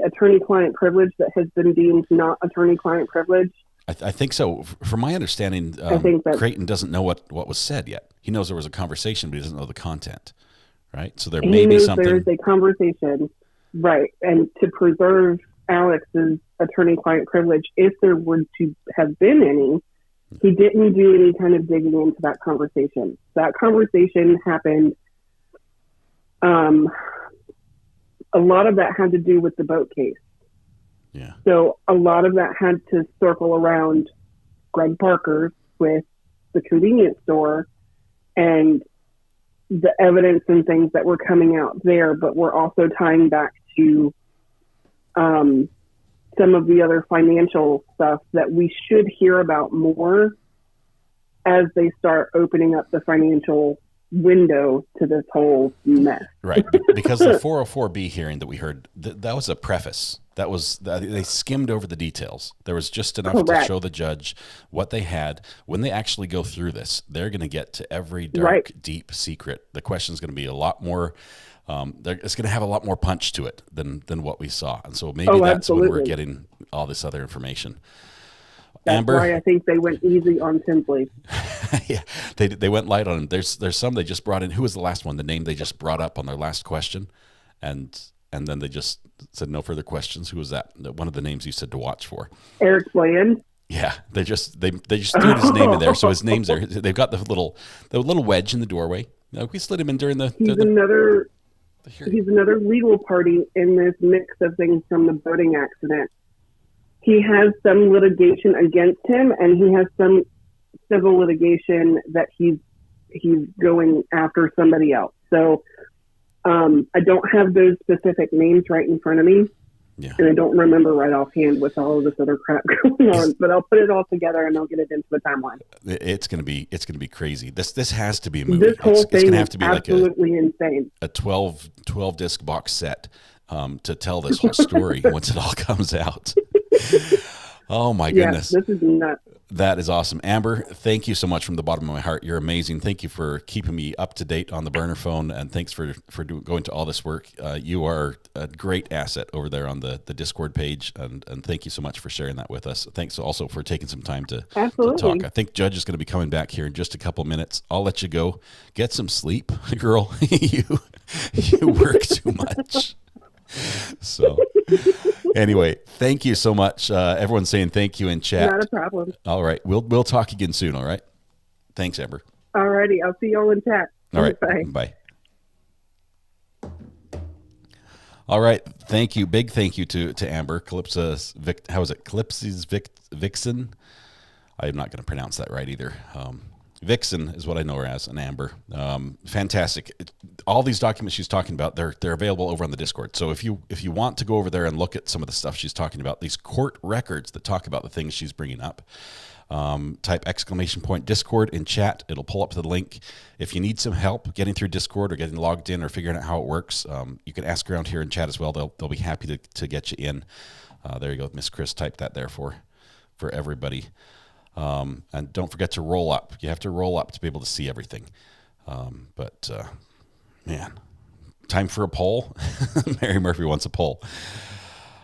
attorney-client privilege that has been deemed not attorney-client privilege? I think so. From my understanding, I think that Creighton doesn't know what was said yet. He knows there was a conversation, but he doesn't know the content, right? So there he may be knows something. there is a conversation, right? And to preserve Alex's attorney-client privilege, if there were to have been any, he didn't do any kind of digging into that conversation. That conversation happened. A lot of that had to do with the boat case. Yeah. So a lot of that had to circle around Greg Parker with the convenience store and the evidence and things that were coming out there, but we're also tying back to some of the other financial stuff that we should hear about more as they start opening up the financial window to this whole mess. Right. Because the 404B hearing that we heard, that was a preface. That was, they skimmed over the details. There was just enough to show the judge what they had. When they actually go through this, they're going to get to every dark, deep secret. The question's going to be a lot more, it's going to have a lot more punch to it than what we saw. And so maybe that's when we're getting all this other information. That's Amber, why I think they went easy on Tinsley. yeah, they went light on him. There's some they just brought in. Who was the last one? The name they just brought up on their last question, and then they just said no further questions. Who was that? One of the names you said to watch for. Eric Bland. Yeah, they just threw his name in there, so his name's there. They've got the little wedge in the doorway. We slid him in during the. He's another legal party in this mix of things from the boating accident. He has some litigation against him, and he has some civil litigation that he's going after somebody else. So I don't have those specific names right in front of me, and I don't remember right offhand with all of this other crap going on. But I'll put it all together and I'll get it into the timeline. It's gonna be crazy. This has to be a movie. This whole thing it's gonna is have to be absolutely insane. A 12 disc box set to tell this whole story once it all comes out. Oh my goodness. This is nuts. That is awesome. Amber, thank you so much from the bottom of my heart. You're amazing. Thank you for keeping me up to date on the burner phone, and thanks for going to all this work. You are a great asset over there on the Discord page, and thank you so much for sharing that with us. Thanks also for taking some time to talk. I think Judge is going to be coming back here in just a couple minutes. I'll let you go. Get some sleep, girl. you work too much. So anyway, thank you so much. Everyone's saying thank you in chat. Not a problem. All right. We'll talk again soon. All right. Thanks, Amber. All righty. I'll see y'all in chat. All right. Bye. All right. Thank you. Big thank you to Amber. Calypso's Vixen. I'm not going to pronounce that right either. Vixen is what I know her as, an Amber. Fantastic. All these documents she's talking about, they're available over on the Discord. So if you want to go over there and look at some of the stuff she's talking about, these court records that talk about the things she's bringing up, type !Discord in chat. It'll pull up to the link. If you need some help getting through Discord or getting logged in or figuring out how it works, you can ask around here in chat as well. They'll be happy to get you in. There you go. Miss Chris typed that there for everybody. And don't forget to roll up. You have to roll up to be able to see everything. Man, time for a poll. Mary Murphy wants a poll.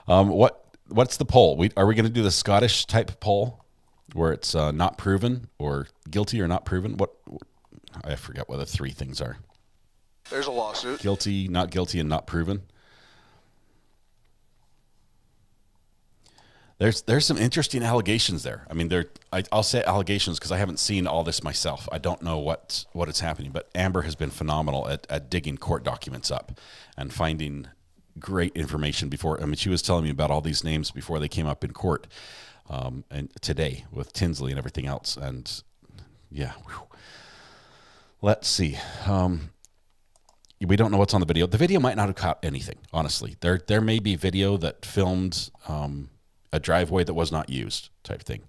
What's the poll? Are we going to do the Scottish type poll where it's not proven or guilty or not proven? I forget what the three things are. There's a lawsuit. Guilty, not guilty, and not proven. There's some interesting allegations there. I mean, I'll say allegations because I haven't seen all this myself. I don't know what is happening, but Amber has been phenomenal at digging court documents up and finding great information before. I mean, she was telling me about all these names before they came up in court, and today with Tinsley and everything else. And yeah, let's see. We don't know what's on the video. The video might not have caught anything, honestly. There may be video that filmed a driveway that was not used type thing.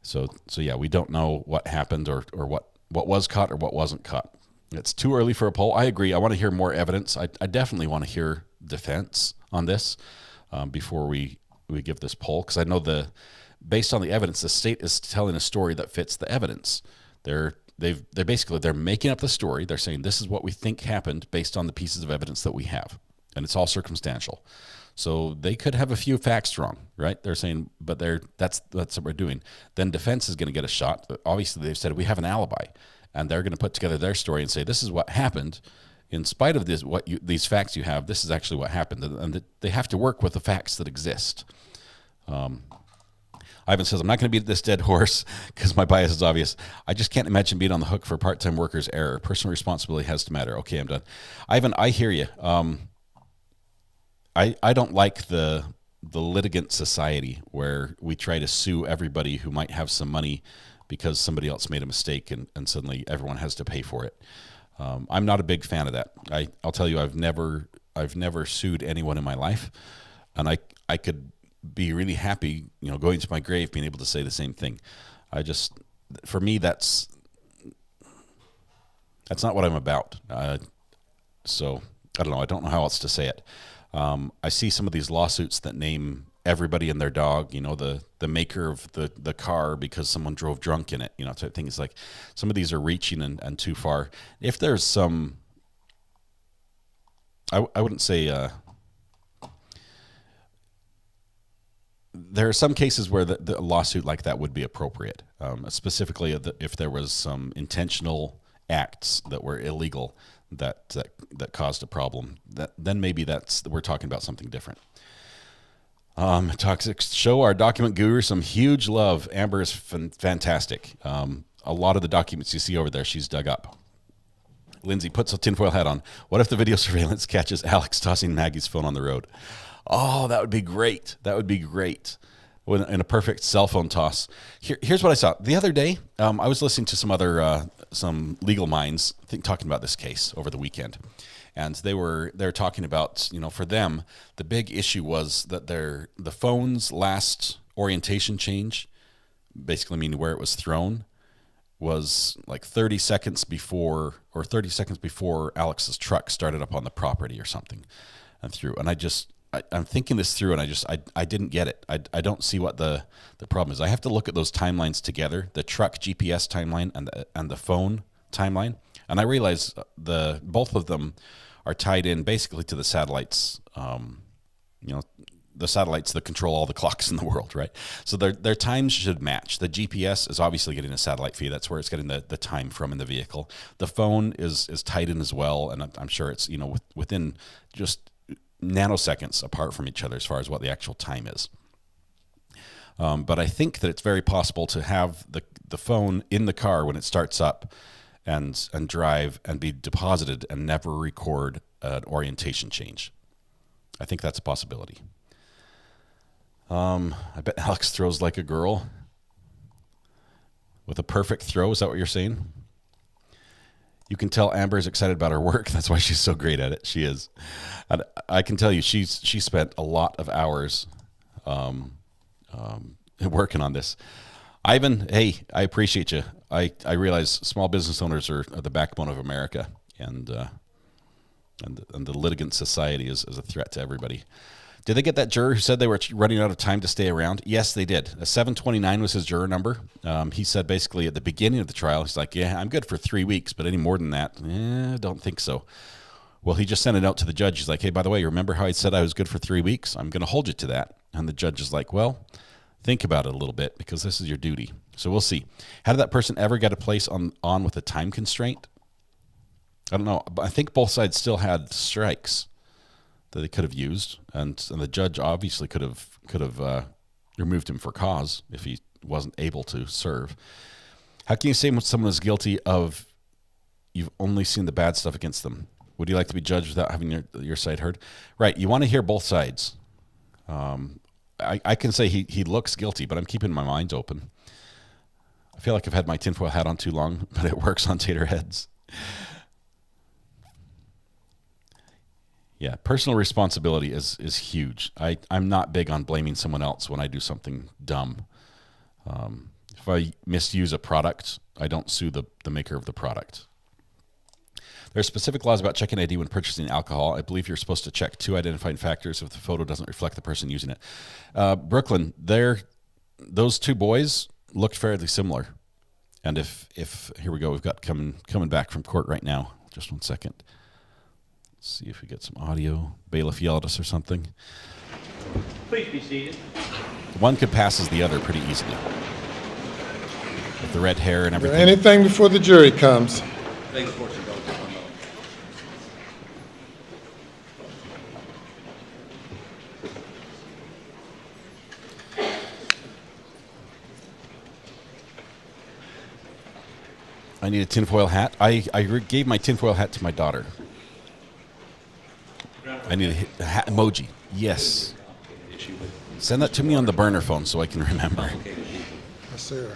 So yeah, we don't know what happened or what was caught or what wasn't caught. It's too early for a poll. I agree. I want to hear more evidence. I definitely want to hear defense on this before we give this poll, because I know based on the evidence, the state is telling a story that fits the evidence. They're making up the story. They're saying this is what we think happened based on the pieces of evidence that we have. and it's all circumstantial. So they could have a few facts wrong, right? They're saying, but that's what we're doing. Then defense is going to get a shot. But obviously, they've said we have an alibi, and they're going to put together their story and say this is what happened. In spite of this, these facts you have, this is actually what happened, and they have to work with the facts that exist. Ivan says, I'm not going to beat this dead horse because my bias is obvious. I just can't imagine being on the hook for part-time workers' error. Personal responsibility has to matter. Okay, I'm done. Ivan, I hear you. I don't like the litigant society where we try to sue everybody who might have some money because somebody else made a mistake and suddenly everyone has to pay for it. I'm not a big fan of that. I'll tell you, I've never sued anyone in my life, and I could be really happy, going to my grave being able to say the same thing. For me, that's not what I'm about. So I don't know. I don't know how else to say it. I see some of these lawsuits that name everybody and their dog, the maker of the car because someone drove drunk in it, type thing. It's like some of these are reaching and too far. If there's some, I wouldn't say, there are some cases where the lawsuit like that would be appropriate, specifically if there was some intentional acts that were illegal that caused a problem. Then maybe we're talking about something different. Toxic show our document guru some huge love. Amber is fantastic. A lot of the documents you see over there, she's dug up. Lindsay puts a tinfoil hat on. What if the video surveillance catches Alex tossing Maggie's phone on the road? Oh, that would be great. That would be great. In a perfect cell phone toss. Here's what I saw. The other day, I was listening to some legal minds talking about this case over the weekend. And they're talking about, for them, the big issue was that the phone's last orientation change, basically meaning where it was thrown, was like 30 seconds before Alex's truck started up on the property or something and through. And I'm thinking this through, and I didn't get it. I don't see what the problem is. I have to look at those timelines together, the truck GPS timeline and the phone timeline, and I realize both of them are tied in basically to the satellites. The satellites that control all the clocks in the world, right? So their times should match. The GPS is obviously getting a satellite feed. That's where it's getting the time from in the vehicle. The phone is tied in as well, and I'm sure it's within just nanoseconds apart from each other as far as what the actual time is. But I think that it's very possible to have the phone in the car when it starts up and drive and be deposited and never record an orientation change. I think that's a possibility. I bet Alex throws like a girl with a perfect throw. Is that what you're saying? You can tell Amber is excited about her work. That's why she's so great at it. She is. And I can tell you, she spent a lot of hours working on this. Ivan, hey, I appreciate you. I realize small business owners are the backbone of America, and the litigant society is a threat to everybody. Did they get that juror who said they were running out of time to stay around? Yes, they did. 729 was his juror number. He said basically at the beginning of the trial, he's like, yeah, I'm good for 3 weeks, but any more than that, don't think so. Well, he just sent a note to the judge. He's like, hey, by the way, remember how I said I was good for 3 weeks? I'm going to hold you to that. And the judge is like, well, think about it a little bit because this is your duty. So we'll see. How did that person ever get a place on with a time constraint? I don't know. I think both sides still had strikes that they could have used, and the judge obviously could have removed him for cause if he wasn't able to serve. How can you say when someone is guilty of you've only seen the bad stuff against them? Would you like to be judged without having your side heard? Right, you want to hear both sides. I can say he looks guilty, but I'm keeping my mind open. I feel like I've had my tinfoil hat on too long, but it works on tater heads. Yeah, personal responsibility is huge. I'm not big on blaming someone else when I do something dumb. If I misuse a product, I don't sue the maker of the product. There are specific laws about checking ID when purchasing alcohol. I believe you're supposed to check 2 identifying factors if the photo doesn't reflect the person using it. Brooklyn, those 2 boys looked fairly similar. And if here we go, we've got coming back from court right now. Just one second. see if we get some audio. Bailiff yelled at us or something. Please be seated. One could pass as the other pretty easily. With the red hair and everything. Anything before the jury comes. Thanks for some votes. I need a tinfoil hat. I gave my tinfoil hat to my daughter. I need a hat emoji. Yes. Send that to me on the burner phone so I can remember. Yes, sir.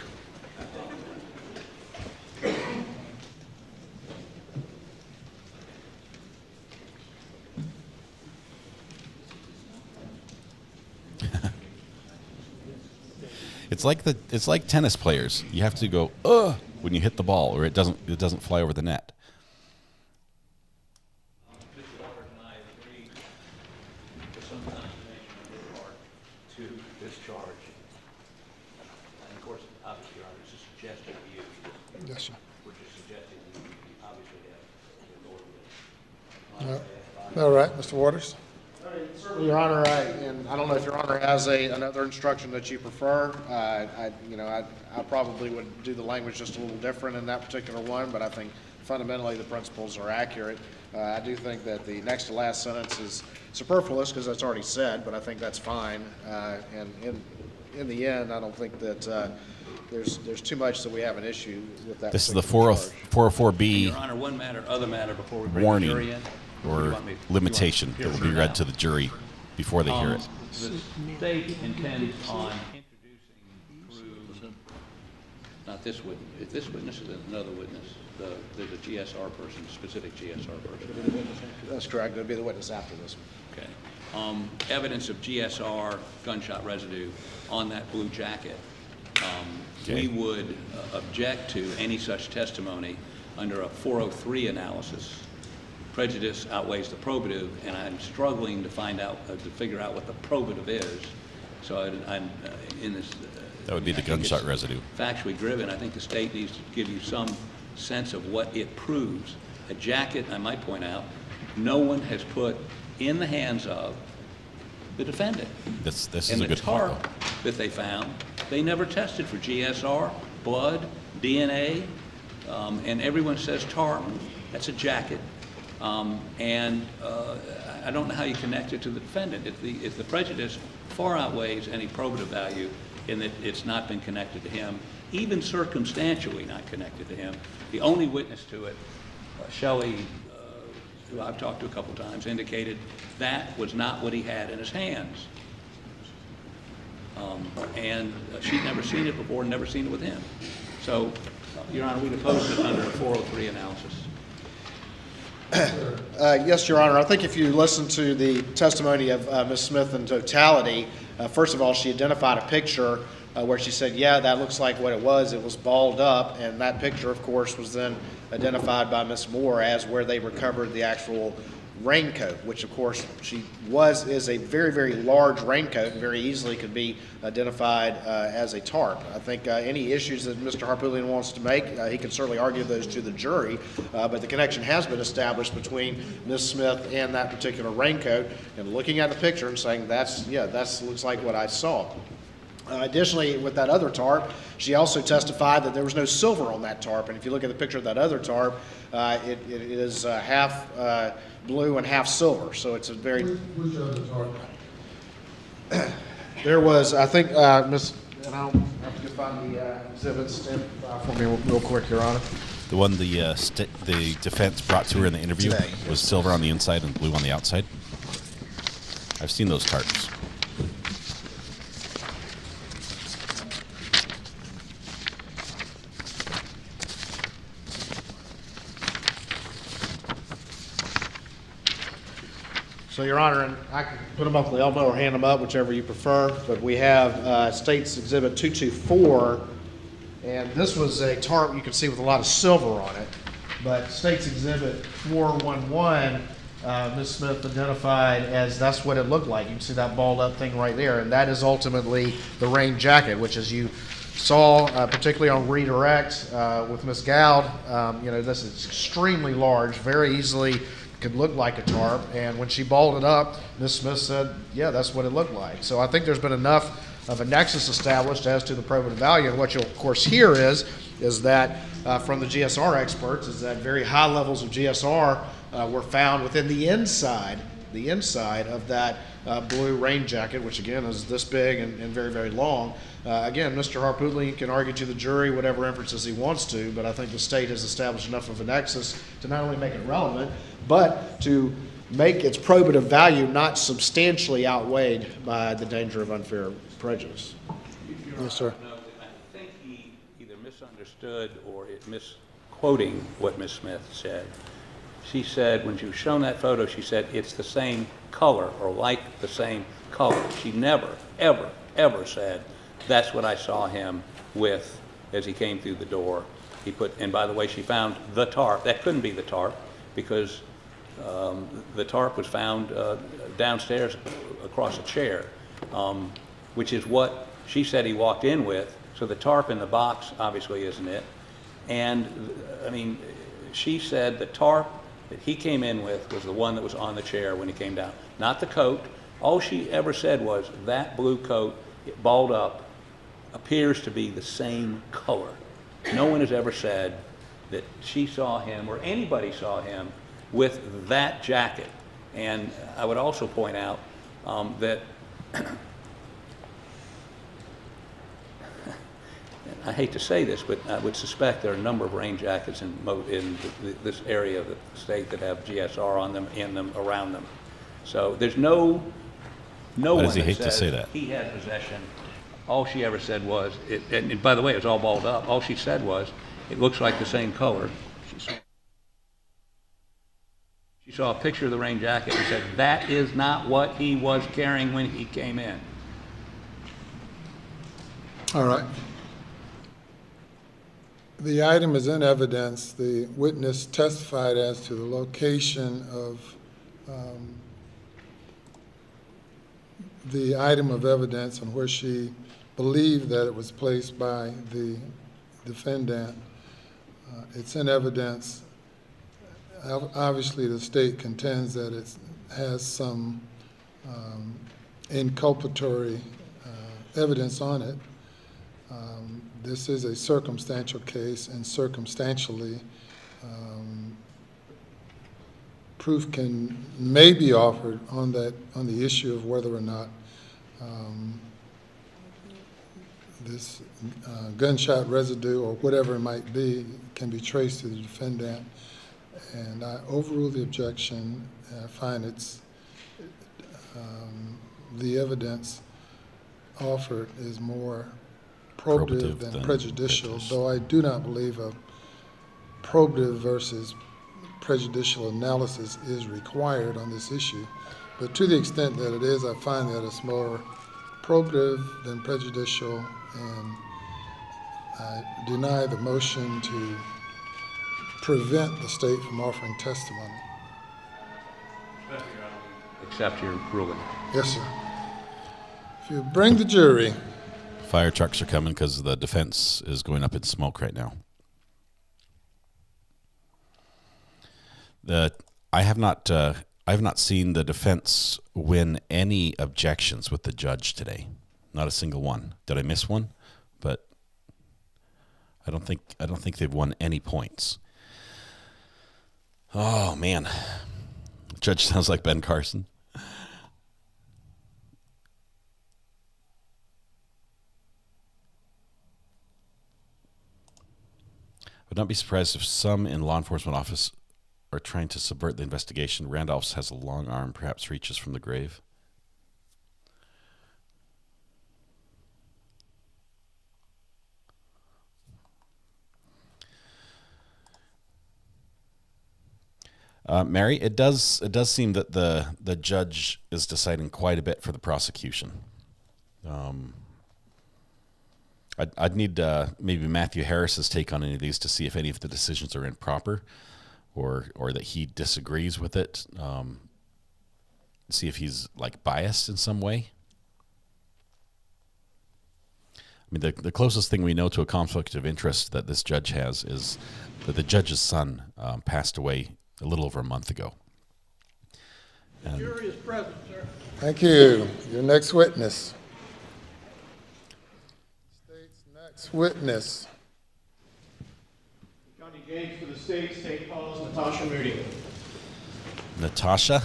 It's like tennis players. You have to go when you hit the ball, or it doesn't fly over the net. To discharge. And of course, obviously, Your Honor, it's a suggestion of you. Yes, sir. We're just suggesting you obviously have the authority. All right, Mr. Waters. Certainly, Your Honor, and I don't know if Your Honor has another instruction that you prefer. I probably would do the language just a little different in that particular one, but I think fundamentally the principles are accurate. I do think that the next to last sentence is superfluous because that's already said, but I think that's fine. And in the end, I don't think that there's too much that we have an issue with that. This is the 404B. Your Honor, one other matter before we bring warning the jury in. or limitation that will be read to the jury before they hear it. The state intends on introducing through, not this witness, if this witness is another witness, there's a GSR person, specific GSR person. That's correct. It would be the witness after this one. Okay. Evidence of GSR gunshot residue on that blue jacket. We would object to any such testimony under a 403 analysis. Prejudice outweighs the probative, and I'm struggling to figure out what the probative is. So I'm in this. That would be the gunshot residue. Factually driven. I think the state needs to give you some sense of what it proves. A jacket, I might point out, no one has put in the hands of the defendant. This is and a good the tarp that they found, they never tested for GSR, blood, DNA, and everyone says tarp. That's a jacket. I don't know how you connect it to the defendant. If the prejudice far outweighs any probative value in that it's not been connected to him, even circumstantially not connected to him. The only witness to it, Shelley, who I've talked to a couple times, indicated that was not what he had in his hands. She'd never seen it before, never seen it with him. So, Your Honor, we'd oppose it under a 403 analysis. Yes, Your Honor. I think if you listen to the testimony of Ms. Smith in totality, first of all, she identified a picture where she said, yeah, that looks like what it was. It was balled up, and that picture, of course, was then identified by Ms. Moore as where they recovered the actual raincoat, which, of course, is a very, very large raincoat and very easily could be identified as a tarp. I think any issues that Mr. Harpootlian wants to make, he can certainly argue those to the jury, but the connection has been established between Ms. Smith and that particular raincoat, and looking at the picture and saying, that looks like what I saw. Additionally, with that other tarp, she also testified that there was no silver on that tarp. And if you look at the picture of that other tarp, it is half blue and half silver. So it's a very... Which other tarp? There was, I think, Miss... And I'll have to find the exhibits for me real quick, Your Honor. The one the defense brought to her in the interview was silver on the inside and blue on the outside. I've seen those tarps. So, Your Honor, and I can put them up with the elbow or hand them up, whichever you prefer, but we have State's Exhibit 224, and this was a tarp you can see with a lot of silver on it, but State's Exhibit 411, Ms. Smith identified as that's what it looked like. You can see that balled up thing right there, and that is ultimately the rain jacket, which, as you saw, particularly on redirect with Ms. Gowd, this is extremely large, very easily could look like a tarp, and when she balled it up, Ms. Smith said, yeah, that's what it looked like. So I think there's been enough of a nexus established as to the probative value, and what you'll of course hear is that from the GSR experts is that very high levels of GSR were found within the inside of that blue rain jacket, which again is this big and very, very long. Again, Mr. Harpootlian can argue to the jury whatever inferences he wants to, but I think the state has established enough of a nexus to not only make it relevant, but to make its probative value not substantially outweighed by the danger of unfair prejudice. Yes, sir. I think he either misunderstood or is misquoting what Ms. Smith said. She said, when she was shown that photo, she said, it's the same color or like the same color. She never, ever, ever said, that's what I saw him with as he came through the door. He put, and by the way, she found the tarp. That couldn't be the tarp because the tarp was found downstairs across a chair, which is what she said he walked in with. So the tarp in the box obviously isn't it. And I mean, she said the tarp that he came in with was the one that was on the chair when he came down, not the coat. All she ever said was that blue coat, it balled up, appears to be the same color. No one has ever said that she saw him or anybody saw him with that jacket. And I would also point out that I hate to say this, but I would suspect there are a number of rain jackets in this area of the state that have GSR on them, in them, around them. So there's no one does he hate that to says say that? he had possession. All she ever said was, and by the way, it was all balled up. All she said was, it looks like the same color. She saw a picture of the rain jacket and said, that is not what he was carrying when he came in. All right. The item is in evidence. The witness testified as to the location of the item of evidence and where she believed that it was placed by the defendant. It's in evidence. Obviously, the state contends that it has some inculpatory evidence on it. This is a circumstantial case, and circumstantially, proof may be offered on the issue of whether or not this gunshot residue or whatever it might be can be traced to the defendant. And I overrule the objection. I find the evidence offered is more probative than prejudicial, though I do not believe a probative versus prejudicial analysis is required on this issue. But to the extent that it is, I find that it's more probative than prejudicial, and I deny the motion to prevent the state from offering testimony. Accept your ruling. Yes, sir. If you bring the jury. Fire trucks are coming because the defense is going up in smoke right now. I have not seen the defense win any objections with the judge today. Not a single one. Did I miss one? But I don't think they've won any points. Oh man, the judge sounds like Ben Carson. I would not be surprised if some in law enforcement office are trying to subvert the investigation. Randolph's has a long arm, perhaps reaches from the grave. Mary, it does seem that the judge is deciding quite a bit for the prosecution. I'd need maybe Matthew Harris's take on any of these to see if any of the decisions are improper, or that he disagrees with it. See if he's like biased in some way. I mean, the closest thing we know to a conflict of interest that this judge has is that the judge's son passed away a little over a month ago. And Jury is present, sir. Thank you. Your next witness. State's next witness. Johnny James for the state calls Natasha Moody. Natasha?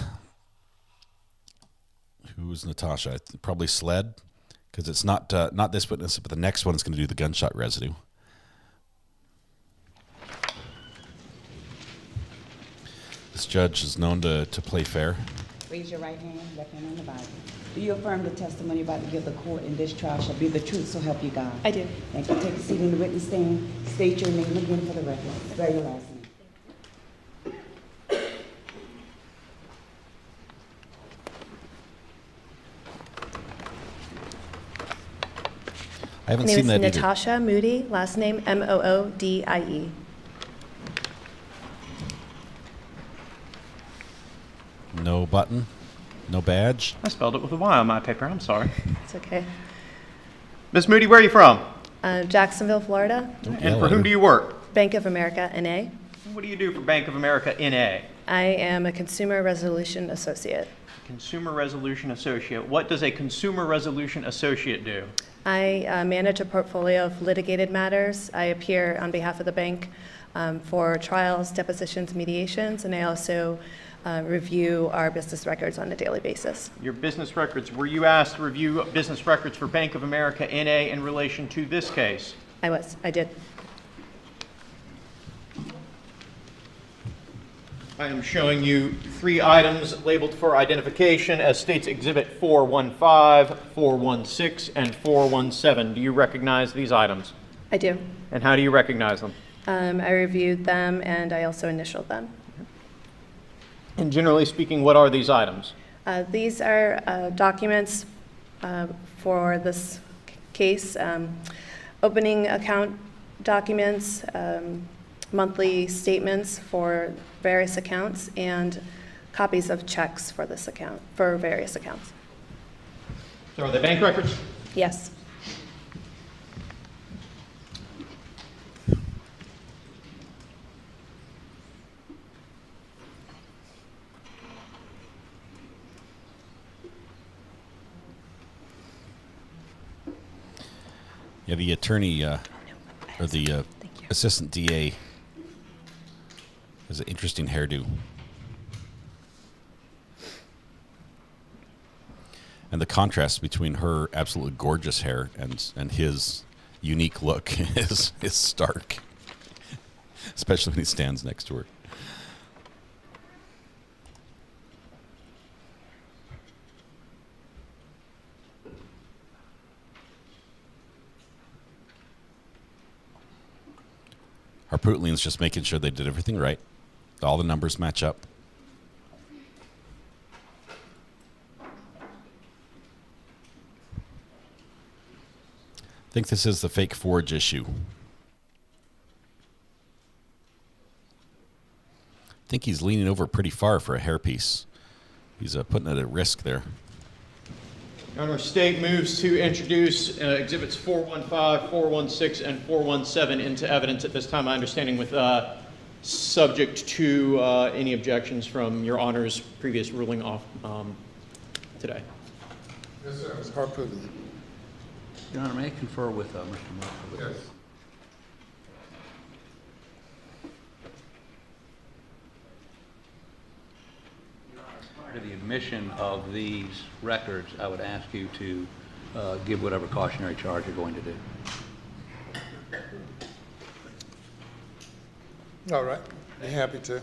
Who's Natasha? Probably SLED, because it's not this witness, but the next one is going to do the gunshot residue. This judge is known to play fair. Raise your right hand, left hand on the Bible. Do you affirm the testimony about to give the court in this trial shall be the truth, so help you God? I do. Thank you. Take a seat in the witness stand. State your name again for the record. Spell your last name. I haven't My seen that name is either. Natasha Moody, last name Moodie. No button, no badge. I spelled it with a Y on my paper. I'm sorry. It's okay. Miss Moody, where are you from? Jacksonville, Florida. And for whom do you work? Bank of America, NA. What do you do for Bank of America NA? I am a consumer resolution associate. Consumer Resolution Associate. What does a Consumer Resolution Associate do? I manage a portfolio of litigated matters. I appear on behalf of the bank for trials, depositions, mediations, and I also review our business records on a daily basis. Your business records. Were you asked to review business records for Bank of America NA in relation to this case? I did. I am showing you 3 items labeled for identification as State's Exhibit 415, 416, and 417. Do you recognize these items? I do. And how do you recognize them? I reviewed them and I also initialed them. And generally speaking, what are these items? These are documents for this case, opening account documents, monthly statements for various accounts, and copies of checks for this account, for various accounts. So are they bank records? Yes. Yeah, the attorney or the assistant DA has an interesting hairdo. And the contrast between her absolutely gorgeous hair and his unique look is stark, especially when he stands next to her. Harpootlian's just making sure they did everything right. All the numbers match up. I think this is the fake forge issue. I think he's leaning over pretty far for a hairpiece. He's putting it at risk there. Your Honor, State moves to introduce Exhibits 415, 416, and 417 into evidence at this time, my understanding, with subject to any objections from Your Honor's previous ruling off today. Yes, sir. Ms. Harpootlian. Your Honor, may I confer with Mr. Murdaugh? Yes. Prior to the admission of these records, I would ask you to give whatever cautionary charge you're going to do. All right. Be happy to.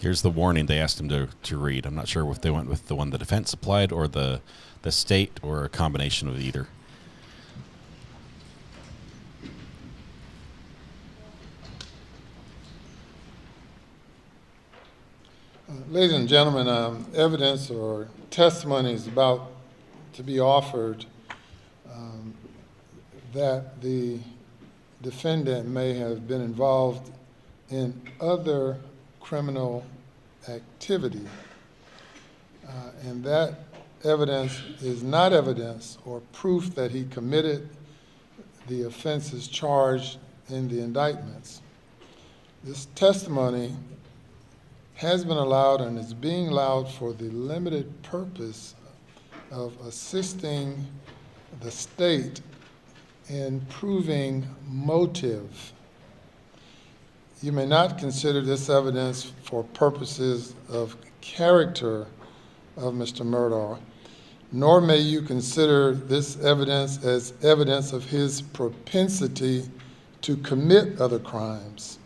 Here's the warning they asked him to read. I'm not sure if they went with the one the defense applied or the state or a combination of either. Ladies and gentlemen, evidence or testimony is about to be offered that the defendant may have been involved in other criminal activity. And that evidence is not evidence or proof that he committed the offenses charged in the indictments. This testimony has been allowed and is being allowed for the limited purpose of assisting the state in proving motive. You may not consider this evidence for purposes of character of Mr. Murdaugh, nor may you consider this evidence as evidence of his propensity to commit other crimes,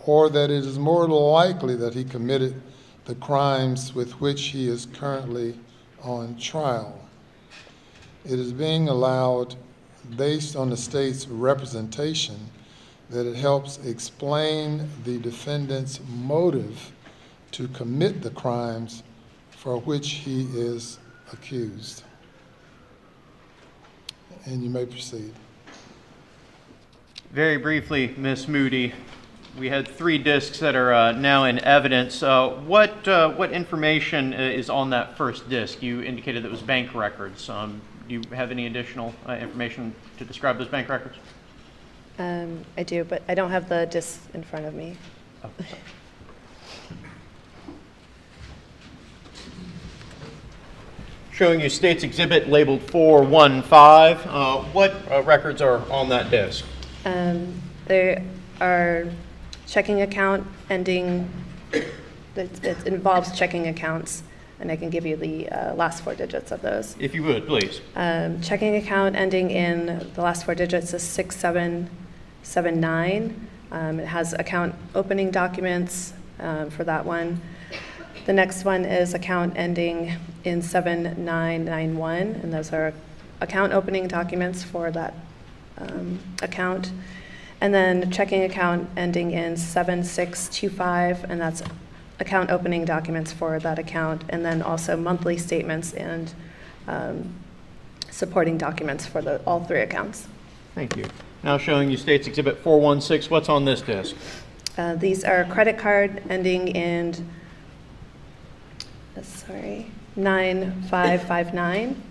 or that it is more likely that he committed the crimes with which he is currently on trial. It is being allowed based on the state's representation that it helps explain the defendant's motive to commit the crimes for which he is accused. And you may proceed. Very briefly, Ms. Moody, we had 3 discs that are now in evidence. What information is on that first disc? You indicated that it was bank records. Do you have any additional information to describe those bank records? I do, but I don't have the disc in front of me. Oh. Showing you State's Exhibit labeled 415. What records are on that disc? There are checking account ending, it involves checking accounts, and I can give you the last 4 digits of those. If you would, please. Checking account ending in the last 4 digits is 6779. It has account opening documents for that one. The next one is account ending in 7991, and those are account opening documents for that account. And then checking account ending in 7625, and that's account opening documents for that account, and then also monthly statements and supporting documents for all 3 accounts. Thank you. Now showing you State's Exhibit 416. What's on this disc? These are credit card ending in 9559.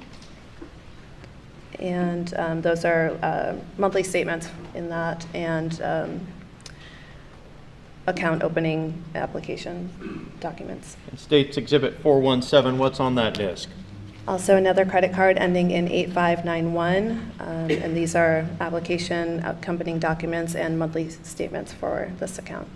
And those are monthly statements in that, and account opening application documents. And State's Exhibit 417, what's on that disc? Also another credit card ending in 8591, and these are application accompanying documents and monthly statements for this account.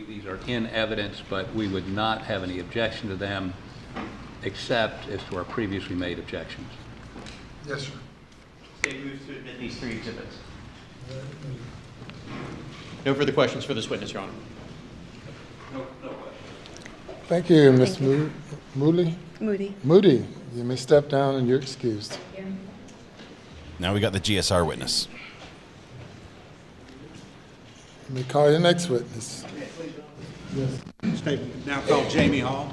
These are in evidence, but we would not have any objection to them except as to our previously made objections. Yes, sir. State moves to admit these 3 exhibits. No further questions for this witness, Your Honor. No questions. Thank you, Ms. Moody. Moody. You may step down and you're excused. Now we got the GSR witness. Let me call your next witness. Yes. Statement now called Jamie Hall.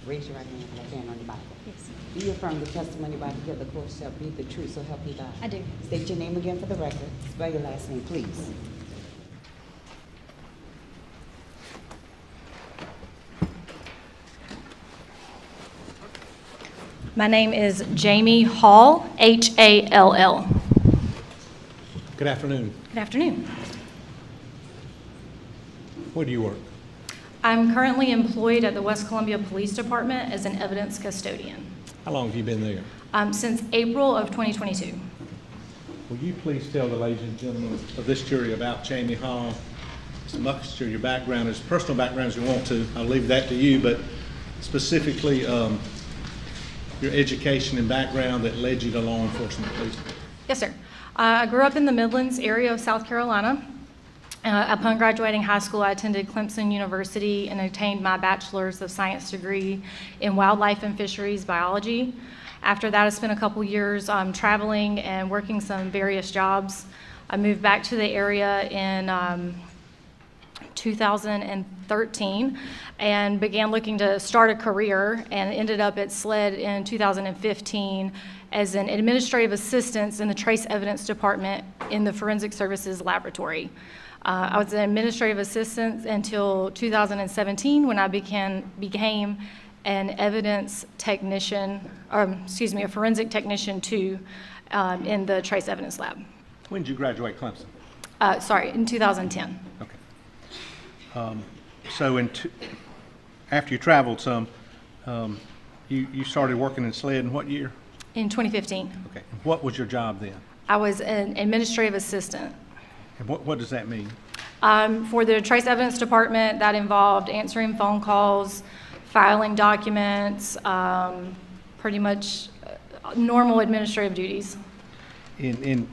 Raise your right hand, left hand on the Bible. Yes. Do you affirm the testimony about to give the court shall be the truth, so help you God? I do. State your name again for the record. Spell your last name, please. My name is Jamie Hall, H-A-L-L. Good afternoon. Good afternoon. Where do you work? I'm currently employed at the West Columbia Police Department as an evidence custodian. How long have you been there? Since April of 2022. Will you please tell the ladies and gentlemen of this jury about Jamie Hall, as much of your background, as personal background as you want to. I'll leave that to you, but specifically your education and background that led you to law enforcement, please. Yes, sir. I grew up in the Midlands area of South Carolina. Upon graduating high school, I attended Clemson University and obtained my Bachelor's of Science degree in Wildlife and Fisheries Biology. After that, I spent a couple years traveling and working some various jobs. I moved back to the area in 2013 and began looking to start a career, and ended up at SLED in 2015 as an administrative assistant in the trace evidence department in the forensic services laboratory. I was an administrative assistant until 2017 when I became an evidence technician, a forensic technician too, in the trace evidence lab. When did you graduate Clemson? In 2010. Okay. So after you traveled some, you started working in SLED in what year? In 2015. Okay. What was your job then? I was an administrative assistant. And what does that mean? For the trace evidence department, that involved answering phone calls, filing documents, pretty much normal administrative duties. Did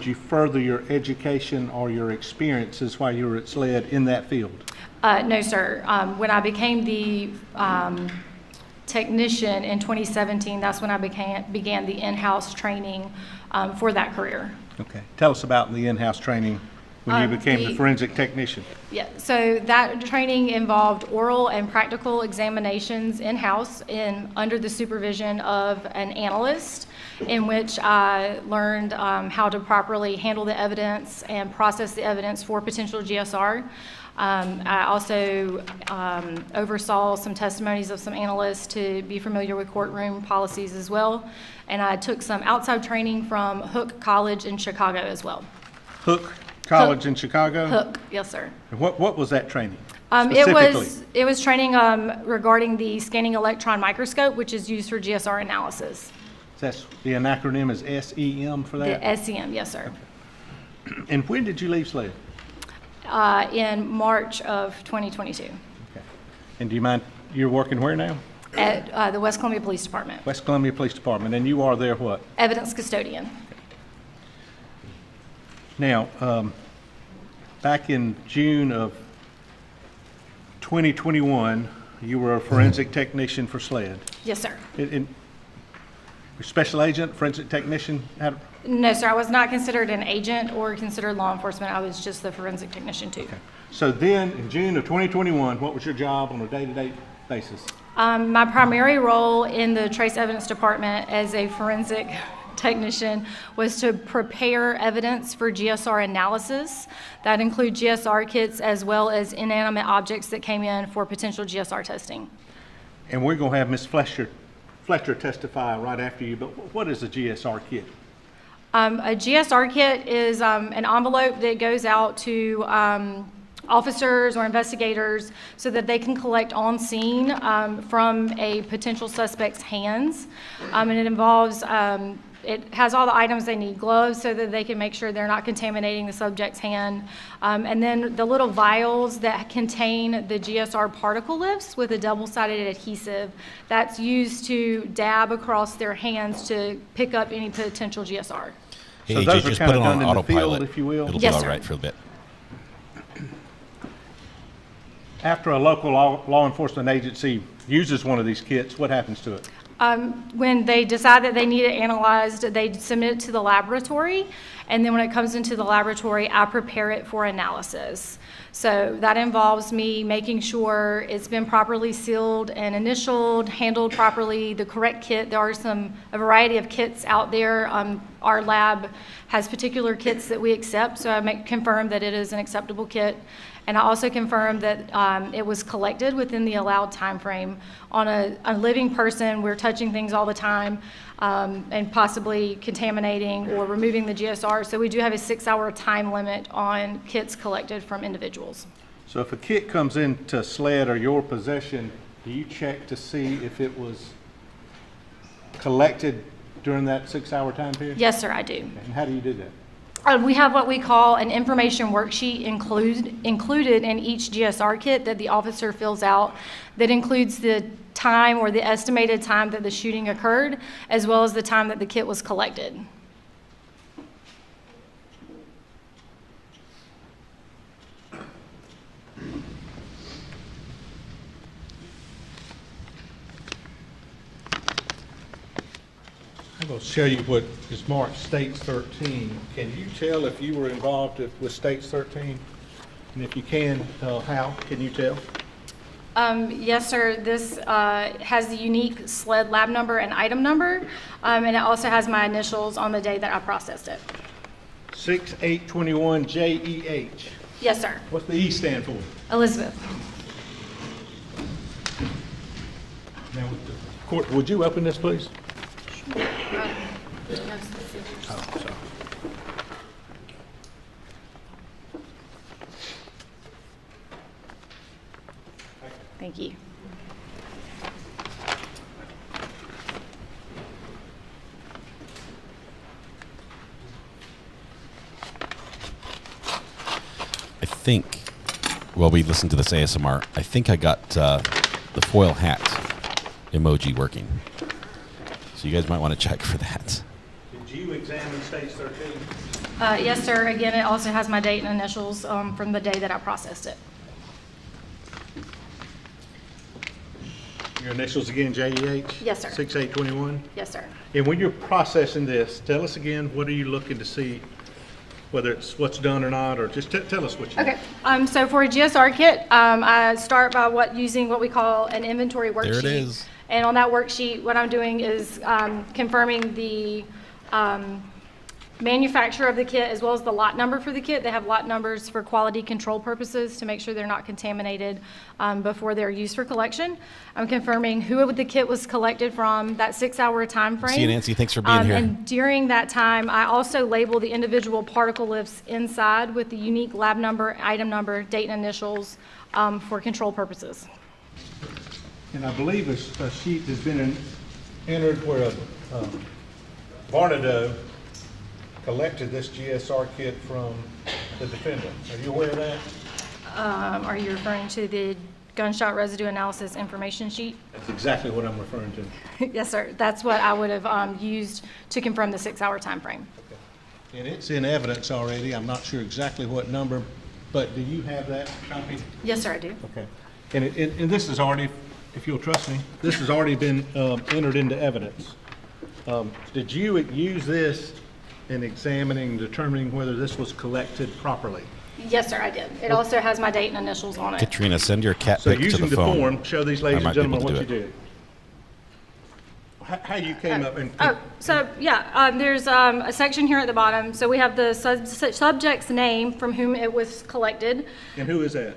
you further your education or your experiences while you were at SLED in that field? No, sir. When I became the technician in 2017, that's when I began the in-house training for that career. Okay. Tell us about the in-house training when you became the forensic technician. Yeah, so that training involved oral and practical examinations in-house under the supervision of an analyst, in which I learned how to properly handle the evidence and process the evidence for potential GSR. I also oversaw some testimonies of some analysts to be familiar with courtroom policies as well. And I took some outside training from Hook College in Chicago as well. Hook College in Chicago? Hook, yes, sir. And what was that training? It was training regarding the scanning electron microscope, which is used for GSR analysis. That's the acronym is SEM for that? The SEM, yes, sir. Okay. And when did you leave SLED? In March of 2022. Okay. And do you mind, you're working where now? At the West Columbia Police Department. West Columbia Police Department, and you are there what? Evidence custodian. Okay. Now, back in June of 2021, you were a forensic technician for SLED. Yes, sir. Special agent, forensic technician? No, sir. I was not considered an agent or considered law enforcement. I was just the forensic technician too. Okay. So then, in June of 2021, what was your job on a day-to-day basis? My primary role in the trace evidence department as a forensic technician was to prepare evidence for GSR analysis. That includes GSR kits as well as inanimate objects that came in for potential GSR testing. And we're going to have Ms. Fletcher testify right after you, but what is a GSR kit? A GSR kit is an envelope that goes out to officers or investigators so that they can collect on scene from a potential suspect's hands. And it involves, it has all the items they need: gloves so that they can make sure they're not contaminating the subject's hand. And then the little vials that contain the GSR particle lifts with a double-sided adhesive that's used to dab across their hands to pick up any potential GSR. Hey, so AJ, those are just kind put of it on done in the autopilot, field, if you will? It'll Yes, be all sir. right for a bit. After a local law enforcement agency uses one of these kits, what happens to it? When they decide that they need it analyzed, they submit it to the laboratory, and then when it comes into the laboratory, I prepare it for analysis. So that involves me making sure it's been properly sealed and initialed, handled properly, the correct kit. There are a variety of kits out there. Our lab has particular kits that we accept, so I confirm that it is an acceptable kit. And I also confirm that it was collected within the allowed time frame. On a living person, we're touching things all the time and possibly contaminating or removing the GSR. So we do have a 6-hour time limit on kits collected from individuals. So if a kit comes into SLED or your possession, do you check to see if it was collected during that 6-hour time period? Yes, sir, I do. And how do you do that? We have what we call an information worksheet included in each GSR kit that the officer fills out that includes the time or the estimated time that the shooting occurred, as well as the time that the kit was collected. I'm going to show you what is marked States 13. Can you tell if you were involved with States 13? And if you can, how can you tell? Yes, sir. This has the unique SLED lab number and item number, and it also has my initials on the day that I processed it. 6821 JEH. Yes, sir. What's the E stand for? Elizabeth. Now, court, would you open this, please? Oh, sorry. Thank you. I think, well, we listened to this ASMR. I think I got the foil hat emoji working. So you guys might want to check for that. Did you examine States 13? Yes, sir. Again, it also has my date and initials from the day that I processed it. Your initials again, JEH? Yes, sir. 6821? Yes, sir. And when you're processing this, tell us again, what are you looking to see, whether it's what's done or not, or just tell us what you Okay. So for a GSR kit, I start by using what we call an inventory worksheet. There it is. And on that worksheet, what I'm doing is confirming the manufacturer of the kit as well as the lot number for the kit. They have lot numbers for quality control purposes to make sure they're not contaminated before they're used for collection. I'm confirming who the kit was collected from, that 6-hour time frame. See you, Nancy. Thanks for being here. And during that time, I also label the individual particle lifts inside with the unique lab number, item number, date and initials for control purposes. And I believe a sheet has been entered where Murdaugh collected this GSR kit from the defendant. Are you aware of that? Are you referring to the gunshot residue analysis information sheet? That's exactly what I'm referring to. Yes, sir. That's what I would have used to confirm the 6-hour time frame. Okay. And it's in evidence already. I'm not sure exactly what number, but do you have that copy? Yes, sir, I do. Okay. And this has already, if you'll trust me, this has already been entered into evidence. Did you use this in examining, determining whether this was collected properly? Yes, sir, I did. It also has my date and initials on it. Katrina, send your cat So pic to using the phone. form, show these ladies and gentlemen what you do. did. How you came up and... There's a section here at the bottom. So we have the subject's name from whom it was collected. And who is that?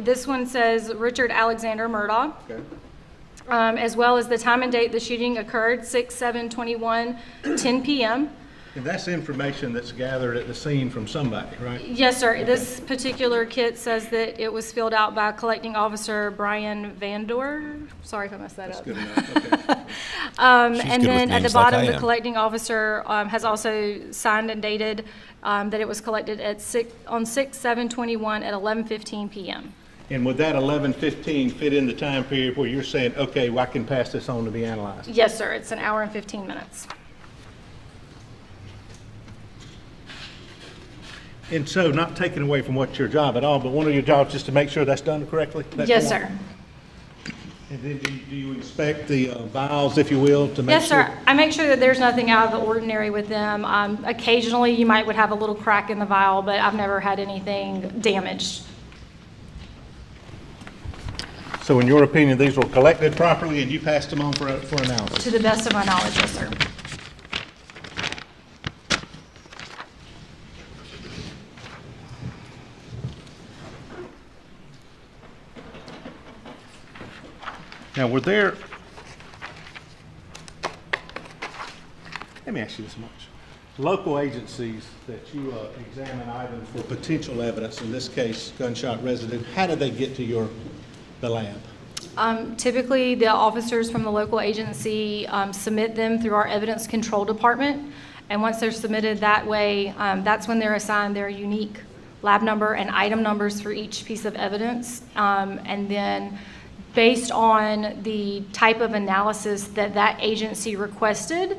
This one says Richard Alexander Murdaugh. Okay. As well as the time and date the shooting occurred, 6/7/21, 10 p.m. And that's information that's gathered at the scene from somebody, right? Yes, sir. Okay. This particular kit says that it was filled out by collecting officer Brian Vandor. Sorry if I messed that up. That's good enough. Okay. And then at the bottom, the collecting officer has also signed and dated that it was collected at 6/7/21 at 11:15 p.m. And would that 11:15 fit in the time period where you're saying, okay, well, I can pass this on to be analyzed? Yes, sir. It's an hour and 15 minutes. And so, not taking away from what's your job at all, but one of your jobs is to make sure that's done correctly? Yes, sir. And then do you inspect the vials, if you will, to make Yes, sure? sir. I make sure that there's nothing out of the ordinary with them. Occasionally, you would have a little crack in the vial, but I've never had anything damaged. So in your opinion, these were collected properly and you passed them on for analysis? To the best of my knowledge, yes, sir. Now, were there, let me ask you this much. Local agencies that you examine items for potential evidence, in this case, gunshot residue, how did they get to the lab? Typically, the officers from the local agency submit them through our evidence control department. And once they're submitted that way, that's when they're assigned their unique lab number and item numbers for each piece of evidence. And then based on the type of analysis that agency requested,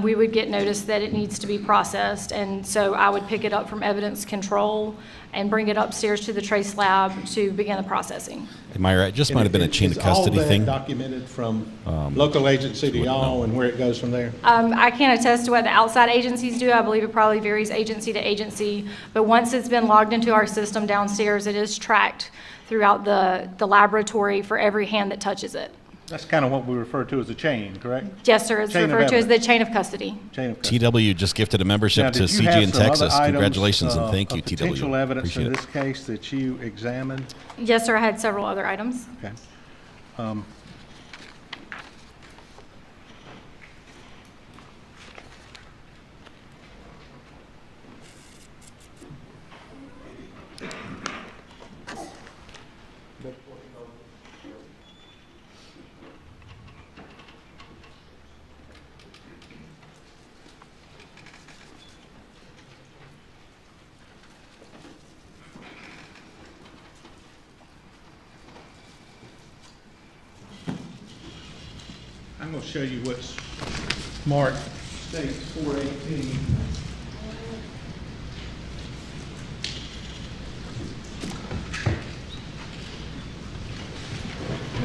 we would get notice that it needs to be processed. And so I would pick it up from evidence control and bring it upstairs to the trace lab to begin the processing. Am I right? Just might have been a chain of custody thing. Is all that documented from local agency to y'all and where it goes from there? I can't attest to what the outside agencies do. I believe it probably varies agency to agency. But once it's been logged into our system downstairs, it is tracked throughout the laboratory for every hand that touches it. That's kind of what we refer to as a chain, correct? Yes, sir. It's referred to as the chain of custody. TW just gifted a membership to CG in Texas. Congratulations and thank you, TW. Potential evidence Appreciate in it. this case that you examined? Yes, sir. I had several other items. Okay. I'm going to show you what's marked States 418.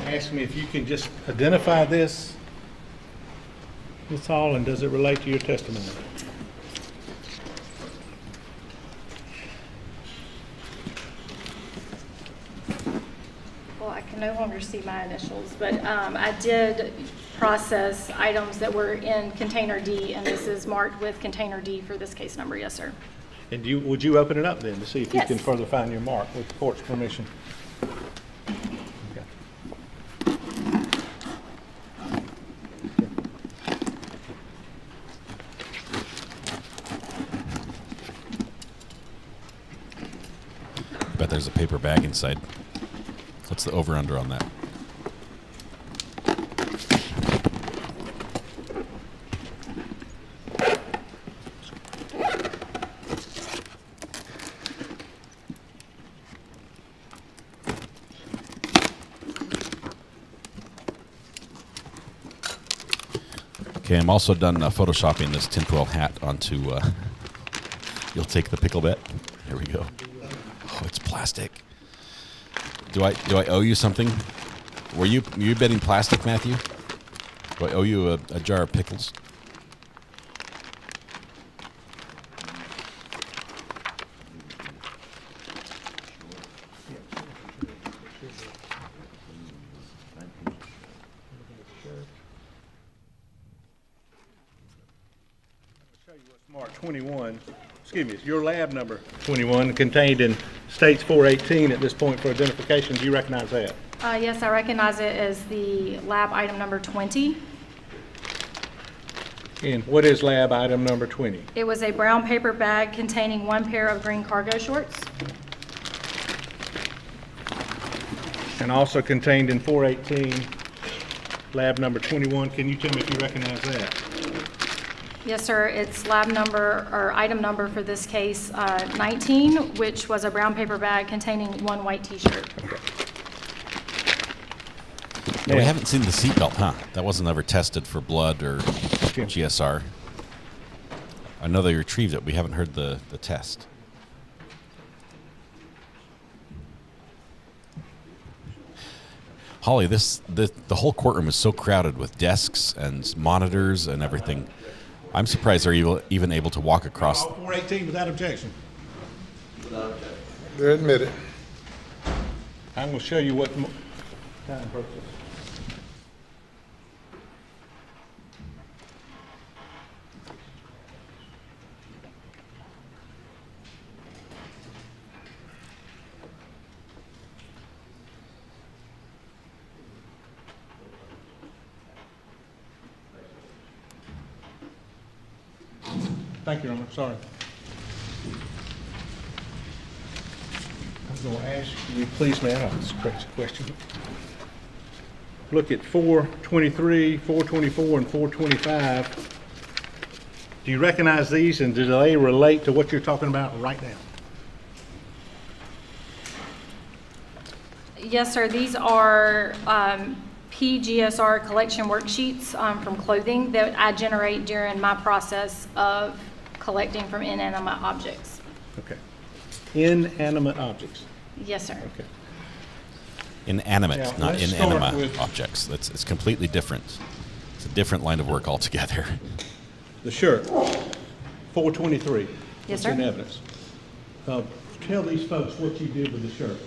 Ask me if you can just identify this. That's all, and does it relate to your testimony? Well, I can no longer see my initials, but I did process items that were in container D, and this is marked with container D for this case number. Yes, sir. And would you open it up then to see if you Yes. can further find your mark with the court's permission? Bet there's a paper bag inside. What's the over-under on that? Okay, I'm also done photoshopping this tinfoil hat onto, you'll take the pickle bet? Here we go. Oh, it's plastic. Do I owe you something? Were you betting plastic, Matthew? Do I owe you a jar of pickles? Mark 21, excuse me, your lab number 21 contained in States 418 at this point for identification. Do you recognize that? Yes, I recognize it as the lab item number 20. And what is lab item number 20? It was a brown paper bag containing one pair of green cargo shorts. And also contained in 418, lab number 21. Can you tell me if you recognize that? Yes, sir. It's lab number, or item number for this case, 19, which was a brown paper bag containing one white T-shirt. Yeah, we haven't seen the seatbelt, huh? That wasn't ever tested for blood or GSR. I know they retrieved it. We haven't heard the test. Holly, the whole courtroom is so crowded with desks and monitors and everything. I'm surprised they're even able to walk across. 418 without objection. Without objection. They're admitted. I'm going to show you what time purpose. Thank you, Your Honor. Sorry. I'm going to ask you, please, man, this is a crazy question. Look at 423, 424, and 425. Do you recognize these, and do they relate to what you're talking about right now? Yes, sir. These are key GSR collection worksheets from clothing that I generate during my process of collecting from inanimate objects. Okay. Inanimate objects. Yes, sir. Okay. Inanimate, Now, not let's start inanimate with- objects. It's completely different. It's a different line of work altogether. The shirt, 423. Yes, What's in sir. evidence? Tell these folks what you did with the shirt.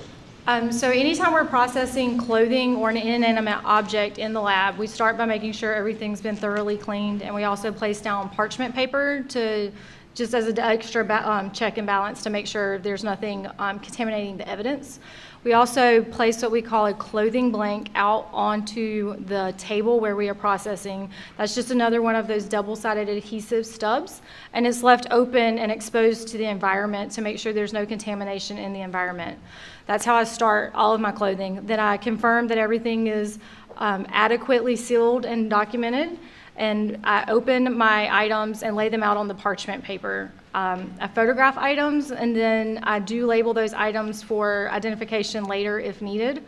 So anytime we're processing clothing or an inanimate object in the lab, we start by making sure everything's been thoroughly cleaned, and we also place down parchment paper to just as an extra check and balance to make sure there's nothing contaminating the evidence. We also place what we call a clothing blank out onto the table where we are processing. That's just another one of those double-sided adhesive stubs, and it's left open and exposed to the environment to make sure there's no contamination in the environment. That's how I start all of my clothing. Then I confirm that everything is adequately sealed and documented, and I open my items and lay them out on the parchment paper. I photograph items, and then I do label those items for identification later if needed.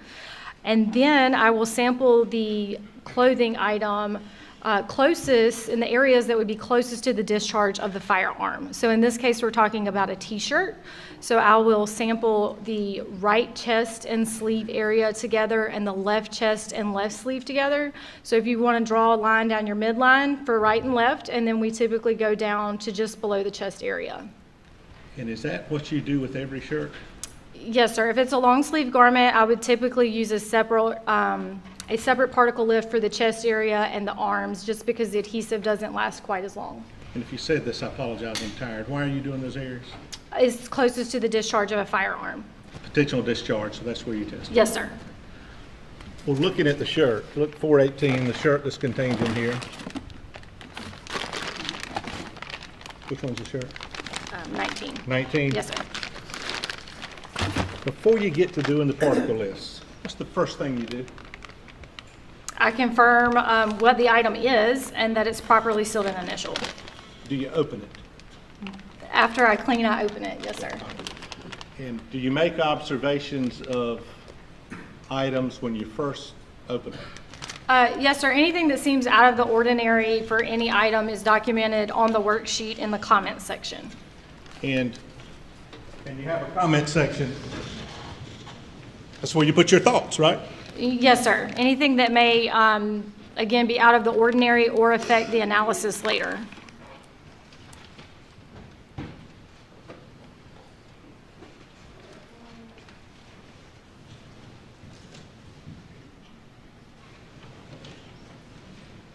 And then I will sample the clothing item closest, in the areas that would be closest to the discharge of the firearm. So in this case, we're talking about a t-shirt. So I will sample the right chest and sleeve area together and the left chest and left sleeve together. So if you want to draw a line down your midline for right and left, and then we typically go down to just below the chest area. And is that what you do with every shirt? Yes, sir. If it's a long sleeve garment, I would typically use a separate particle lift for the chest area and the arms, just because the adhesive doesn't last quite as long. And if you said this, I apologize, I'm tired. Why are you doing those areas? It's closest to the discharge of a firearm. Potential discharge, so that's where you test. Yes, sir. Well, looking at the shirt, look 418, the shirt that's contained in here. Which one's the shirt? 19. 19? Yes, sir. Before you get to doing the particle lists, what's the first thing you do? I confirm what the item is and that it's properly sealed and initialed. Do you open it? After I clean, I open it. Yes, sir. And do you make observations of items when you first open it? Yes, sir. Anything that seems out of the ordinary for any item is documented on the worksheet in the comments section. And you have a comment section. That's where you put your thoughts, right? Yes, sir. Anything that may, again, be out of the ordinary or affect the analysis later.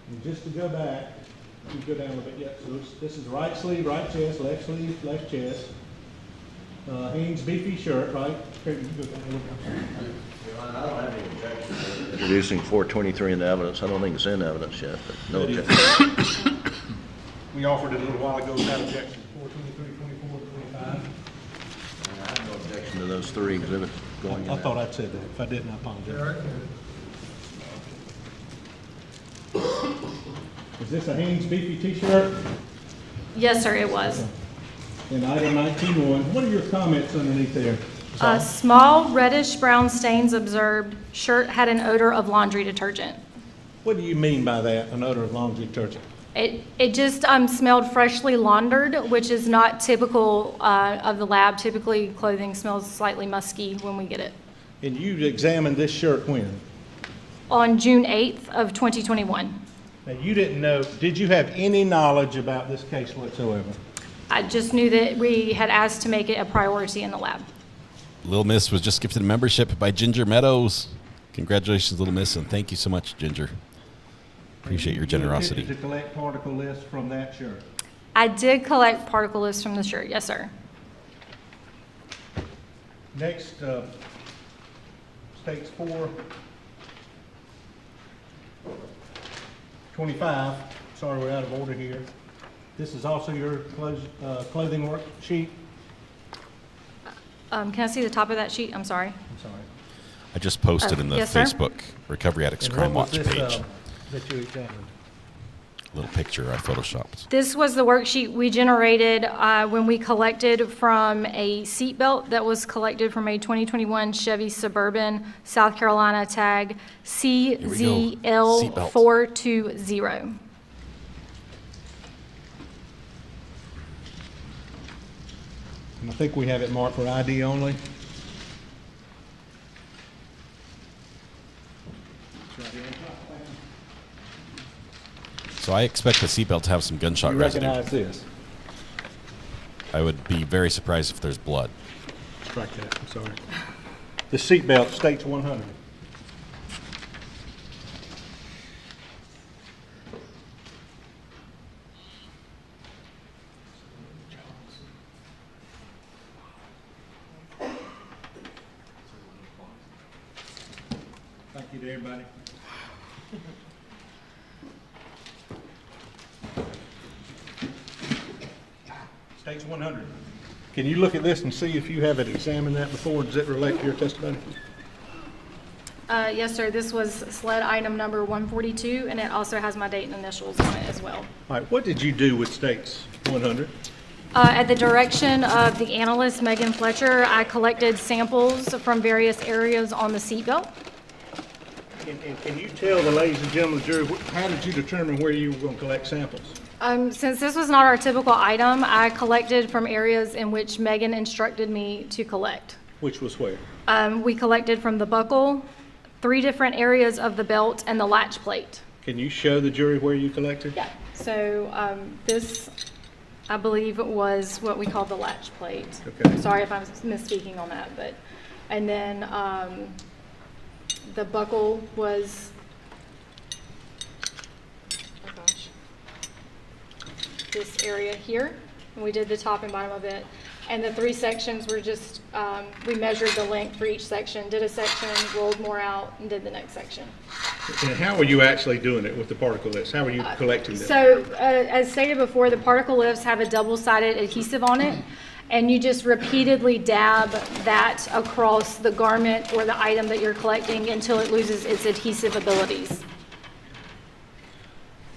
And just to go back, you go down a little bit. Yeah, so this is right sleeve, right chest, left sleeve, left chest. Hanes beefy shirt, right? Okay, you can go down a little bit. I don't have any objection to introducing 423 into evidence. I don't think it's in evidence yet, but no It is. objection. We offered it a little while ago without objection. 423, 24, 25. I have no objection to those three exhibits going in. I thought I'd said that. If I didn't, I apologize. Is this a Hanes beefy t-shirt? Yes, sir, it was. And item 19.1, what are your comments underneath there? Small reddish brown stains observed. Shirt had an odor of laundry detergent. What do you mean by that, an odor of laundry detergent? It just smelled freshly laundered, which is not typical of the lab. Typically, clothing smells slightly musky when we get it. And you examined this shirt when? On June 8th of 2021. Now, you didn't know, did you have any knowledge about this case whatsoever? I just knew that we had asked to make it a priority in the lab. Little Miss was just gifted a membership by Ginger Meadows. Congratulations, Little Miss, and thank you so much, Ginger. Appreciate your generosity. You attempted to collect particle lists from that shirt? I did collect particle lists from the shirt, yes, sir. Next, states 425. Sorry, we're out of order here. This is also your clothing worksheet. Can I see the top of that sheet? I'm sorry. I'm sorry. I just posted in the yes, sir. Facebook Recovery Addicts And Crime what was Watch this, page. that you examined? little picture I photoshopped. This was the worksheet we generated when we collected from a seatbelt that was collected from a 2021 Chevy Suburban, South Carolina tag CZL420. And I think we have it marked for ID only. So I expect the seatbelt to have some gunshot You residue. recognize this? I would be very surprised if there's blood. Strike that, I'm sorry. The seatbelt states 100. Thank you to everybody. States 100. Can you look at this and see if you haven't examined that before? Does it relate to your testimony? Yes, sir. This was sled item number 142, and it also has my date and initials on it as well. All right, what did you do with states 100? At the direction of the analyst, Megan Fletcher, I collected samples from various areas on the seatbelt. And can you tell the ladies and gentlemen of the jury, how did you determine where you were going to collect samples? Since this was not our typical item, I collected from areas in which Megan instructed me to collect. Which was where? We collected from the buckle, 3 different areas of the belt, and the latch plate. Can you show the jury where you collected? Yeah. So this, I believe, was what we call the latch plate. Okay. Sorry if I'm misspeaking on that, but, and then the buckle was, oh gosh, this area here, and we did the top and bottom of it. And the 3 sections were just, we measured the length for each section, did a section, rolled more out, and did the next section. And how are you actually doing it with the particle lifts? How are you collecting them? So, as stated before, the particle lifts have a double-sided adhesive on it, and you just repeatedly dab that across the garment or the item that you're collecting until it loses its adhesive abilities.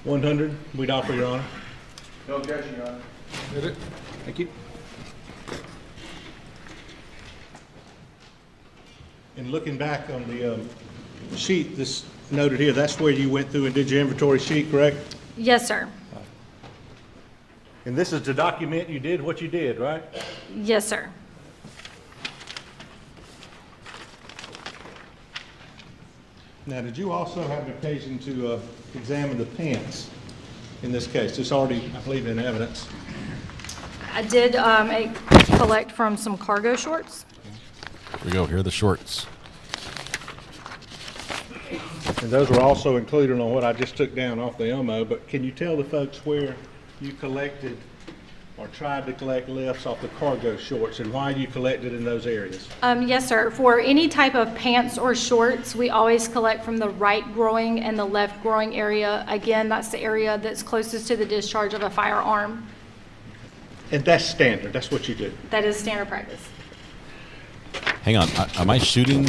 100, we'd offer, Your Honor. No objection, Your Honor. Did it? Thank you. And looking back on the sheet, this noted here, that's where you went through and did your inventory sheet, correct? Yes, sir. And this is to document you did what you did, right? Yes, sir. Now, did you also have an occasion to examine the pants in this case? It's already, I believe, in evidence. I did collect from some cargo shorts. Here we go. Here are the shorts. And those were also included on what I just took down off the Elmo, but can you tell the folks where you collected or tried to collect lifts off the cargo shorts and why you collected in those areas? Yes, sir. For any type of pants or shorts, we always collect from the right groin and the left groin area. Again, that's the area that's closest to the discharge of a firearm. And that's standard. That's what you do. That is standard practice. Hang on. Am I shooting?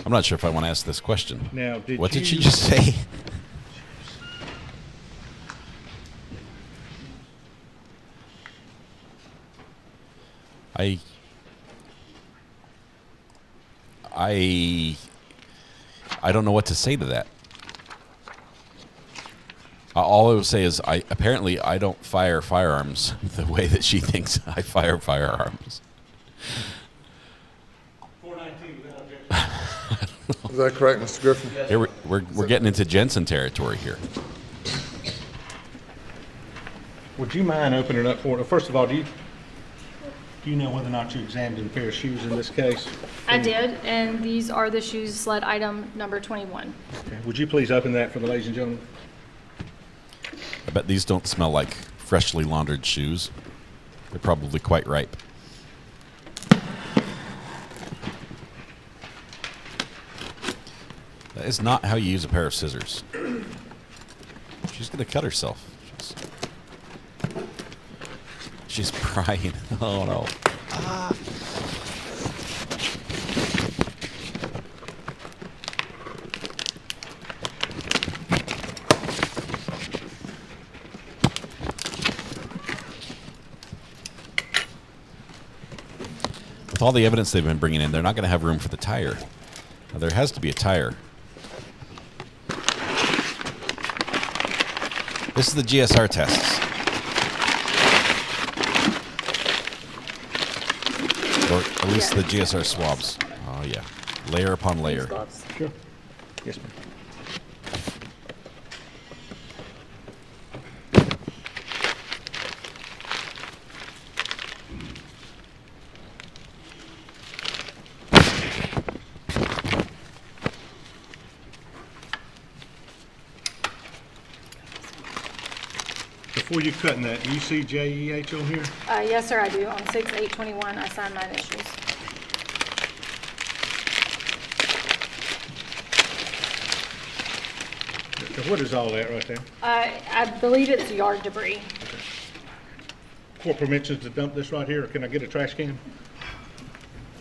I'm not sure if I want to ask this question. Now, what did she just say? I don't know what to say to that. All I would say is apparently I don't fire firearms the way that she thinks I fire firearms. 419 without objection. Is that correct, Mr. Griffin? Here we're getting into Jensen territory here. Would you mind opening up for it? First of all, do you know whether or not you examined a pair of shoes in this case? I did, and these are the shoes, sled item number 21. Okay. Would you please open that for the ladies and gentlemen? I bet these don't smell like freshly laundered shoes. They're probably quite ripe. That is not how you use a pair of scissors. She's going to cut herself. She's crying. Oh, no. Ah. with all the evidence they've been bringing in, they're not going to have room for the tire. Now, there has to be a tire. This is the GSR tests. Or at least the GSR swabs. Oh, yeah. Layer upon layer. Sure. Yes, ma'am. Before you cutting that, do you see JEH on here? Yes, sir, I do. On 6/8/21, I signed my initials. What is all that right there? I believe it's yard debris. Court permissions to dump this right here, or can I get a trash can?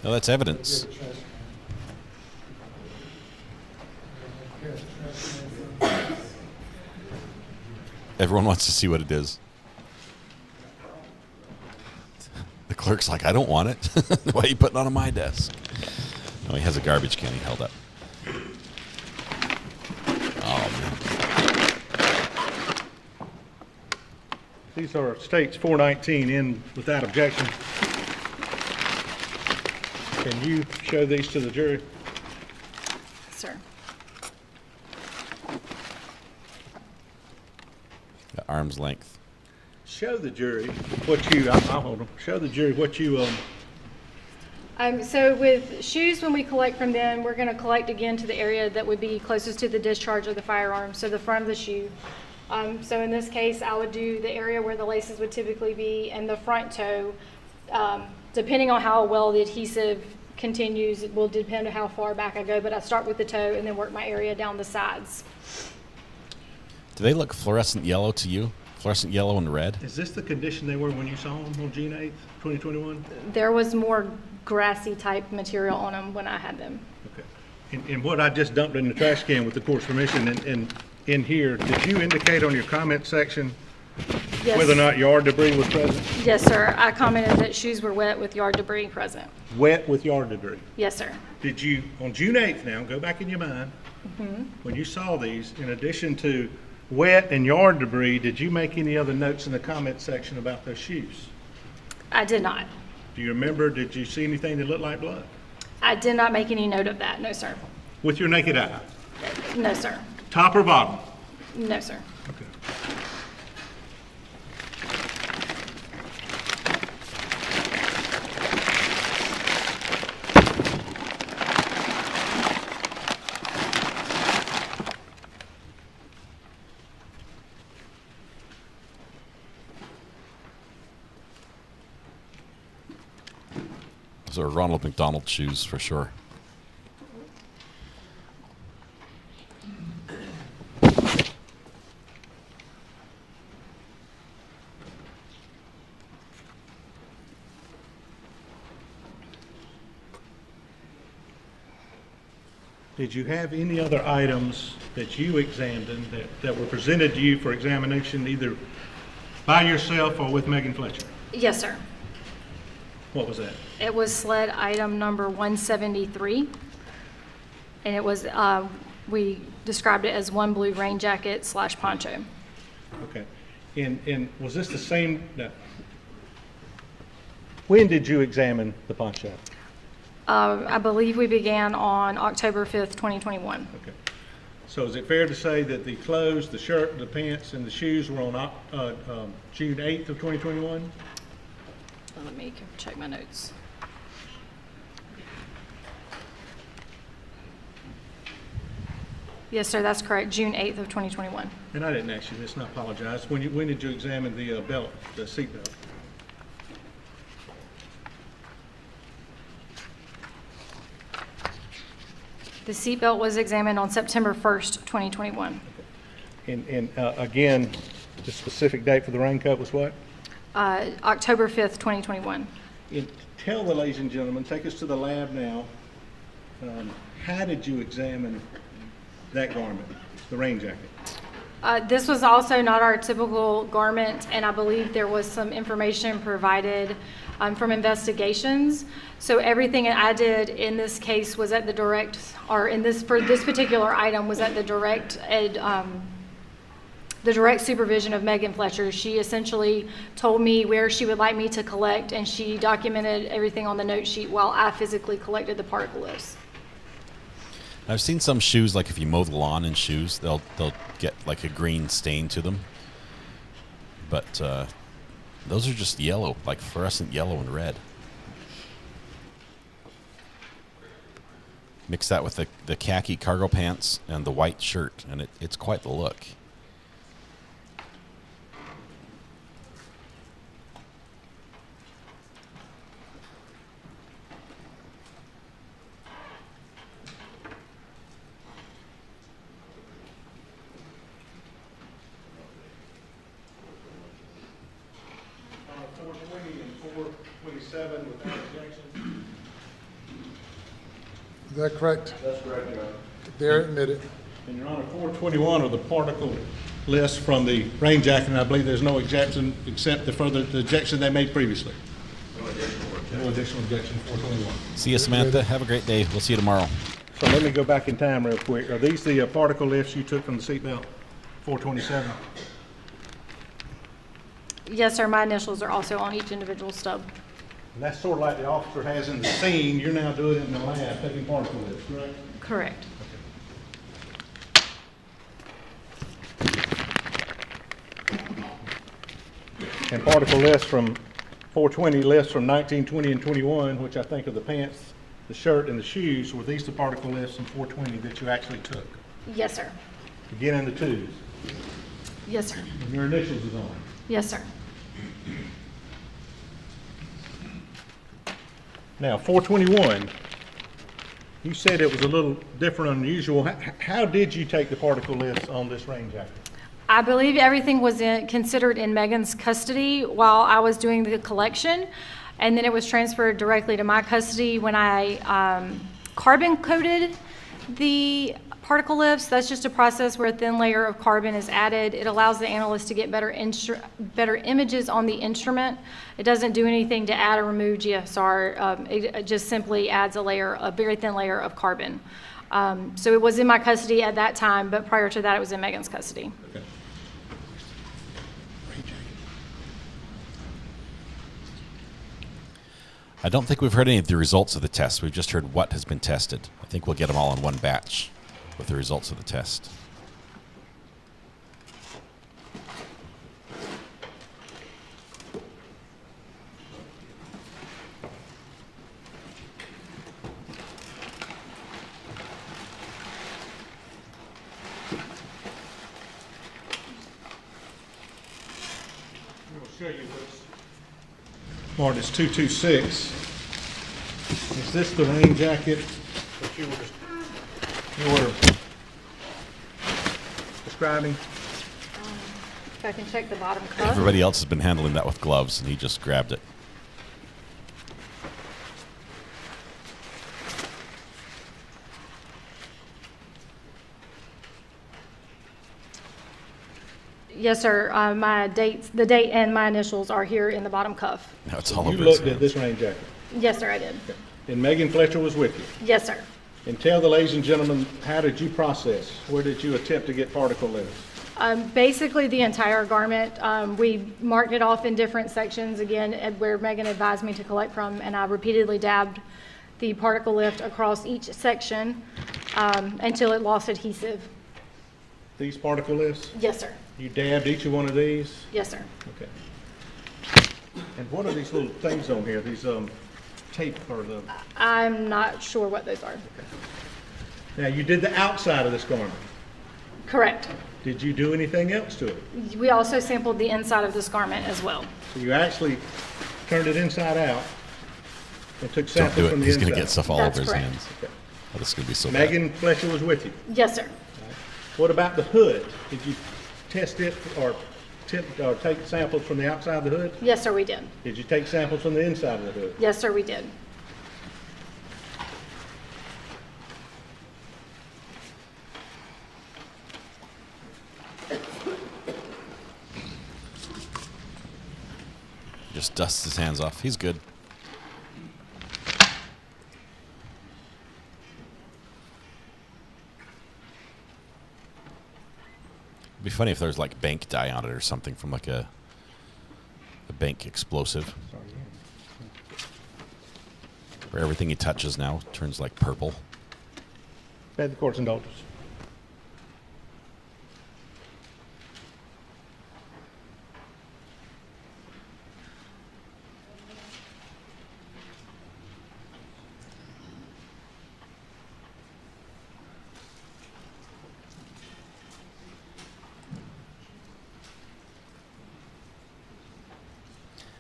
No, that's evidence. Everyone wants to see what it is. The clerk's like, I don't want it. Why are you putting it on my desk? No, he has a garbage can he held up. Oh, man. These are states 419 in without objection. Can you show these to the jury? Sir. At arm's length. Show the jury what you, I'll hold them. Show the jury what you, So with shoes, when we collect from them, we're going to collect again to the area that would be closest to the discharge of the firearm, so the front of the shoe. So in this case, I would do the area where the laces would typically be and the front toe. Depending on how well the adhesive continues, it will depend on how far back I go, but I start with the toe and then work my area down the sides. Do they look fluorescent yellow to you? Fluorescent yellow and red? is this the condition they were when you saw them on June 8th, 2021? There was more grassy type material on them when I had them. Okay. And what I just dumped in the trash can with the court's permission and in here, did you indicate on your comment section Yes. whether or not yard debris was present? Yes, sir. I commented that shoes were wet with yard debris present. Wet with yard debris. Yes, sir. Did you, on June 8th now, go back in your mind, when you saw these, in addition to wet and yard debris, did you make any other notes in the comment section about those shoes? I did not. Do you remember, did you see anything that looked like blood? I did not make any note of that. No, sir. With your naked eye? No, sir. Top or bottom? No, sir. Okay. Those are Ronald McDonald shoes for sure. Did you have any other items that you examined that were presented to you for examination either by yourself or with Megan Fletcher? Yes, sir. What was that? It was sled item number 173. And it was, we described it as one blue rain jacket / poncho. Okay. And was this the same? No. When did you examine the poncho? I believe we began on October 5th, 2021. Okay. So is it fair to say that the clothes, the shirt, the pants, and the shoes were on June 8th of 2021? Let me check my notes. Yes, sir, that's correct. June 8th of 2021. And I didn't ask you this, and I apologize. When did you examine the belt, the seat belt? The seatbelt was examined on September 1st, 2021. And again, the specific date for the raincoat was what? October 5th, 2021. And tell the ladies and gentlemen, take us to the lab now. How did you examine that garment, the rain jacket? This was also not our typical garment, and I believe there was some information provided from investigations. So everything that I did in this case was at the direct, or in this, for this particular item, was at the direct supervision of Megan Fletcher. She essentially told me where she would like me to collect, and she documented everything on the note sheet while I physically collected the particle lifts. I've seen some shoes, like if you mow the lawn in shoes, they'll get like a green stain to them. But those are just yellow, like fluorescent yellow and red. Mix that with the khaki cargo pants and the white shirt, and it's quite the look. Is that correct? That's correct, Your Honor. They're admitted. And Your Honor, 421 are the particle lists from the rain jacket, and I believe there's no objection except the further the objection they made previously. No additional objection, 421. See you, Samantha. Have a great day. We'll see you tomorrow. So let me go back in time real quick. Are these the particle lifts you took from the seatbelt? 427? Yes, sir. My initials are also on each individual stub. And that's sort of like the officer has in the scene. You're now doing it in the lab, taking particle lifts, correct? Correct. And particle lists from 420 lists from 19, 20, and 21, which I think are the pants, the shirt, and the shoes. Were these the particle lists from 420 that you actually took? Yes, sir. Again in the twos? Yes, sir. And your initials is on it? Yes, sir. Now, 421, you said it was a little different, unusual. How did you take the particle lifts on this rain jacket? I believe everything was considered in Megan's custody while I was doing the collection, and then it was transferred directly to my custody when I carbon coated the particle lifts. That's just a process where a thin layer of carbon is added. It allows the analyst to get better images on the instrument. It doesn't do anything to add or remove GSR. It just simply adds a very thin layer of carbon. So it was in my custody at that time, but prior to that, it was in Megan's custody. Okay. I don't think we've heard any of the results of the test. We've just heard what has been tested. I think we'll get them all in one batch with the results of the test. Show you what's marked as 226. Is this the rain jacket that you were describing? If I can check the bottom cuff. Everybody else has been handling that with gloves, and he just grabbed it. Yes, sir. The date and my initials are here in the bottom cuff. No, it's all over. You looked at this rain jacket. Yes, sir, I did. Okay. And Megan Fletcher was with you. Yes, sir. And tell the ladies and gentlemen, how did you process? Where did you attempt to get particle lifts? Basically the entire garment. We marked it off in different sections, again, where Megan advised me to collect from, and I repeatedly dabbed the particle lift across each section until it lost adhesive. These particle lifts? Yes, sir. You dabbed each of one of these? Yes, sir. Okay. And what are these little things on here? These tape or the... I'm not sure what those are. Okay. Now, you did the outside of this garment. Correct. Did you do anything else to it? We also sampled the inside of this garment as well. So you actually turned it inside out and took Don't samples do it. from the He's inside. going to get stuff all That's over his correct. hands. Okay. Oh, this is going to be so bad. Megan Fletcher was with you. Yes, sir. What about the hood? Did you test it or take samples from the outside of the hood? Yes, sir, we did. Did you take samples from the inside of the hood? Yes, sir, we did. Just dusts his hands off. He's good. It'd be funny if there's like bank dye on it or something from like a bank explosive. Where everything he touches now turns like purple. Beg the court's indulgence.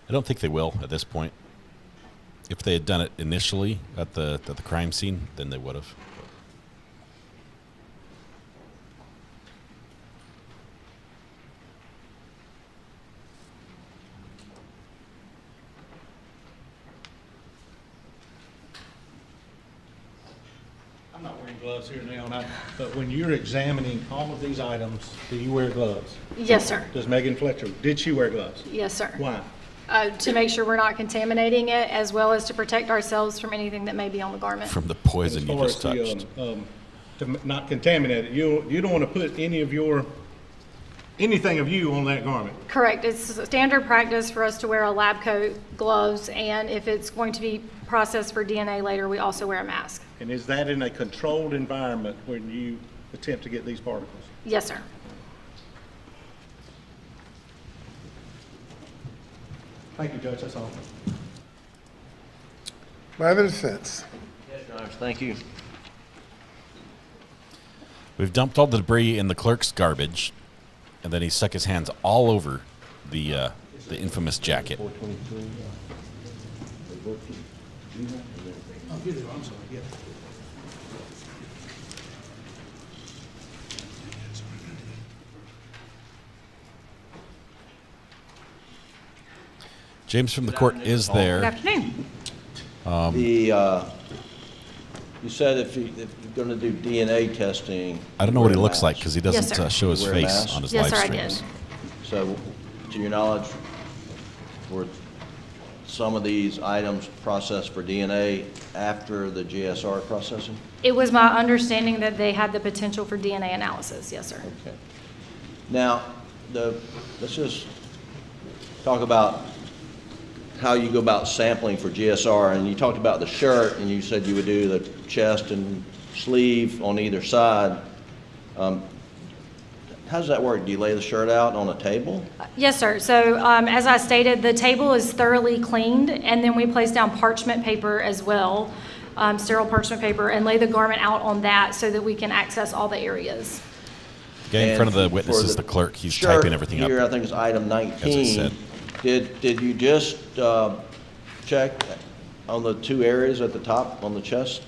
I don't think they will at this point. If they had done it initially at the crime scene, then they would have. I'm not wearing gloves here now, but when you're examining all of these items, do you wear gloves? Yes, sir. Does Megan Fletcher, did she wear gloves? Yes, sir. Why? To make sure we're not contaminating it, as well as to protect ourselves from anything that may be on the garment. From the poison you just touched. To not contaminate it, you don't want to put anything of you on that garment. Correct. It's standard practice for us to wear a lab coat, gloves, and if it's going to be processed for DNA later, we also wear a mask. And is that in a controlled environment when you attempt to get these particles? Yes, sir. Thank you, Judge. That's all. My other defense. Yes, Your Honor. Thank you. We've dumped all the debris in the clerk's garbage, and then he stuck his hands all over the infamous jacket. James from the court is there. Good afternoon. You said if you're going to do DNA testing. I don't know what he looks like because he Yes, doesn't sir. show his Wear a face mask? on his Yes, live sir, I streams. did. So, to your knowledge, were some of these items processed for DNA after the GSR processing? It was my understanding that they had the potential for DNA analysis. Yes, sir. Okay. Now, let's just talk about how you go about sampling for GSR. And you talked about the shirt, and you said you would do the chest and sleeve on either side. How does that work? Do you lay the shirt out on a table? Yes, sir. So as I stated, the table is thoroughly cleaned, and then we place down parchment paper as well, sterile parchment paper, and lay the garment out on that so that we can access all the areas. Getting in front of the witnesses, the clerk, he's typing everything here, up. I think it's item 19. As I said. Did you just check on the two areas at the top on the chest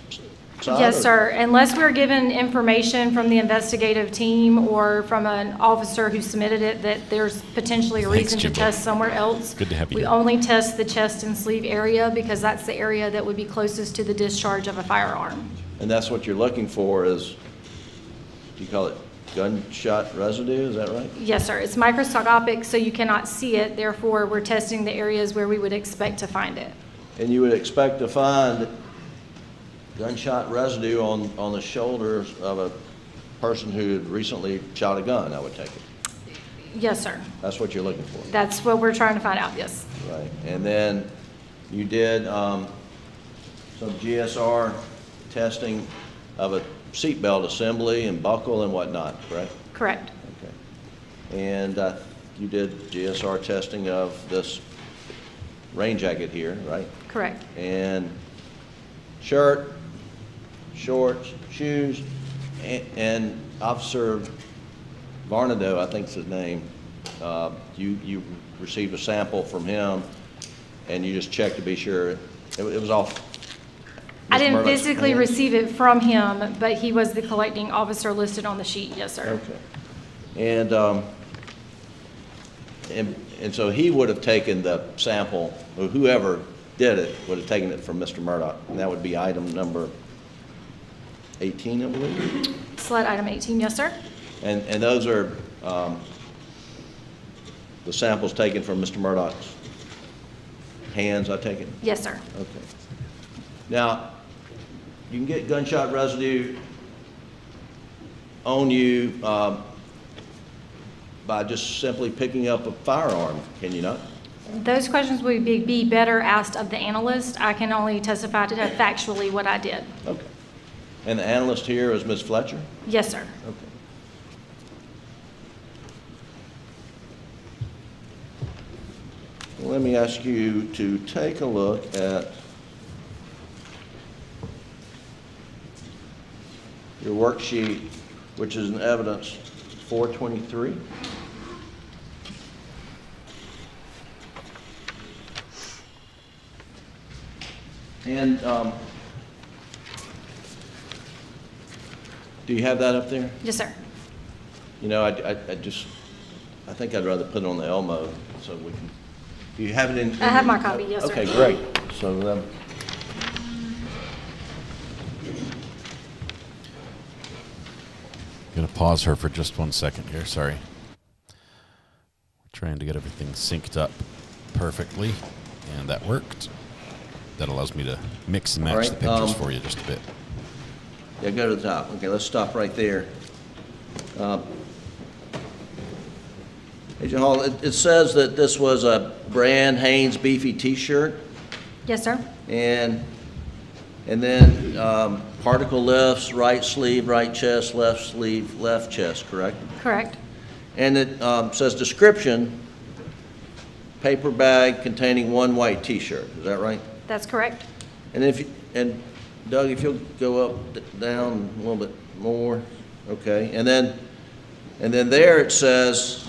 side? Yes, or- sir. Unless we're given information from the investigative team or from an officer who submitted it that there's potentially a Thanks, reason to Jimbo. test somewhere else. Good to have you We here. only test the chest and sleeve area because that's the area that would be closest to the discharge of a firearm. And that's what you're looking for is, do you call it gunshot residue, is that right? Yes, sir. It's microscopic, so you cannot see it. Therefore, we're testing the areas where we would expect to find it. And you would expect to find gunshot residue on the shoulders of a person who had recently shot a gun, I would take it. Yes, sir. That's what you're looking for. That's what we're trying to find out, yes. Right. And then you did some GSR testing of a seatbelt assembly and buckle and whatnot, correct? Correct. Okay. And you did GSR testing of this rain jacket here, right? Correct. And shirt, shorts, shoes, and Officer Varnado, I think's his name, you received a sample from him, and you just checked to be sure it was off. I didn't Murdoch's physically hands? receive it from him, but he was the collecting officer listed on the sheet, yes, sir. Okay. And so he would have taken the sample, or whoever did it would have taken it from Mr. Murdaugh, and that would be item number 18, I believe. Slide item 18, yes, sir. And those are the samples taken from Mr. Murdaugh's hands, I take it? Yes, sir. Okay. Now, you can get gunshot residue on you by just simply picking up a firearm, can you not? Those questions would be better asked of the analyst. I can only testify to factually what I did. Okay. And the analyst here is Ms. Fletcher? Yes, sir. Okay. Let me ask you to take a look at your worksheet, which is in evidence 423. And do you have that up there? Yes, sir. You know, I think I'd rather put it on the Elmo so we can. Do you have it in? I have my copy, yes, sir. Okay, great. So Gonna pause her for just 1 second here. Sorry. Trying to get everything synced up perfectly, and that worked. That allows me to mix and match the pictures for you just a bit. Yeah, go to the top. Okay, let's stop right there. Agent Hall, it says that this was a brand Hanes beefy T-shirt. Yes, sir. And then particle lifts, right sleeve, right chest, left sleeve, left chest, correct? Correct. And it says description, paper bag containing one white T-shirt. Is that right? That's correct. And Doug, if you'll go up, down a little bit more, okay. And then there it says,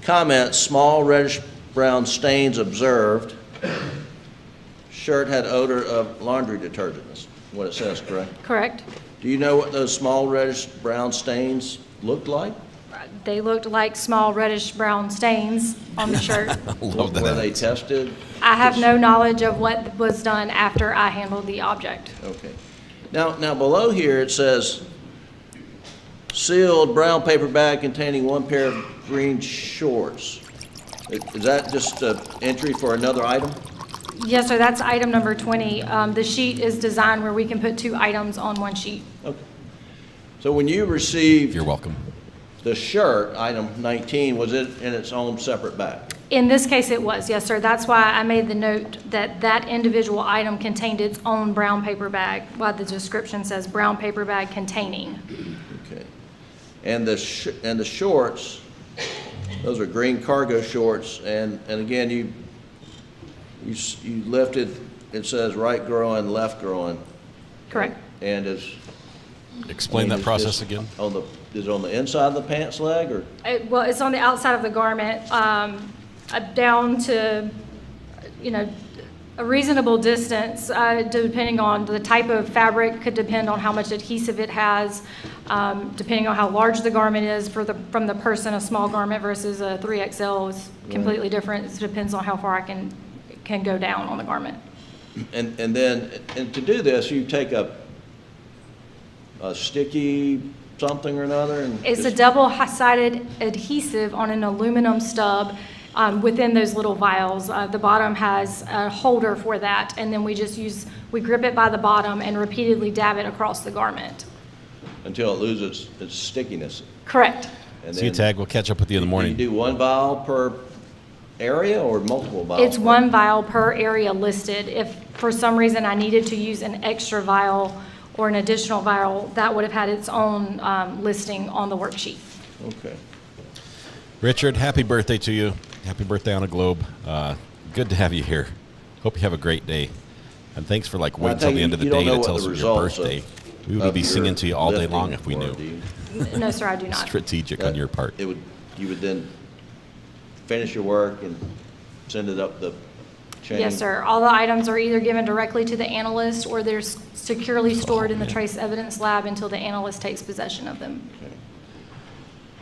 comment, small reddish brown stains observed. Shirt had odor of laundry detergent. That's what it says, correct? Correct. Do you know what those small reddish brown stains looked like? They looked like small reddish brown stains on the shirt. Love that. Were they tested? I have no knowledge of what was done after I handled the object. Okay. Now below here it says, sealed brown paper bag containing one pair of green shorts. Is that just an entry for another item? Yes, sir, that's item number 20. The sheet is designed where we can put 2 items on one sheet. Okay. So when you received... You're welcome. The shirt, item 19, was it in its own separate bag? In this case, it was, yes, sir. That's why I made the note that that individual item contained its own brown paper bag, while the description says brown paper bag containing. Okay. And the shorts, those are green cargo shorts, and again, you lifted, it says right groin, left groin. Correct. And is... Explain that process again. Is it on the inside of the pants leg, or? Well, it's on the outside of the garment, down to, a reasonable distance, depending on the type of fabric, could depend on how much adhesive it has, depending on how large the garment is from the person. A small garment versus a 3XL is completely different. It depends on how far I can go down on the garment. And to do this, you take a sticky something or another? And it's a double-sided adhesive on an aluminum stub within those little vials. The bottom has a holder for that, and then we grip it by the bottom and repeatedly dab it across the garment. Until it loses its stickiness. Correct. And see you, Tag. We'll catch up with you in the morning. Do you do one vial per area or multiple vials? It's one vial per area listed. If for some reason I needed to use an extra vial or an additional vial, that would have had its own listing on the worksheet. Okay. Richard, happy birthday to you. Happy birthday on a globe. Good to have you here. Hope you have a great day. And thanks for waiting until the end of the day to tell us your birthday. We would be singing to you all day long if we knew. No, sir, I do not. Strategic on your part. You would then finish your work and send it up the chain? Yes, sir. All the items are either given directly to the analyst or they're securely stored in the trace evidence lab until the analyst takes possession of them. Okay.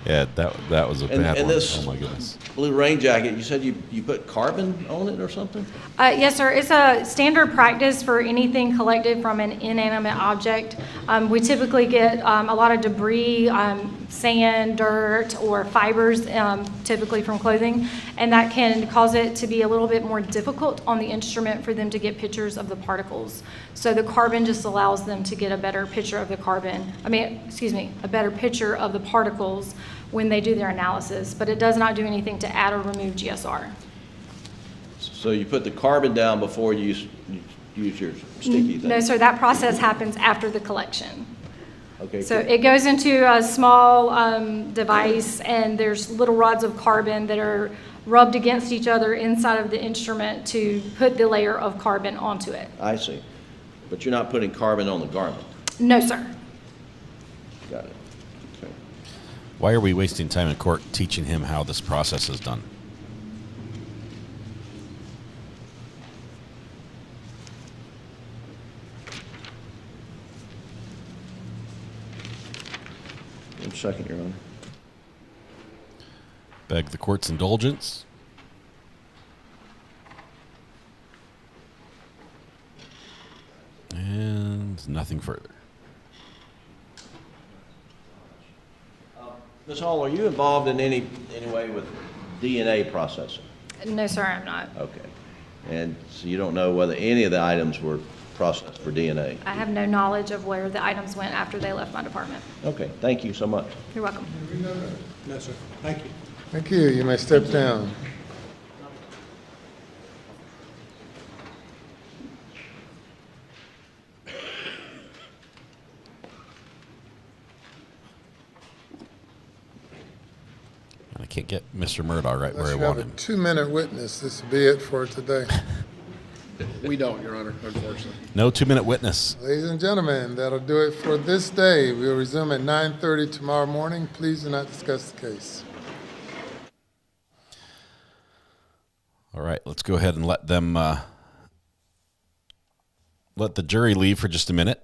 Yeah, that was a bad one. This oh my goodness. blue rain jacket, you said you put carbon on it or something? Yes, sir. It's a standard practice for anything collected from an inanimate object. We typically get a lot of debris, sand, dirt, or fibers, typically from clothing, and that can cause it to be a little bit more difficult on the instrument for them to get pictures of the particles. So the carbon just allows them to get a better picture of the a better picture of the particles when they do their analysis, but it does not do anything to add or remove GSR. So you put the carbon down before you use your sticky thing? No, sir, that process happens after the collection. Okay. So it goes into a small device, and there's little rods of carbon that are rubbed against each other inside of the instrument to put the layer of carbon onto it. I see. But you're not putting carbon on the garment? No, sir. Got it. Okay. Why are we wasting time in court teaching him how this process is done? One second, Your Honor. Beg the court's indulgence. And nothing further. Ms. Hall, are you involved in any way with DNA processing? No, sir, I'm not. Okay. And so you don't know whether any of the items were processed for DNA? I have no knowledge of where the items went after they left my department. Okay, thank you so much. You're welcome. No, sir. Thank you. Thank you. You may step down. I can't get Mr. Murdaugh right where I Unless you want have him. a 2-minute witness, this will be it for today. We don't, Your Honor, unfortunately. No 2-minute witness. Ladies and gentlemen, that'll do it for this day. We'll resume at 9:30 tomorrow morning. Please do not discuss the case. All right, let's go ahead and let them let the jury leave for just a minute.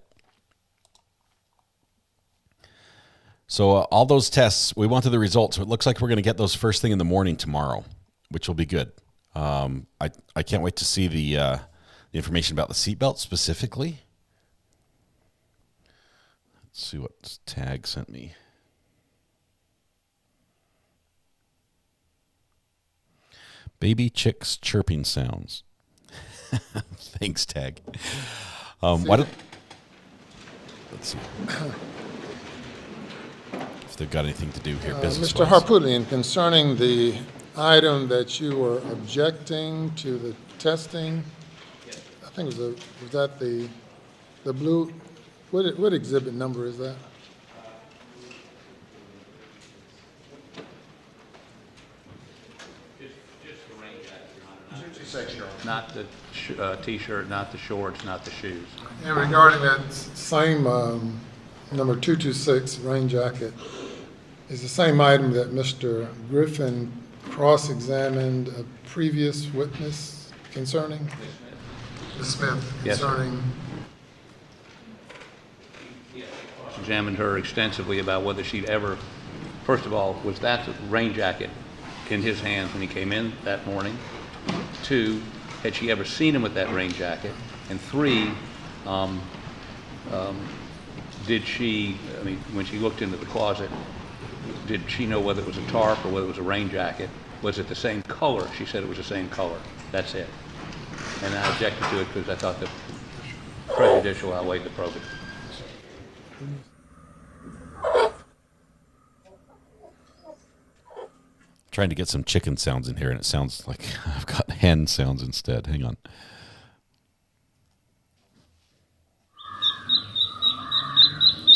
So all those tests, we wanted the results. So it looks like we're going to get those first thing in the morning tomorrow, which will be good. I can't wait to see the information about the seatbelt specifically. Let's see what Tag sent me. Baby chicks chirping sounds. Thanks, Tag. Why don't, let's see if they've got anything to do here. Mr. Harpootlian, concerning the item that you were objecting to the testing, I think it was that the blue, what exhibit number is that? Not the T-shirt, not the shorts, not the shoes. And regarding that same number 226 rain jacket, is the same item that Mr. Griffin cross-examined a previous witness concerning? Ms. Smith, Yes, sir. concerning? Examined her extensively about whether she'd ever, first of all, was that the rain jacket in his hands when he came in that morning? 2, had she ever seen him with that rain jacket? And 3, did she, I mean, when she looked into the closet, did she know whether it was a tarp or whether it was a rain jacket? Was it the same color? She said it was the same color. That's it. And I objected to it because I thought the prejudicial outweighed the probative. Trying to get some chicken sounds in here, and it sounds like I've got hen sounds instead. Hang on.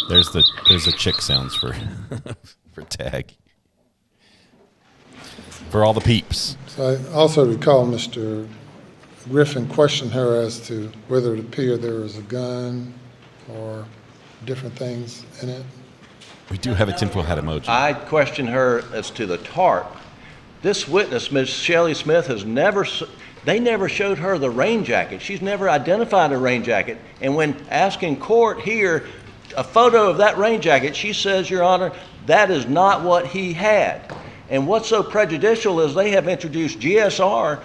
There's the chick sounds for for Tag. For all the peeps. So I also recall Mr. Griffin questioned her as to whether it appeared there was a gun or different things in it. We do have a tinfoil hat emoji. I questioned her as to the tarp. This witness, Ms. Shelley Smith, they never showed her the rain jacket. She's never identified a rain jacket. And when asking court here a photo of that rain jacket, she says, Your Honor, that is not what he had. And what's so prejudicial is they have introduced GSR,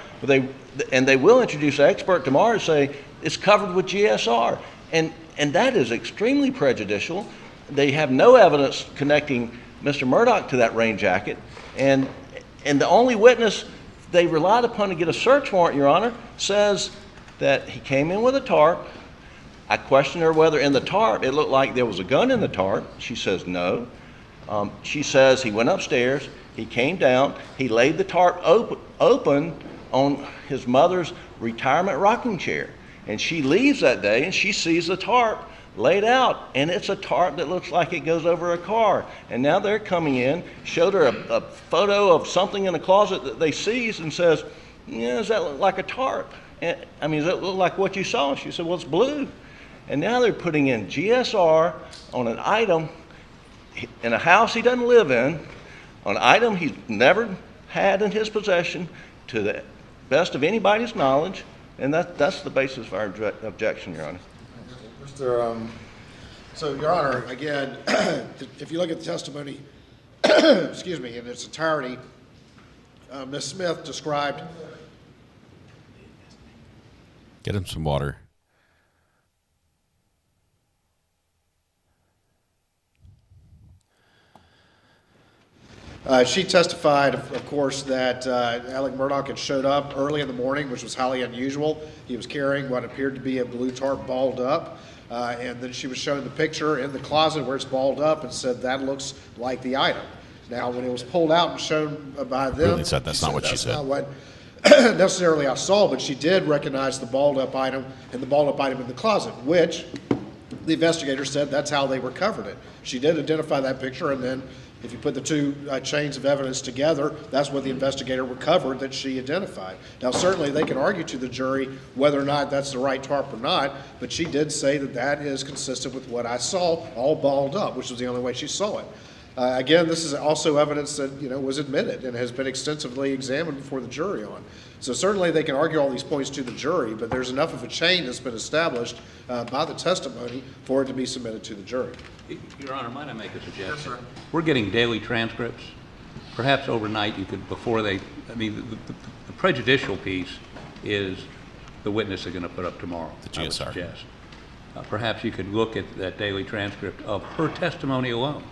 and they will introduce an expert tomorrow to say it's covered with GSR. And that is extremely prejudicial. They have no evidence connecting Mr. Murdaugh to that rain jacket, and the only witness they relied upon to get a search warrant, Your Honor, says that he came in with a tarp. I questioned her whether in the tarp it looked like there was a gun in the tarp. She says no. She says he went upstairs, he came down, he laid the tarp open on his mother's retirement rocking chair. And she leaves that day and she sees the tarp laid out, and it's a tarp that looks like it goes over a car. And now they're coming in, showed her a photo of something in a closet that they seized and says, yeah, does that look like a tarp? And, I mean, does that look like what you saw? She said, well, it's blue. And now they're putting in GSR on an item in a house he doesn't live in, on an item he's never had in his possession, to the best of anybody's knowledge, and that's the basis of our objection, Your Honor. So, Your Honor, again, if you look at the testimony, excuse me, in its entirety, Ms. Smith described. Get him some water. She testified, of course, that Alex Murdaugh had showed up early in the morning, which was highly unusual. He was carrying what appeared to be a blue tarp balled up. And then she was shown the picture in the closet where it's balled up and said, that looks like the item. Now, when it was pulled out and shown by them, Really said that's not what she said. That's not what necessarily I saw, but she did recognize the balled up item and the balled up item in the closet, which the investigator said that's how they recovered it. She did identify that picture, and then if you put the two chains of evidence together, that's what the investigator recovered that she identified. Now, certainly they can argue to the jury whether or not that's the right tarp or not, but she did say that that is consistent with what I saw, all balled up, which was the only way she saw it. Again, this is also evidence that was admitted and has been extensively examined before the jury on. So certainly they can argue all these points to the jury, but there's enough of a chain that's been established by the testimony for it to be submitted to the jury. Your Honor, might I make a suggestion? Yes, sir. We're getting daily transcripts. Perhaps overnight you could, before they, I mean, the prejudicial piece is the witness they're going to put up tomorrow. The GSR. I would suggest. Perhaps you could look at that daily transcript of her testimony alone.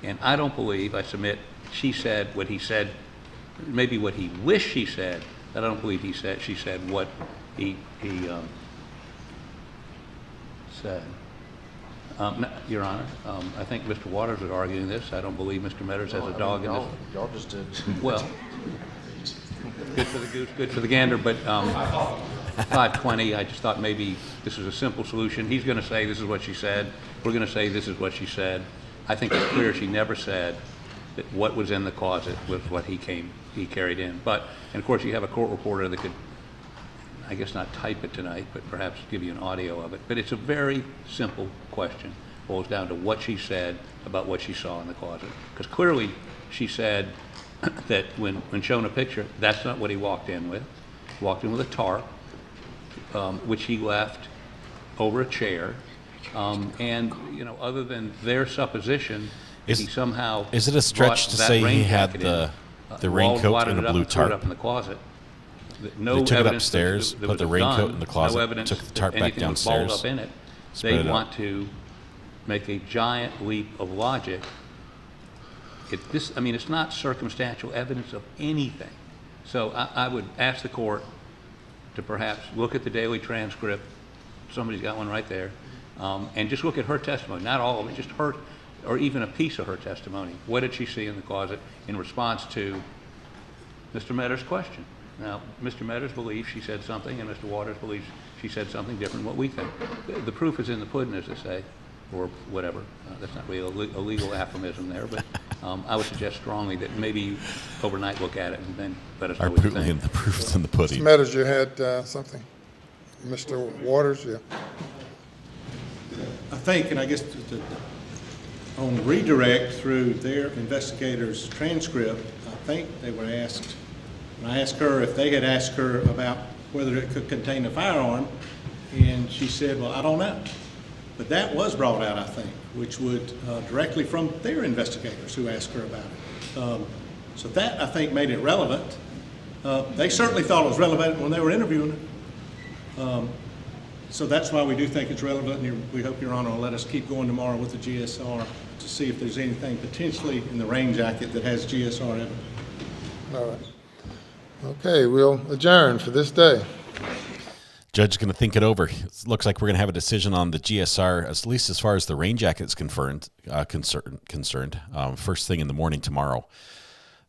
And I don't believe, I submit, she said what he said, maybe what he wished she said, but I don't believe she said what he said. No, Your Honor, I think Mr. Waters is arguing this. I don't believe Mr. Metters has a dog in this. Y'all just did. Well, good for the goose, good for the gander, but 520, I just thought maybe this is a simple solution. He's going to say this is what she said. We're going to say this is what she said. I think it's clear she never said that what was in the closet was what he carried in. But, and of course, you have a court reporter that could, I guess not type it tonight, but perhaps give you an audio of it. But it's a very simple question. It boils down to what she said about what she saw in the closet. Because clearly she said that when shown a picture, that's not what he walked in with. He walked in with a tarp, which he left over a chair. And, other than their supposition, he somehow is it a stretch to say he had the raincoat and a blue tarp? Up in the closet. No they took it upstairs, put the raincoat in the closet, took the tarp back downstairs. Up in it. They want to make a giant leap of logic. It's not circumstantial evidence of anything. So I would ask the court to perhaps look at the daily transcript. Somebody's got one right there. And just look at her testimony, not all of it, just her, or even a piece of her testimony. What did she see in the closet in response to Mr. Metters' question? Now, Mr. Metters believes she said something, and Mr. Waters believes she said something different than what we think. The proof is in the pudding, as they say, or whatever. That's not really a legal aphorism there, but I would suggest strongly that maybe overnight look at it and then let us know what you think. The proof is in the pudding. Mr. Metters, you had something. Mr. Waters, yeah. I think, and I guess on redirect through their investigator's transcript, I think they were asked, when I asked her if they had asked her about whether it could contain a firearm, and she said, well, I don't know. But that was brought out, I think, which would directly from their investigators who asked her about it. So that, I think, made it relevant. They certainly thought it was relevant when they were interviewing her. So that's why we do think it's relevant, and we hope Your Honor will let us keep going tomorrow with the GSR to see if there's anything potentially in the rain jacket that has GSR in it. All right. Okay, we'll adjourn for this day. Judge is going to think it over. It looks like we're going to have a decision on the GSR, at least as far as the rain jacket is concerned. First thing in the morning tomorrow.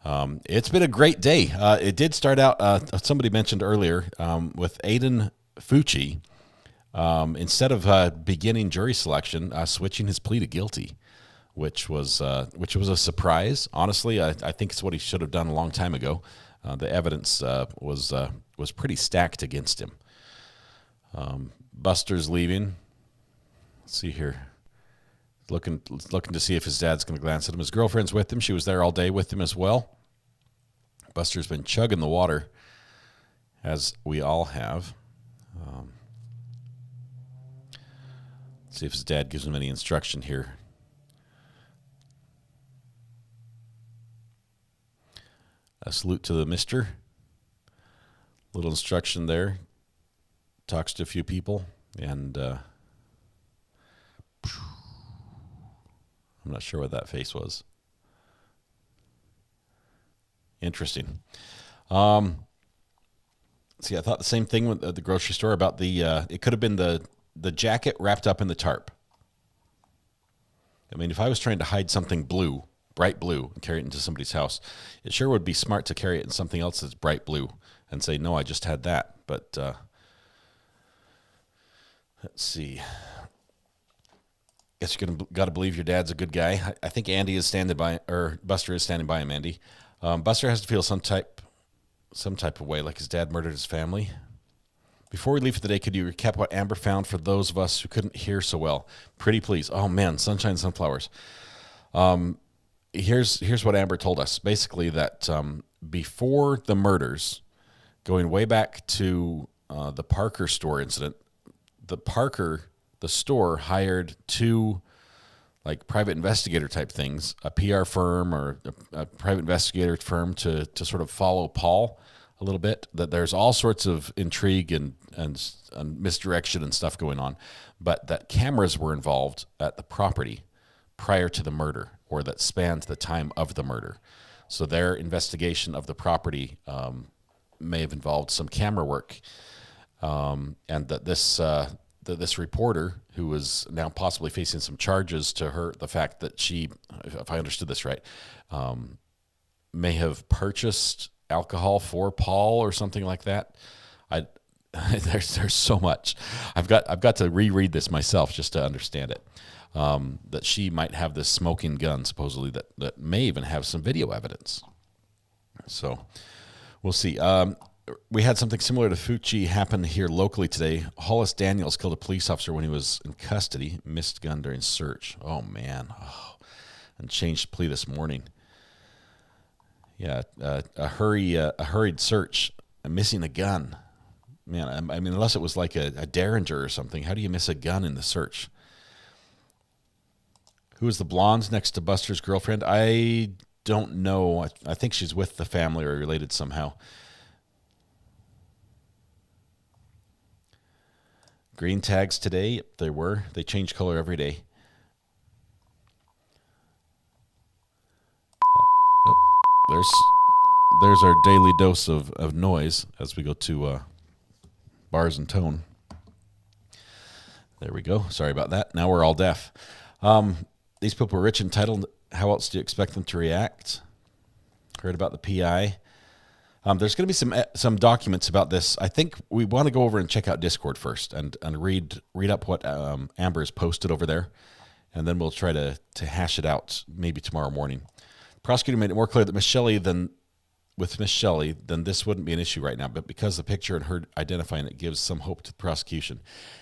It's been a great day. It did start out, somebody mentioned earlier, with Aiden Fucci, instead of beginning jury selection, switching his plea to guilty, which was a surprise. Honestly, I think it's what he should have done a long time ago. The evidence was pretty stacked against him. Buster's leaving. Let's see here. Looking to see if his dad's going to glance at him. His girlfriend's with him. She was there all day with him as well. Buster's been chugging the water, as we all have. Let's see if his dad gives him any instruction here. A salute to the mister. Little instruction there. Talks to a few people, and I'm not sure what that face was. Interesting. See, I thought the same thing with the grocery store about the, it could have been the jacket wrapped up in the tarp. I mean, if I was trying to hide something blue, bright blue, and carry it into somebody's house, it sure would be smart to carry it in something else that's bright blue and say, no, I just had that. But let's see. Guess you're got to believe your dad's a good guy. I think Andy is standing by, or Buster is standing by him, Andy. Buster has to feel some type of way, like his dad murdered his family. Before we leave for the day, could you recap what Amber found for those of us who couldn't hear so well? Pretty please. Oh, man, Sunshine Sunflowers. Here's what Amber told us. Basically that before the murders, going way back to the Parker store incident, the store hired two like private investigator type things, a PR firm or a private investigator firm to sort of follow Paul a little bit. That there's all sorts of intrigue and misdirection and stuff going on, but that cameras were involved at the property prior to the murder, or that spanned the time of the murder. So their investigation of the property may have involved some camera work, and that this reporter, who was now possibly facing some charges to her, the fact that she, if I understood this right, may have purchased alcohol for Paul or something like that. There's so much. I've got to reread this myself just to understand it. That she might have this smoking gun, supposedly, that may even have some video evidence. So we'll see. We had something similar to Fucci happen here locally today. Hollis Daniels killed a police officer when he was in custody. Missed gun during search. Oh, man. Oh. And changed plea this morning. Yeah, a hurried search. Missing a gun. Man, I mean, unless it was like a Derringer or something, how do you miss a gun in the search? Who is the blonde next to Buster's girlfriend? I don't know. I think she's with the family or related somehow. Green tags today. Yep, they were. They change color every day. Oh, there's our daily dose of noise as we go to bars and tone. There we go. Sorry about that. Now we're all deaf. These people are rich and entitled. How else do you expect them to react? Heard about the PI. There's going to be some documents about this. I think we want to go over and check out Discord first and read up what Amber has posted over there, and then we'll try to hash it out maybe tomorrow morning. The prosecutor made it more clear that Miss Shelley then this wouldn't be an issue right now, but because the picture and her identifying it gives some hope to the prosecution.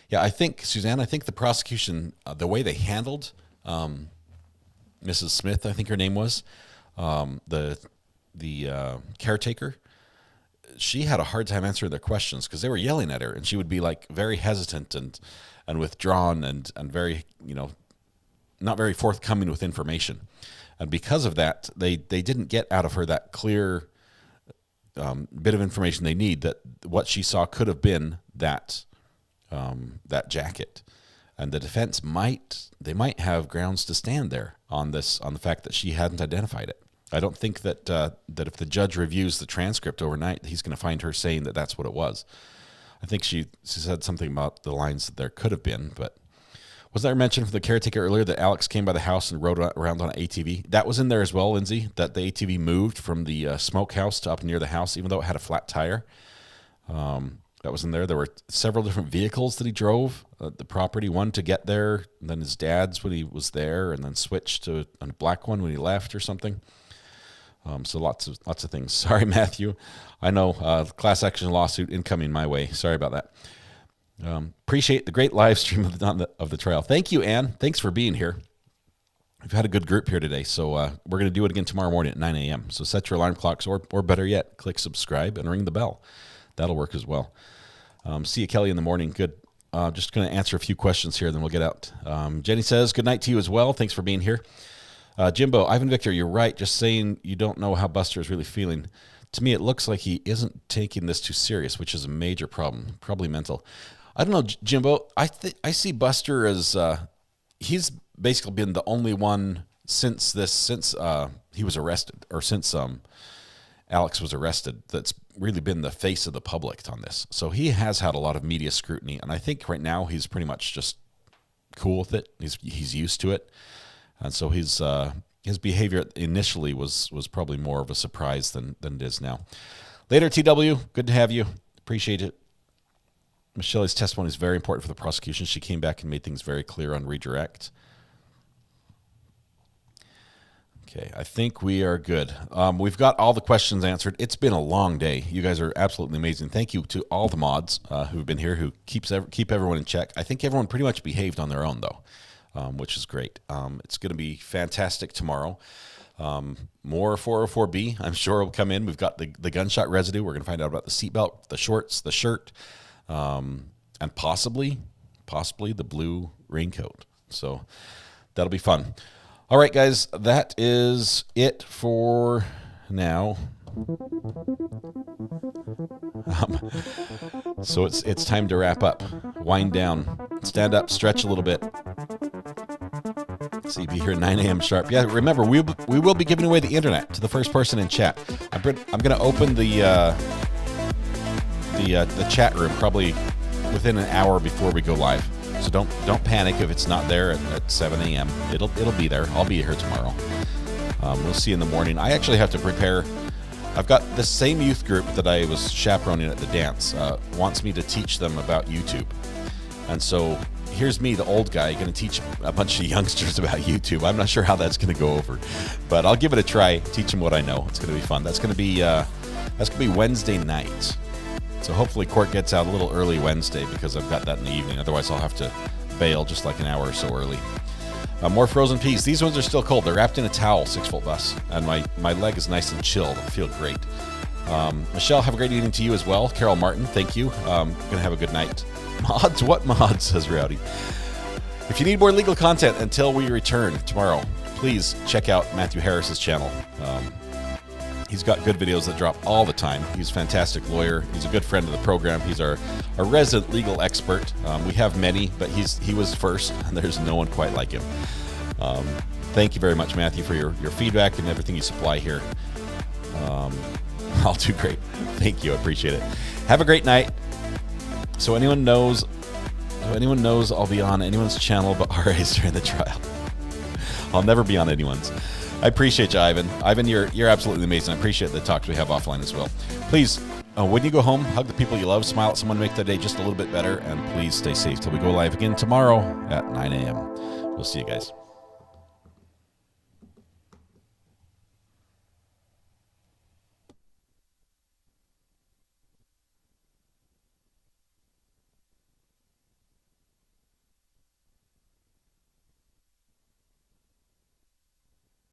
Yeah, I think, Suzanne, the prosecution, the way they handled Mrs. Smith, I think her name was, the caretaker, she had a hard time answering their questions because they were yelling at her, and she would be like very hesitant and withdrawn and very, not very forthcoming with information. And because of that, they didn't get out of her that clear bit of information they need, that what she saw could have been that that jacket. And the defense might have grounds to stand there on the fact that she hadn't identified it. I don't think that that if the judge reviews the transcript overnight, he's going to find her saying that that's what it was. I think she said something about the lines that there could have been, but was there mention from the caretaker earlier that Alex came by the house and rode around on an ATV? That was in there as well, Lindsay, that the ATV moved from the smokehouse to up near the house, even though it had a flat tire. That was in there. There were several different vehicles that he drove the property, one to get there, and then his dad's when he was there, and then switched to a black one when he left or something. So lots of things. Sorry, Matthew. I know class action lawsuit incoming my way. Sorry about that. Appreciate the great live stream of the trial. Thank you, Ann. Thanks for being here. We've had a good group here today, so we're going to do it again tomorrow morning at 9 a.m. So set your alarm clocks, or better yet, click subscribe and ring the bell. That'll work as well. See you, Kelly, in the morning. Good. Just going to answer a few questions here, then we'll get out. Jenny says, good night to you as well. Thanks for being here. Jimbo, Ivan Victor, you're right. Just saying you don't know how Buster is really feeling. To me, it looks like he isn't taking this too serious, which is a major problem, probably mental. I don't know, Jimbo. I see Buster as he's basically been the only one since he was arrested, or since Alex was arrested, that's really been the face of the public on this. So he has had a lot of media scrutiny, and I think right now he's pretty much just cool with it. He's used to it. And so his behavior initially was probably more of a surprise than it is now. Later, TW, good to have you. Appreciate it. Michelle's testimony is very important for the prosecution. She came back and made things very clear on redirect. Okay, I think we are good. We've got all the questions answered. It's been a long day. You guys are absolutely amazing. Thank you to all the mods who've been here, who keep everyone in check. I think everyone pretty much behaved on their own, though. Which is great. It's going to be fantastic tomorrow. More 404B, I'm sure, will come in. We've got the gunshot residue. We're going to find out about the seatbelt, the shorts, the shirt, and possibly the blue raincoat. So that'll be fun. All right, guys, that is it for now. So it's time to wrap up. Wind down. Stand up. Stretch a little bit. So you'll be here at 9 a.m. sharp. Yeah, remember, we will be giving away the internet to the first person in chat. I'm going to open the chat room probably within an hour before we go live. So don't panic if it's not there at 7 a.m. It'll be there. I'll be here tomorrow. We'll see you in the morning. I actually have to prepare. I've got the same youth group that I was chaperoning at the dance wants me to teach them about YouTube. And so here's me, the old guy, going to teach a bunch of youngsters about YouTube. I'm not sure how that's going to go over, but I'll give it a try, teach them what I know. It's going to be fun. That's going to be Wednesday night. So hopefully court gets out a little early Wednesday, because I've got that in the evening. Otherwise, I'll have to bail just like an hour or so early. More frozen peas. These ones are still cold. They're wrapped in a towel, 6-foot bus, and my leg is nice and chilled. I feel great. Michelle, have a great evening to you as well. Carol Martin, thank you. Going to have a good night. Mods? What mods, says Rowdy. If you need more legal content until we return tomorrow, please check out Matthew Harris's channel. He's got good videos that drop all the time. He's a fantastic lawyer. He's a good friend of the program. He's our resident legal expert. We have many, but he was first, and there's no one quite like him. Thank you very much, Matthew, for your feedback and everything you supply here. I'll do great. Thank you. I appreciate it. Have a great night. So anyone knows I'll be on anyone's channel but RA's during the trial. I'll never be on anyone's. I appreciate you, Ivan. Ivan, you're absolutely amazing. I appreciate the talks we have offline as well. Please, when you go home, hug the people you love, smile at someone, make their day just a little bit better, and please stay safe till we go live again tomorrow at 9 a.m. We'll see you guys.